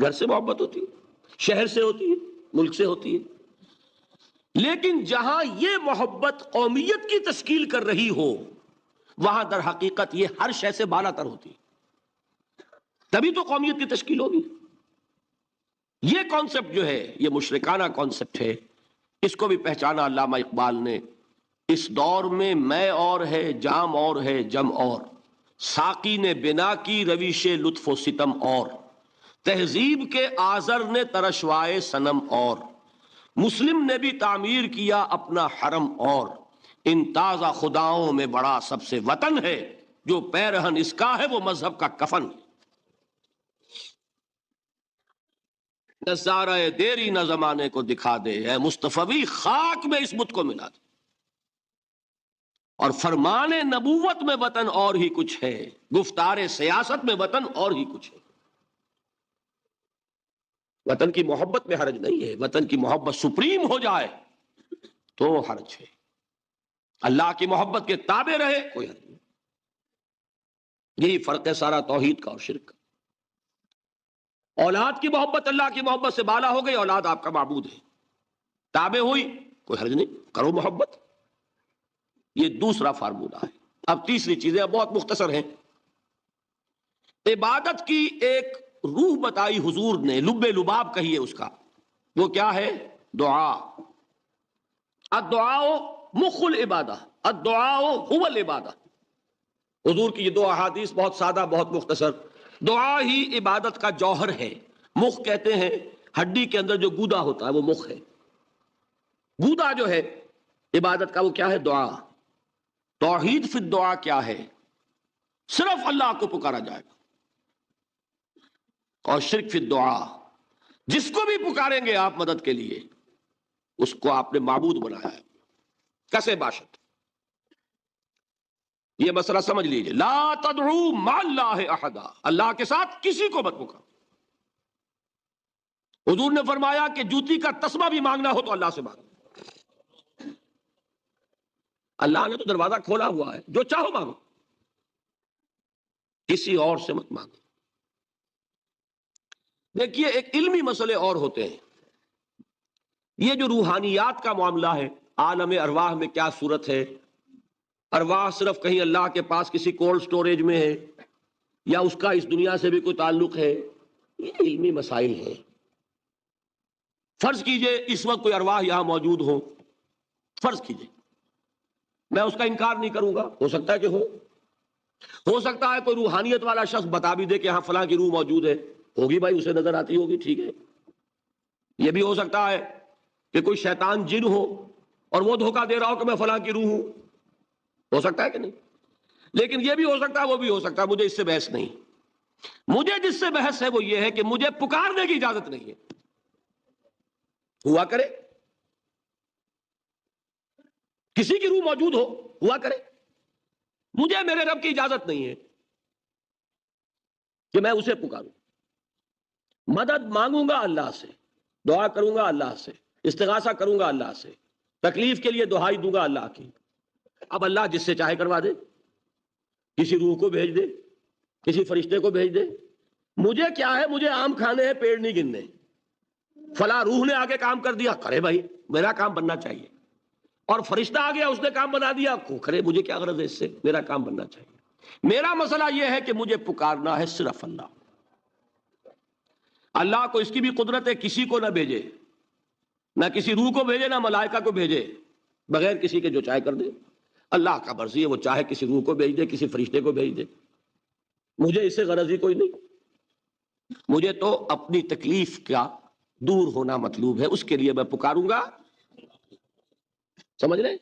گھر سے محبت ہوتی ہے، شہر سے ہوتی ہے، ملک سے ہوتی ہے۔ لیکن جہاں یہ محبت قومیت کی تشکیل کر رہی ہو، وہاں در حقیقت یہ ہر شے سے بالا تر ہوتی ہے، تبھی تو قومیت کی تشکیل ہوگی۔ یہ کانسیپٹ جو ہے یہ مشرکانہ کانسیپٹ ہے، اس کو بھی پہچانا علامہ اقبال نے۔ اس دور میں میں اور ہے، جام اور ہے، جم اور، ساقی نے بنا کی رویش لطف و ستم اور، تہذیب کے آزر نے ترشوائے صنم اور، مسلم نے بھی تعمیر کیا اپنا حرم اور، ان تازہ خداؤں میں بڑا سب سے وطن ہے، جو پیرہن اس کا ہے وہ مذہب کا کفن۔ نظارہ دیری نہ زمانے کو دکھا دے، اے مصطفی خاک میں اس بت کو ملا دے۔ اور فرمان نبوت میں وطن اور ہی کچھ ہے، گفتار سیاست میں وطن اور ہی کچھ ہے۔ وطن کی محبت میں حرج نہیں ہے، وطن کی محبت سپریم ہو جائے تو حرج ہے۔ اللہ کی محبت کے تابع رہے، کوئی حرج نہیں۔ یہی فرق ہے سارا توحید کا اور شرک کا۔ اولاد کی محبت اللہ کی محبت سے بالا ہو گئی، اولاد آپ کا معبود ہے، تابع ہوئی، کوئی حرج نہیں، کرو محبت۔ یہ دوسرا فارمولہ ہے۔ اب تیسری چیزیں بہت مختصر ہیں۔ عبادت کی ایک روح بتائی حضور نے، لب لباب کہیے اس کا، وہ کیا ہے؟ دعا۔ الدعاء مخ العبادہ، الدعاء هو العبادہ۔ حضور کی یہ دو احادیث بہت سادہ، بہت مختصر۔ دعا ہی عبادت کا جوہر ہے۔ مخ کہتے ہیں ہڈی کے اندر جو گودا ہوتا ہے وہ مخ ہے۔ گودا جو ہے عبادت کا وہ کیا ہے؟ دعا۔ توحید فی الدعا کیا ہے؟ صرف اللہ کو پکارا جائے گا۔ اور شرک فی الدعا، جس کو بھی پکاریں گے آپ مدد کے لیے اس کو آپ نے معبود بنایا ہے، کسے باشد۔ یہ مسئلہ سمجھ لیجئے، لا تدعو مع اللہ احدا، اللہ کے ساتھ کسی کو مت پکارو۔ حضور نے فرمایا کہ جوتی کا تسمہ بھی مانگنا ہو تو اللہ سے مانگو۔ اللہ نے تو دروازہ کھولا ہوا ہے، جو چاہو مانگو، کسی اور سے مت مانگو۔ دیکھیے ایک علمی مسئلے اور ہوتے ہیں، یہ جو روحانیات کا معاملہ ہے، عالم ارواح میں کیا صورت ہے، ارواح صرف کہیں اللہ کے پاس کسی کولڈ سٹوریج میں ہے یا اس کا اس دنیا سے بھی کوئی تعلق ہے، یہ علمی مسائل ہیں۔ فرض کیجئے اس وقت کوئی ارواح یہاں موجود ہو، فرض کیجئے، میں اس کا انکار نہیں کروں گا، ہو سکتا ہے کہ ہو سکتا ہے کوئی روحانیت والا شخص بتا بھی دے کہ ہاں فلاں کی روح موجود ہے، ہوگی بھائی، اسے نظر آتی ہوگی، ٹھیک ہے۔ یہ بھی ہو سکتا ہے کہ کوئی شیطان جن ہو اور وہ دھوکہ دے رہا ہو کہ میں فلاں کی روح ہوں، ہو سکتا ہے کہ نہیں؟ لیکن یہ بھی ہو سکتا ہے، وہ بھی ہو سکتا ہے، مجھے اس سے بحث نہیں۔ مجھے جس سے بحث ہے وہ یہ ہے کہ مجھے پکارنے کی اجازت نہیں ہے۔ ہوا کرے کسی کی روح موجود ہوا کرے، مجھے میرے رب کی اجازت نہیں ہے کہ میں اسے پکاروں۔ مدد مانگوں گا اللہ سے، دعا کروں گا اللہ سے، استغاثہ کروں گا اللہ سے، تکلیف کے لیے دہائی دوں گا اللہ کی۔ اب اللہ جس سے چاہے کروا دے، کسی روح کو بھیج دے، کسی فرشتے کو بھیج دے، مجھے کیا ہے؟ مجھے آم کھانے ہیں، پیڑ نہیں گننے۔ فلاں روح نے آگے کام کر دیا، کرے بھائی، میرا کام بننا چاہیے۔ اور فرشتہ آ گیا، اس نے کام بنا دیا، کرے، مجھے کیا غرض ہے اس سے، میرا کام بننا چاہیے۔ میرا مسئلہ یہ ہے کہ مجھے پکارنا ہے صرف اللہ۔ اللہ کو اس کی بھی قدرت ہے کسی کو نہ بھیجے، نہ کسی روح کو بھیجے، نہ ملائکہ کو بھیجے، بغیر کسی کے جو چاہے کر دے۔ اللہ کا مرضی ہے، وہ چاہے کسی روح کو بھیج دے، کسی فرشتے کو بھیج دے، مجھے اس سے غرض ہی کوئی نہیں۔ مجھے تو اپنی تکلیف کا دور ہونا مطلوب ہے، اس کے لیے میں پکاروں گا۔ سمجھ رہے؟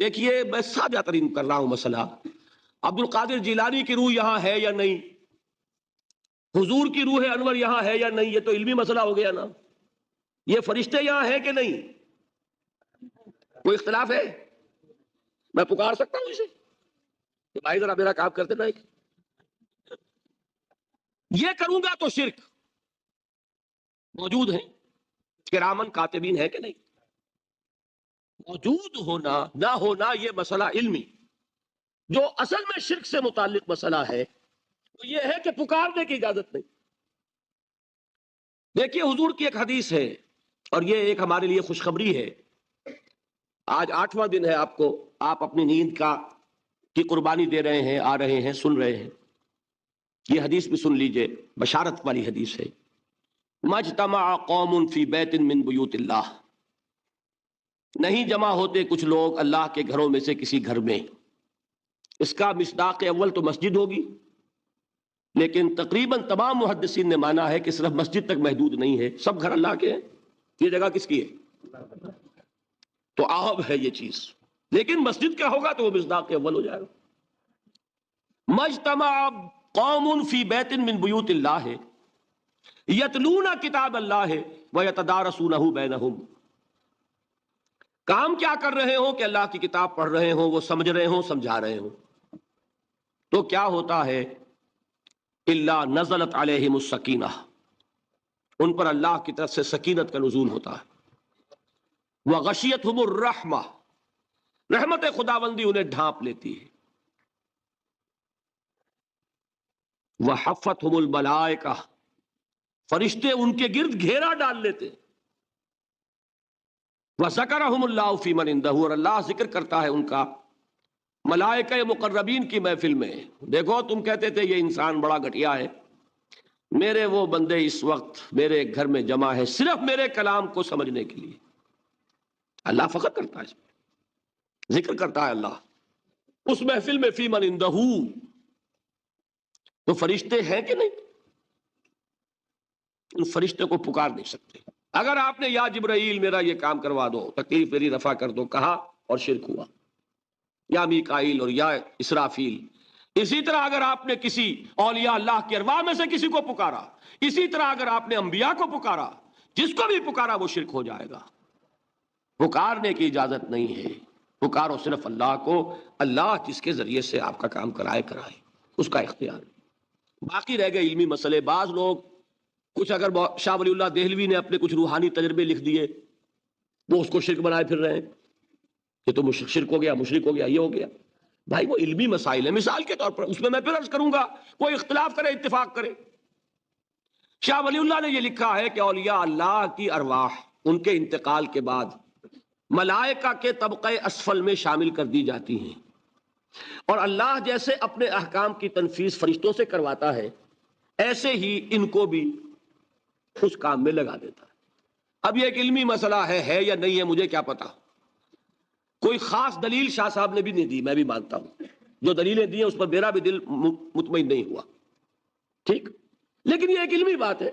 دیکھیے میں سادہ ترین کر رہا ہوں مسئلہ، عبد القادر جیلانی کی روح یہاں ہے یا نہیں، حضور کی روح انور یہاں ہے یا نہیں، یہ تو علمی مسئلہ ہو گیا نا۔ یہ فرشتے یہاں ہیں کہ نہیں، کوئی اختلاف ہے؟ میں پکار سکتا ہوں اسے کہ بھائی ذرا میرا کام کرتے رہے؟ یہ کروں گا تو شرک۔ موجود ہیں کرامن کاتبین ہے کہ نہیں؟ موجود ہونا نہ ہونا یہ مسئلہ علمی۔ جو اصل میں شرک سے متعلق مسئلہ ہے وہ یہ ہے کہ پکارنے کی اجازت نہیں۔ دیکھیے حضور کی ایک حدیث ہے، اور یہ ایک ہمارے لیے خوشخبری ہے۔ آج 8واں دن ہے، آپ اپنی نیند کی قربانی دے رہے ہیں، آ رہے ہیں، سن رہے ہیں۔ یہ حدیث بھی سن لیجئے، بشارت والی حدیث ہے۔ مجتمع قوم فی بیت من بیوت اللہ، نہیں جمع ہوتے کچھ لوگ اللہ کے گھروں میں سے کسی گھر میں۔ اس کا مصداق اول تو مسجد ہوگی، لیکن تقریباً تمام محدثین نے مانا ہے کہ صرف مسجد تک محدود نہیں ہے، سب گھر اللہ کے ہیں۔ یہ جگہ کس کی ہے؟ تو عام ہے یہ چیز، لیکن مسجد کیا ہوگا تو وہ مصداق اول ہو جائے گا۔ مجتمع قوم فی بیت من بیوت اللہ یتلون کتاب اللہ ویتدارسونہ بینہم، کام کیا کر رہے ہوں کہ اللہ کی کتاب پڑھ رہے ہوں، وہ سمجھ رہے ہوں، سمجھا رہے ہوں، تو کیا ہوتا ہے؟ الا نزلت علیہم السکینہ، ان پر اللہ کی طرف سے سکینت کا نزول ہوتا ہے۔ وغشیتہم الرحمہ، رحمت خداوندی انہیں ڈھانپ لیتی ہے۔ وحفتہم الملائکہ، فرشتے ان کے گرد گھیرا ڈال لیتے. وذکرہم اللہ فی من عندہ، اور اللہ ذکر کرتا ہے ان کا ملائکہ مقربین کی محفل میں. دیکھو تم کہتے تھے یہ انسان بڑا گھٹیا ہے، میرے وہ بندے اس وقت میرے گھر میں جمع ہے صرف میرے کلام کو سمجھنے کے لیے. اللہ فخر کرتا ہے، اس میں ذکر کرتا ہے اللہ اس محفل میں فی من عندہ. تو فرشتے ہیں کہ نہیں؟ ان فرشتے کو پکار نہیں سکتے. اگر آپ نے یا جبرائیل میرا یہ کام کروا دو، تکلیف میری رفع کر دو کہا اور شرک ہوا، یا میکائیل اور یا اسرافیل. اسی طرح اگر آپ نے کسی اولیاء اللہ کے ارواح میں سے کسی کو پکارا، اسی طرح اگر آپ نے انبیاء کو پکارا، جس کو بھی پکارا وہ شرک ہو جائے گا. پکارنے کی اجازت نہیں ہے، پکارو صرف اللہ کو، اللہ جس کے ذریعے سے آپ کا کام کرائے اس کا اختیار. باقی رہ گئے علمی مسئلے. بعض لوگ کچھ اگر شاہ ولی اللہ دہلوی نے اپنے کچھ روحانی تجربے لکھ دیے، وہ اس کو شرک بنائے پھر رہے ہیں کہ تو شرک ہو گیا، مشرک ہو گیا، یہ ہو گیا. بھائی وہ علمی مسائل ہیں. مثال کے طور پر اس میں پھر عرض کروں گا، کوئی اختلاف کرے اتفاق کرے. شاہ ولی اللہ نے یہ لکھا ہے کہ اولیاء اللہ کی ارواح ان کے انتقال کے بعد ملائکہ کے طبقہ اسفل میں شامل کر دی جاتی ہیں، اور اللہ جیسے اپنے احکام کی تنفیذ فرشتوں سے کرواتا ہے، ایسے ہی ان کو بھی اس کام میں لگا دیتا ہے. اب یہ ایک علمی مسئلہ ہے یا نہیں ہے مجھے کیا پتا. کوئی خاص دلیل شاہ صاحب نے بھی نہیں دی، میں بھی مانتا ہوں. جو دلیلیں دی ہیں اس پر میرا بھی دل مطمئن نہیں ہوا، ٹھیک، لیکن یہ ایک علمی بات ہے.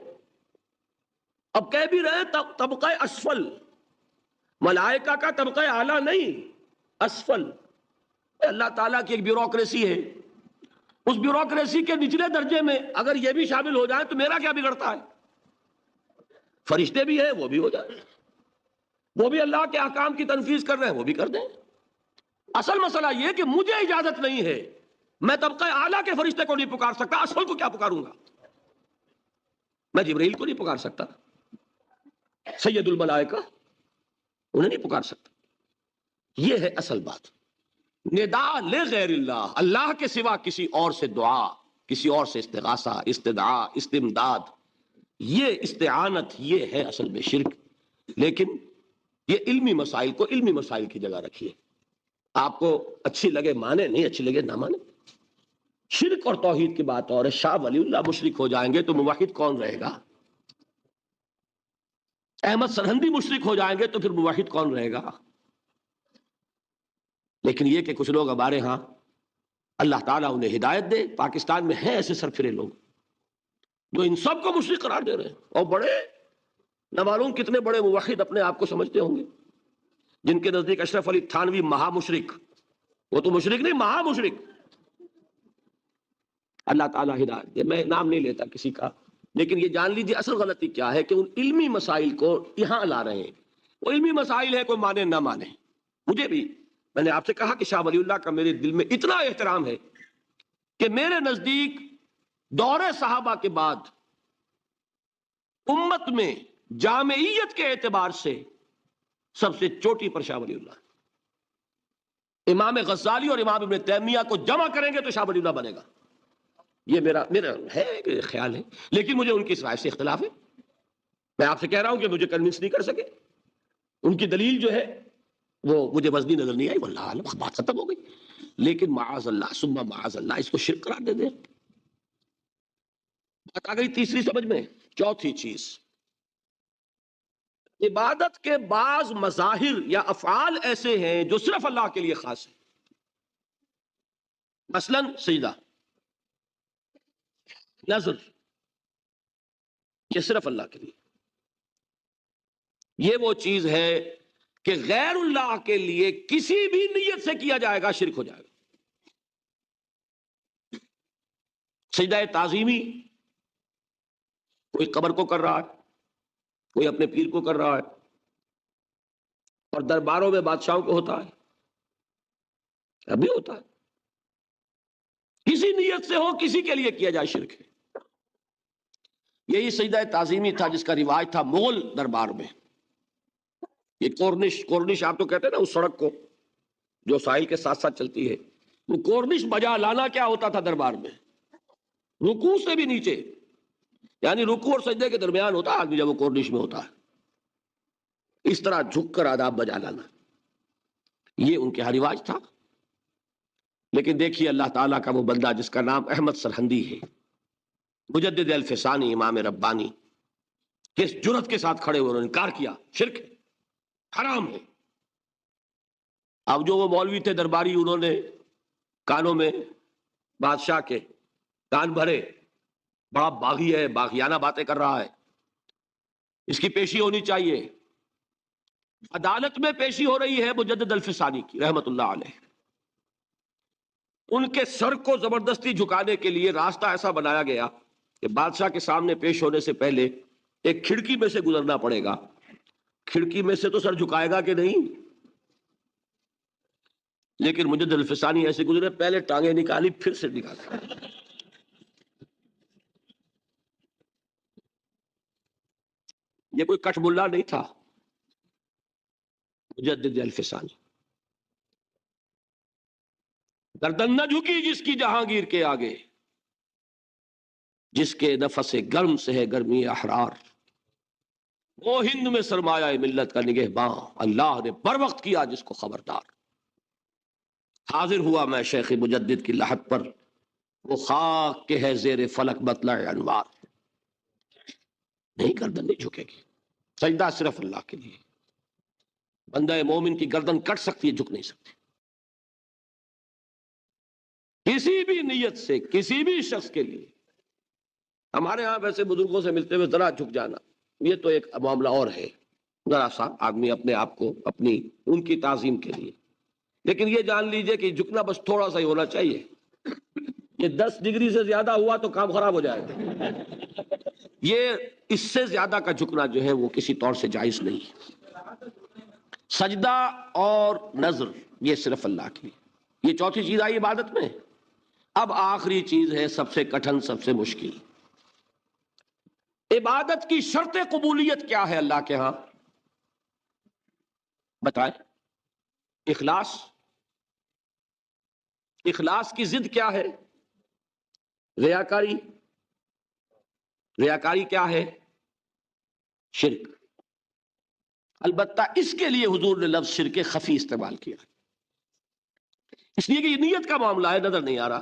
اب کہہ بھی رہے طبقہ اسفل، ملائکہ کا طبقہ اعلیٰ نہیں، اسفل. اللہ تعالیٰ کی ایک بیوروکریسی ہے، اس بیوروکریسی کے نچلے درجے میں اگر یہ بھی شامل ہو جائے تو میرا کیا بگڑتا ہے؟ فرشتے بھی ہیں، وہ بھی ہو جائے، وہ بھی اللہ کے احکام کی تنفیذ کر رہے ہیں، وہ بھی کر دیں. اصل مسئلہ یہ کہ مجھے اجازت نہیں ہے، میں طبقہ اعلیٰ کے فرشتے کو نہیں پکار سکتا، اسفل کو کیا پکاروں گا؟ میں جبرائیل کو نہیں پکار سکتا، سید الملائکہ انہیں نہیں پکار سکتا. یہ ہے اصل بات. نداء لغیر اللہ، اللہ کے سوا کسی اور سے دعا، کسی اور سے استغاثہ، استدعاء، استمداد، یہ استعانت، یہ ہے اصل میں شرک. لیکن یہ علمی مسائل کو علمی مسائل کی جگہ رکھیے. آپ کو اچھی لگے مانے، نہیں اچھی لگے نہ مانے. شرک اور توحید کی بات اور شاہ ولی اللہ مشرک ہو جائیں گے تو موحد کون رہے گا؟ احمد سرہندی مشرک ہو جائیں گے تو پھر موحد کون رہے گا؟ لیکن یہ کہ کچھ لوگ ہمارے ہاں، اللہ تعالیٰ انہیں ہدایت دے، پاکستان میں ہیں ایسے سرفرے لوگ جو ان سب کو مشرک قرار دے رہے ہیں، اور بڑے نہ معلوم کتنے بڑے موحد اپنے آپ کو سمجھتے ہوں گے، جن کے نزدیک اشرف علی تھانوی مہا مشرک، وہ تو مشرک نہیں، مہا مشرک. اللہ تعالیٰ ہدایت دے. میں نام نہیں لیتا کسی کا، لیکن یہ جان لیجیے اصل غلطی کیا ہے کہ ان علمی مسائل کو یہاں لا رہے ہیں. وہ علمی مسائل ہے، کوئی مانے نہ مانے. مجھے بھی، میں نے آپ سے کہا کہ شاہ ولی اللہ کا میرے دل میں اتنا احترام ہے کہ میرے نزدیک دور صحابہ کے بعد امت میں جامعیت کے اعتبار سے سب سے چوٹی پر شاہ ولی اللہ. امام غزالی اور امام ابن تیمیہ کو جمع کریں گے تو شاہ ولی اللہ بنے گا. یہ میرا ہے خیال ہے، لیکن مجھے ان کی اس رائے سے اختلاف ہے. میں آپ سے کہہ رہا ہوں کہ مجھے کنونس نہیں کر سکے. ان کی دلیل جو ہے وہ مجھے وزنی نظر نہیں آئی، واللہ عالم، بات ختم ہو گئی. لیکن معاذ اللہ ثم معاذ اللہ اس کو شرک قرار دے دیں. بات آ گئی تیسری سمجھ میں. چوتھی چیز، عبادت کے بعض مظاہر یا افعال ایسے ہیں جو صرف اللہ کے لیے خاص ہیں. مثلا سجدہ، نظر، یہ صرف اللہ کے لیے. یہ وہ چیز ہے کہ غیر اللہ کے لیے کسی بھی نیت سے کیا جائے گا شرک ہو جائے گا. سجدہ تعظیمی کوئی قبر کو کر رہا ہے، کوئی اپنے پیر کو کر رہا ہے، اور درباروں میں بادشاہوں کو ہوتا ہے، ابھی ہوتا ہے. کسی نیت سے ہو، کسی کے لیے کیا جائے شرک ہے. یہی سجدہ تعظیمی تھا جس کا رواج تھا مغل دربار میں. یہ کورنش آپ تو کہتے ہیں نا اس سڑک کو جو ساحل کے ساتھ ساتھ چلتی ہے، وہ کورنش بجا لانا کیا ہوتا تھا دربار میں؟ رکوع سے بھی نیچے، یعنی رکوع اور سجدے کے درمیان ہوتا ہے آدمی جب وہ کورنش میں ہوتا ہے، اس طرح جھک کر آداب بجا لانا، یہ ان کے ہاں رواج تھا۔ لیکن دیکھیے اللہ تعالیٰ کا وہ بندہ جس کا نام احمد سرہندی ہے، مجدد الفسانی، امام ربانی، کس جرت کے ساتھ کھڑے ہوئے، انہوں نے انکار کیا شرک ہے، حرام ہے۔ اب جو وہ مولوی تھے درباری، انہوں نے کانوں میں بادشاہ کے کان بھرے، بڑا باغی ہے، باغیانہ باتیں کر رہا ہے، اس کی پیشی ہونی چاہیے۔ عدالت میں پیشی ہو رہی ہے مجدد الفسانی کی رحمت اللہ علیہ، ان کے سر کو زبردستی جھکانے کے لیے راستہ ایسا بنایا گیا کہ بادشاہ کے سامنے پیش ہونے سے پہلے ایک کھڑکی میں سے گزرنا پڑے گا۔ کھڑکی میں سے تو سر جھکائے گا کہ نہیں، لیکن مجدد الفسانی ایسے گزرے، پہلے ٹانگیں نکالی پھر سے نکالی۔ یہ کوئی کٹ ملا نہیں تھا، مجدد الفسانی۔ گردن نہ جھکی جس کی جہانگیر کے آگے، جس کے نفس گرم سے ہے گرمی احرار، وہ ہند میں سرمایہ ملت کا نگہباں، اللہ نے بر وقت کیا جس کو خبردار۔ حاضر ہوا میں شیخ مجدد کی لحد پر، وہ خاک کے ہے زیر فلک مطلع انوار۔ نہیں، گردن نہیں جھکے گی، سجدہ صرف اللہ کے لیے۔ بندہ مومن کی گردن کٹ سکتی ہے، جھک نہیں سکتی۔ کسی بھی نیت سے کسی بھی شخص کے لیے، ہمارے ہاں ویسے بزرگوں سے ملتے ہوئے ذرا جھک جانا، یہ تو ایک معاملہ اور ہے، ذرا سا آدمی اپنے آپ کو اپنی ان کی تعظیم کے لیے، لیکن یہ جان لیجئے کہ جھکنا بس تھوڑا سا ہی ہونا چاہیے، یہ 10 ڈگری سے زیادہ ہوا تو کام خراب ہو جائے گا۔ یہ اس سے زیادہ کا جھکنا جو ہے وہ کسی طور سے جائز نہیں۔ سجدہ اور نظر یہ صرف اللہ کی، یہ چوتھی چیز آئی عبادت میں۔ اب آخری چیز ہے سب سے کٹھن، سب سے مشکل، عبادت کی شرط قبولیت کیا ہے اللہ کے ہاں؟ بتائیں۔ اخلاص۔ اخلاص کی ضد کیا ہے؟ ریاکاری۔ ریاکاری کیا ہے؟ شرک۔ البتہ اس کے لیے حضور نے لفظ شرک خفی استعمال کیا، اس لیے کہ یہ نیت کا معاملہ ہے، نظر نہیں آ رہا۔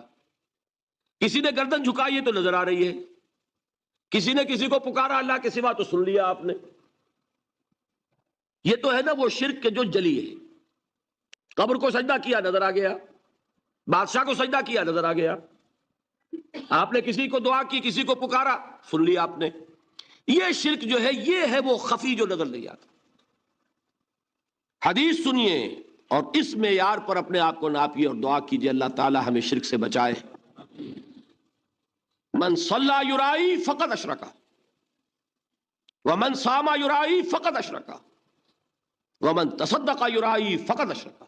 کسی نے گردن جھکائی ہے تو نظر آ رہی ہے، کسی نے کسی کو پکارا اللہ کے سوا تو سن لیا آپ نے۔ یہ تو ہے نا وہ شرک کے جو جلی ہے۔ قبر کو سجدہ کیا، نظر آ گیا، بادشاہ کو سجدہ کیا، نظر آ گیا، آپ نے کسی کو دعا کی، کسی کو پکارا، سن لیا آپ نے۔ یہ شرک جو ہے یہ ہے وہ خفی جو نظر نہیں آتا۔ حدیث سنیے اور اس معیار پر اپنے آپ کو ناپیے اور دعا کیجیے اللہ تعالی ہمیں شرک سے بچائے۔ من صلی یرائی فقد اشرکا ومن صام یرائی فقد اشرکا ومن تصدق یرائی فقد اشرکا۔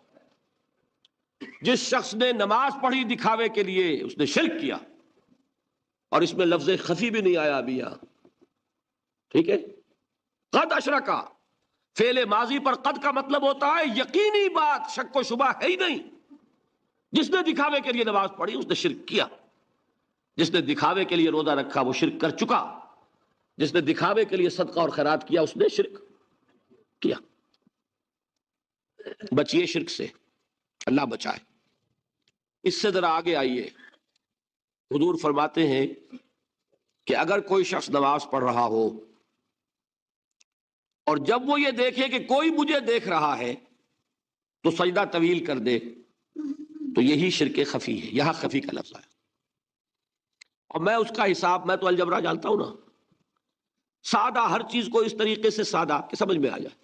جس شخص نے نماز پڑھی دکھاوے کے لیے، اس نے شرک کیا، اور اس میں لفظ خفی بھی نہیں آیا ابھی یہاں، ٹھیک ہے؟ قد اشرکا، فعل ماضی پر قد کا مطلب ہوتا ہے یقینی بات، شک و شبہ ہے ہی نہیں۔ جس نے دکھاوے کے لیے نماز پڑھی اس نے شرک کیا، جس نے دکھاوے کے لیے روزہ رکھا وہ شرک کر چکا، جس نے دکھاوے کے لیے صدقہ اور خیرات کیا اس نے شرک کیا۔ بچیے شرک سے، اللہ بچائے۔ اس سے ذرا آگے آئیے، حضور فرماتے ہیں کہ اگر کوئی شخص نماز پڑھ رہا ہو اور جب وہ یہ دیکھے کہ کوئی مجھے دیکھ رہا ہے تو سجدہ طویل کر دے، تو یہی شرک خفی ہے۔ یہاں خفی کا لفظ ہے، اور میں اس کا حساب، میں تو الجبرا جانتا ہوں نا، سادہ ہر چیز کو اس طریقے سے سادہ کہ سمجھ میں آ جائے۔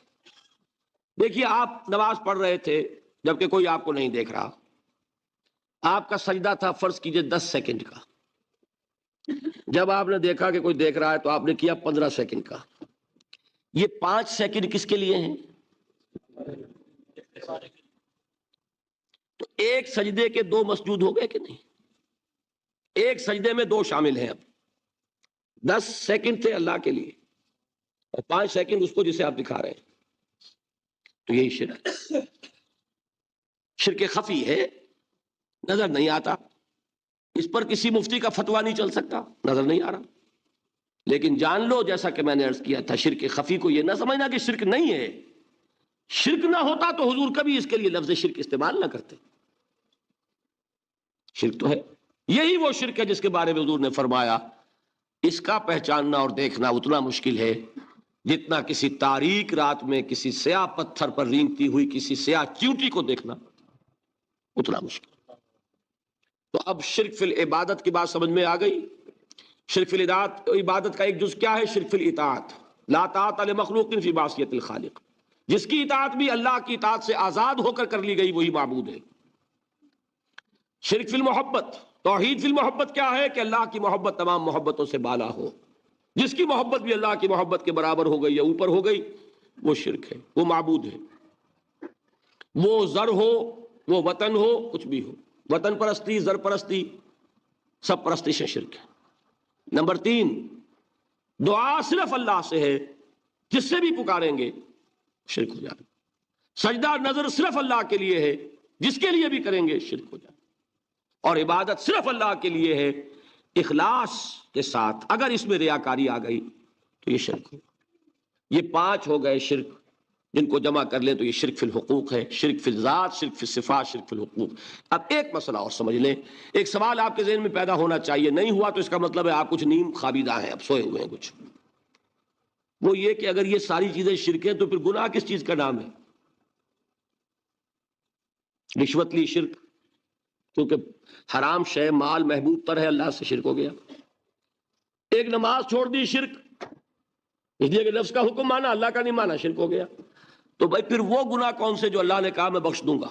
دیکھیے آپ نماز پڑھ رہے تھے جبکہ کوئی آپ کو نہیں دیکھ رہا، آپ کا سجدہ تھا فرض کیجئے 10 سیکنڈ کا، جب آپ نے دیکھا کہ کوئی دیکھ رہا ہے تو آپ نے کیا 15 سیکنڈ کا۔ یہ 5 سیکنڈ کس کے لیے ہیں؟ تو ایک سجدے کے 2 مسجود ہو گئے کہ نہیں؟ ایک سجدے میں 2 شامل ہیں۔ اب 10 سیکنڈ تھے اللہ کے لیے اور 5 سیکنڈ اس کو جسے آپ دکھا رہے ہیں، تو یہی شرک، شرک خفی ہے، نظر نہیں آتا۔ اس پر کسی مفتی کا فتویٰ نہیں چل سکتا، نظر نہیں آ رہا. لیکن جان لو جیسا کہ میں نے عرض کیا تھا، شرک خفی کو یہ نہ سمجھنا کہ شرک نہیں ہے. شرک نہ ہوتا تو حضور کبھی اس کے لیے لفظ شرک استعمال نہ کرتے. شرک تو ہے. یہی وہ شرک ہے جس کے بارے میں حضور نے فرمایا اس کا پہچاننا اور دیکھنا اتنا مشکل ہے جتنا کسی تاریک رات میں کسی سیاہ پتھر پر رینگتی ہوئی کسی سیاہ چیونٹی کو دیکھنا اتنا مشکل. تو اب شرک فی العبادت کی بات سمجھ میں آ گئی. شرک فی العبادت کا ایک جز کیا ہے؟ شرک فی الاطاعت. لا طاعت لمخلوق فی معصیت الخالق. جس کی اطاعت بھی اللہ کی اطاعت سے آزاد ہو کر لی گئی وہی معبود ہے. شرک فی المحبت. توحید فی المحبت کیا ہے؟ کہ اللہ کی محبت تمام محبتوں سے بالا ہو. جس کی محبت بھی اللہ کی محبت کے برابر ہو گئی یا اوپر ہو گئی وہ شرک ہے، وہ معبود ہے. وہ زر ہو، وہ وطن ہو، کچھ بھی ہو، وطن پرستی، زر پرستی، سب پرستش شرک ہے. نمبر 3، دعا صرف اللہ سے ہے، جس سے بھی پکاریں گے شرک ہو جائے. سجدہ نظر صرف اللہ کے لیے ہے، جس کے لیے بھی کریں گے شرک ہو جائے. اور عبادت صرف اللہ کے لیے ہے اخلاص کے ساتھ. اگر اس میں ریاکاری آ گئی تو یہ شرک ہو. یہ 5 ہو گئے شرک، جن کو جمع کر لیں تو یہ شرک فی الحقوق ہے. شرک فی الذات، شرک فی الصفات، شرک فی الحقوق. اب ایک مسئلہ اور سمجھ لیں. ایک سوال آپ کے ذہن میں پیدا ہونا چاہیے، نہیں ہوا تو اس کا مطلب ہے آپ کچھ نیم خوابیدہ ہیں، اب سوئے ہوئے ہیں کچھ. وہ یہ کہ اگر یہ ساری چیزیں شرک ہیں تو پھر گناہ کس چیز کا نام ہے؟ رشوت لی شرک، کیونکہ حرام شے مال محبوب تر ہے، اللہ سے شرک ہو گیا. ایک نماز چھوڑ دی شرک، اس لیے کہ نفس کا حکم مانا اللہ کا نہیں مانا، شرک ہو گیا. تو بھائی پھر وہ گناہ کون سے جو اللہ نے کہا میں بخش دوں گا؟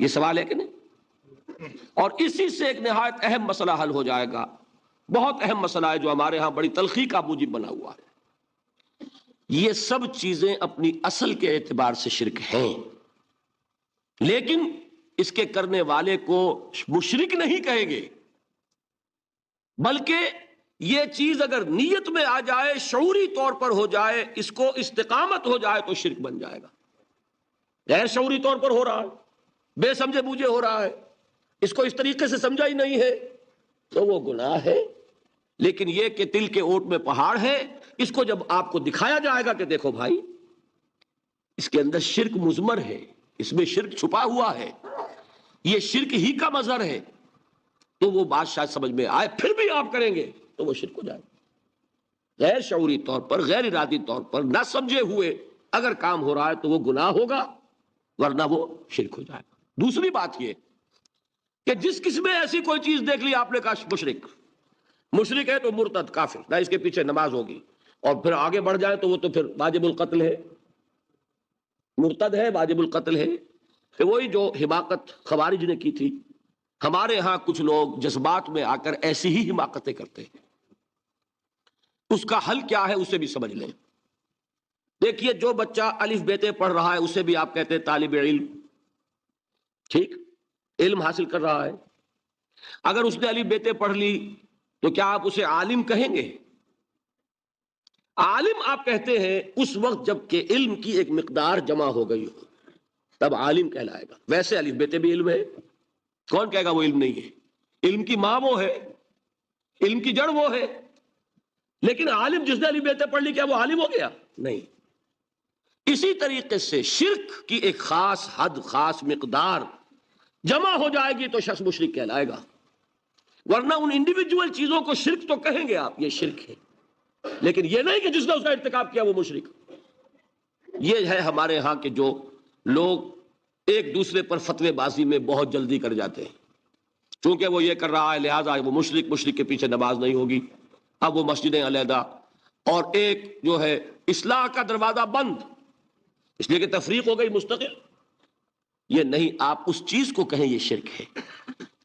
یہ سوال ہے کہ نہیں؟ اور اسی سے ایک نہایت اہم مسئلہ حل ہو جائے گا. بہت اہم مسئلہ ہے جو ہمارے ہاں بڑی تلخی کا موجب بنا ہوا ہے. یہ سب چیزیں اپنی اصل کے اعتبار سے شرک ہیں، لیکن اس کے کرنے والے کو مشرک نہیں کہیں گے، بلکہ یہ چیز اگر نیت میں آ جائے، شعوری طور پر ہو جائے، اس کو استقامت ہو جائے تو شرک بن جائے گا. غیر شعوری طور پر ہو رہا ہے، بے سمجھے بوجھے ہو رہا ہے، اس کو اس طریقے سے سمجھا ہی نہیں ہے تو وہ گناہ ہے. لیکن یہ کہ دل کے اوٹ میں پہاڑ ہے، اس کو جب آپ کو دکھایا جائے گا کہ دیکھو بھائی اس کے اندر شرک مضمر ہے، اس میں شرک چھپا ہوا ہے، یہ شرک ہی کا مظہر ہے، تو وہ بات شاید سمجھ میں آئے. پھر بھی آپ کریں گے تو وہ شرک ہو جائے. غیر شعوری طور پر، غیر ارادی طور پر، نہ سمجھے ہوئے اگر کام ہو رہا ہے تو وہ گناہ ہوگا، ورنہ وہ شرک ہو جائے گا. دوسری بات یہ کہ جس کس میں ایسی کوئی چیز دیکھ لی آپ نے کہا مشرک. مشرک ہے تو مرتد، کافر، نہ اس کے پیچھے نماز ہوگی. اور پھر آگے بڑھ جائے تو وہ تو پھر واجب القتل ہے، مرتد ہے، واجب القتل ہے. پھر وہی جو حماقت خوارج نے کی تھی، ہمارے ہاں کچھ لوگ جذبات میں آ کر ایسی ہی حماقتیں کرتے ہیں. اس کا حل کیا ہے اسے بھی سمجھ لیں. دیکھیے جو بچہ الف بیتے پڑھ رہا ہے اسے بھی آپ کہتے ہیں طالب علم، ٹھیک، علم حاصل کر رہا ہے. اگر اس نے الف بیتے پڑھ لی تو کیا آپ اسے عالم کہیں گے؟ عالم آپ کہتے ہیں اس وقت جب کہ علم کی ایک مقدار جمع ہو گئی ہو، تب عالم کہلائے گا. ویسے الف بیتے بھی علم ہے، کون کہے گا وہ علم نہیں ہے؟ علم کی ماں وہ ہے، علم کی جڑ وہ ہے. لیکن عالم جس نے الف بیتے پڑھ لی کیا وہ عالم ہو گیا؟ نہیں. اسی طریقے سے شرک کی ایک خاص حد، خاص مقدار جمع ہو جائے گی تو شخص مشرک کہلائے گا. ورنہ ان انڈیویجول چیزوں کو شرک تو کہیں گے آپ، یہ شرک ہے، لیکن یہ نہیں کہ جس نے اس کا ارتکاب کیا وہ مشرک. یہ ہے ہمارے ہاں کہ جو لوگ ایک دوسرے پر فتوے بازی میں بہت جلدی کر جاتے ہیں. چونکہ وہ یہ کر رہا ہے لہٰذا وہ مشرک، مشرک کے پیچھے نماز نہیں ہوگی، اب وہ مسجدیں علیحدہ، اور ایک جو ہے اصلاح کا دروازہ بند، اس لیے کہ تفریق ہو گئی مستقل. یہ نہیں، آپ اس چیز کو کہیں یہ شرک ہے،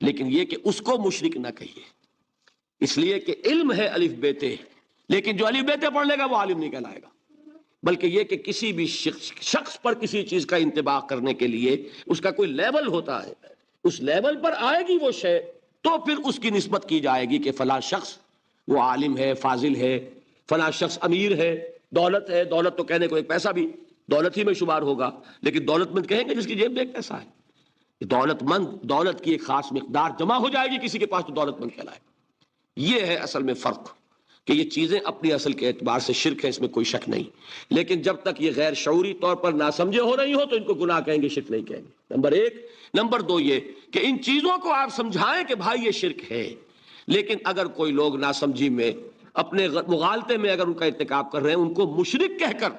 لیکن یہ کہ اس کو مشرک نہ کہیے. اس لیے کہ علم ہے الف بیتے، لیکن جو الف بیتے پڑھ لے گا وہ عالم نہیں کہلائے گا. بلکہ یہ کہ کسی بھی شخص پر کسی چیز کا انتباہ کرنے کے لیے اس کا کوئی لیول ہوتا ہے، اس لیول پر آئے گی وہ شے تو پھر اس کی نسبت کی جائے گی کہ فلاں شخص وہ عالم ہے، فاضل ہے، فلاں شخص امیر ہے، دولت ہے. دولت تو کہنے کو ایک پیسہ بھی دولت ہی میں شمار ہوگا، لیکن دولت مند کہیں گے جس کی جیب میں ایک پیسہ ہے. دولت مند دولت کی ایک خاص مقدار جمع ہو جائے گی کسی کے پاس تو دولت مند کہلائے. یہ ہے اصل میں فرق کہ یہ چیزیں اپنی اصل کے اعتبار سے شرک ہے، اس میں کوئی شک نہیں، لیکن جب تک یہ غیر شعوری طور پر ناسمجھے ہو رہی ہو تو ان کو گناہ کہیں گے، شرک نہیں کہیں گے. نمبر ایک. نمبر دو یہ کہ ان چیزوں کو آپ سمجھائیں کہ بھائی یہ شرک ہے، لیکن اگر کوئی لوگ ناسمجھی میں اپنے مغالطے میں اگر ان کا ارتکاب کر رہے ہیں، ان کو مشرک کہہ کر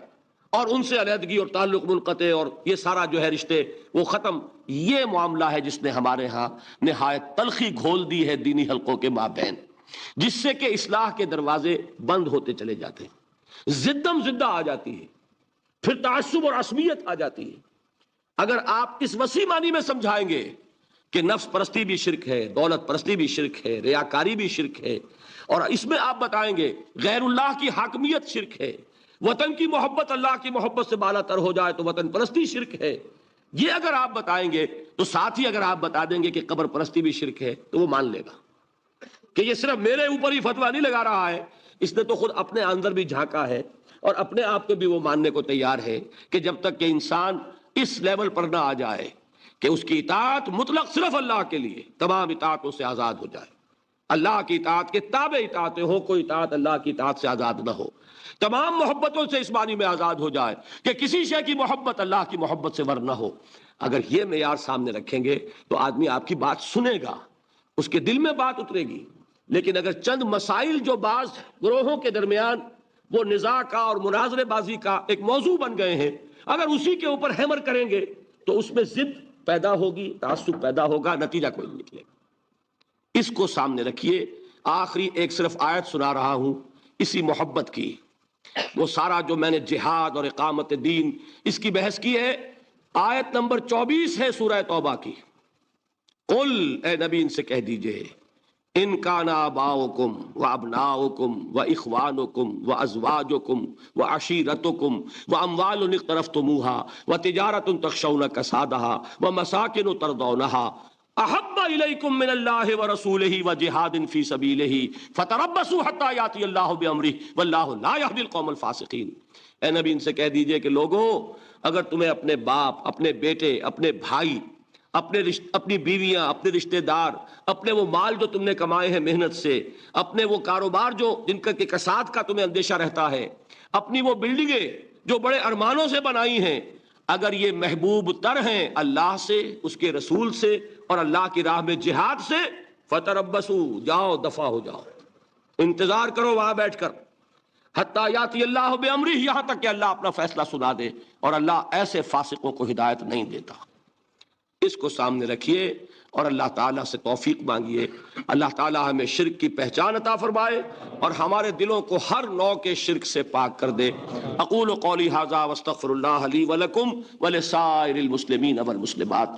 اور ان سے علیحدگی اور تعلق منقطع اور یہ سارا جو ہے رشتے وہ ختم، یہ معاملہ ہے جس نے ہمارے ہاں نہایت تلخی گھول دی ہے دینی حلقوں کے مابین، جس سے کہ اصلاح کے دروازے بند ہوتے چلے جاتے ہیں، زدم زدہ آ جاتی ہے، پھر تعصب اور عصبیت آ جاتی ہے. اگر آپ اس وسیع معنی میں سمجھائیں گے کہ نفس پرستی بھی شرک ہے، دولت پرستی بھی شرک ہے، ریاکاری بھی شرک ہے، اور اس میں آپ بتائیں گے غیر اللہ کی حاکمیت شرک ہے، وطن کی محبت اللہ کی محبت سے بالا تر ہو جائے تو وطن پرستی شرک ہے، یہ اگر آپ بتائیں گے تو ساتھ ہی اگر آپ بتا دیں گے کہ قبر پرستی بھی شرک ہے تو وہ مان لے گا کہ یہ صرف میرے اوپر ہی فتویٰ نہیں لگا رہا ہے، اس نے تو خود اپنے اندر بھی جھانکا ہے اور اپنے آپ کو بھی وہ ماننے کو تیار ہے کہ جب تک کہ انسان اس لیول پر نہ آ جائے کہ اس کی اطاعت مطلق صرف اللہ کے لیے، تمام اطاعتوں سے آزاد ہو جائے، اللہ کی اطاعت کے تابع اطاعتیں ہو، کوئی اطاعت اللہ کی اطاعت سے آزاد نہ ہو، تمام محبتوں سے اس معنی میں آزاد ہو جائے کہ کسی شے کی محبت اللہ کی محبت سے ور نہ ہو. اگر یہ معیار سامنے رکھیں گے تو آدمی آپ کی بات سنے گا، اس کے دل میں بات اترے گی. لیکن اگر چند مسائل جو بعض گروہوں کے درمیان وہ نزاع کا اور مناظرے بازی کا ایک موضوع بن گئے ہیں، اگر اسی کے اوپر ہیمر کریں گے تو اس میں ضد پیدا ہوگی، تعصب پیدا ہوگا، نتیجہ کوئی نہیں نکلے گا. اس کو سامنے رکھیے. آخری ایک صرف آیت سنا رہا ہوں اسی محبت کی، وہ سارا جو میں نے جہاد اور اقامت دین اس کی بحث کی ہے. آیت نمبر 24 ہے سورہ توبہ کی. قل، اے نبی ان سے کہہ دیجئے، ان کان آباؤکم و ابناؤکم و اخوانکم و ازواجکم و عشیرتکم و اموال اقترفتموها و تجارت تخشون کسادها و مساکن ترضونها احب الیکم من اللہ ورسولہ و جہاد فی سبیلہ فتربصوا حتی یاتی اللہ بامرہ واللہ لا یہدی القوم الفاسقین. اے نبی ان سے کہہ دیجئے کہ لوگوں، اگر تمہیں اپنے باپ، اپنے بیٹے، اپنے بھائی، اپنی بیویاں، اپنے رشتہ دار، اپنے وہ مال جو تم نے کمائے ہیں محنت سے، اپنے وہ کاروبار جو جن کا کہ کساد کا تمہیں اندیشہ رہتا ہے، اپنی وہ بلڈنگیں جو بڑے ارمانوں سے بنائی ہیں، اگر یہ محبوب تر ہیں اللہ سے، اس کے رسول سے اور اللہ کی راہ میں جہاد سے، فتربصوا، جاؤ دفع ہو جاؤ، انتظار کرو وہاں بیٹھ کر، حتی یاتی اللہ بامرہ، یہاں تک کہ اللہ اپنا فیصلہ سنا دے، اور اللہ ایسے فاسقوں کو ہدایت نہیں دیتا. اس کو سامنے رکھیے اور اللہ تعالیٰ سے توفیق مانگیے. اللہ تعالیٰ ہمیں شرک کی پہچان عطا فرمائے اور ہمارے دلوں کو ہر نوع کے شرک سے پاک کر دے. اقول قولی ھذا واستغفر اللہ لی ولکم ولسائر المسلمین والمسلمات.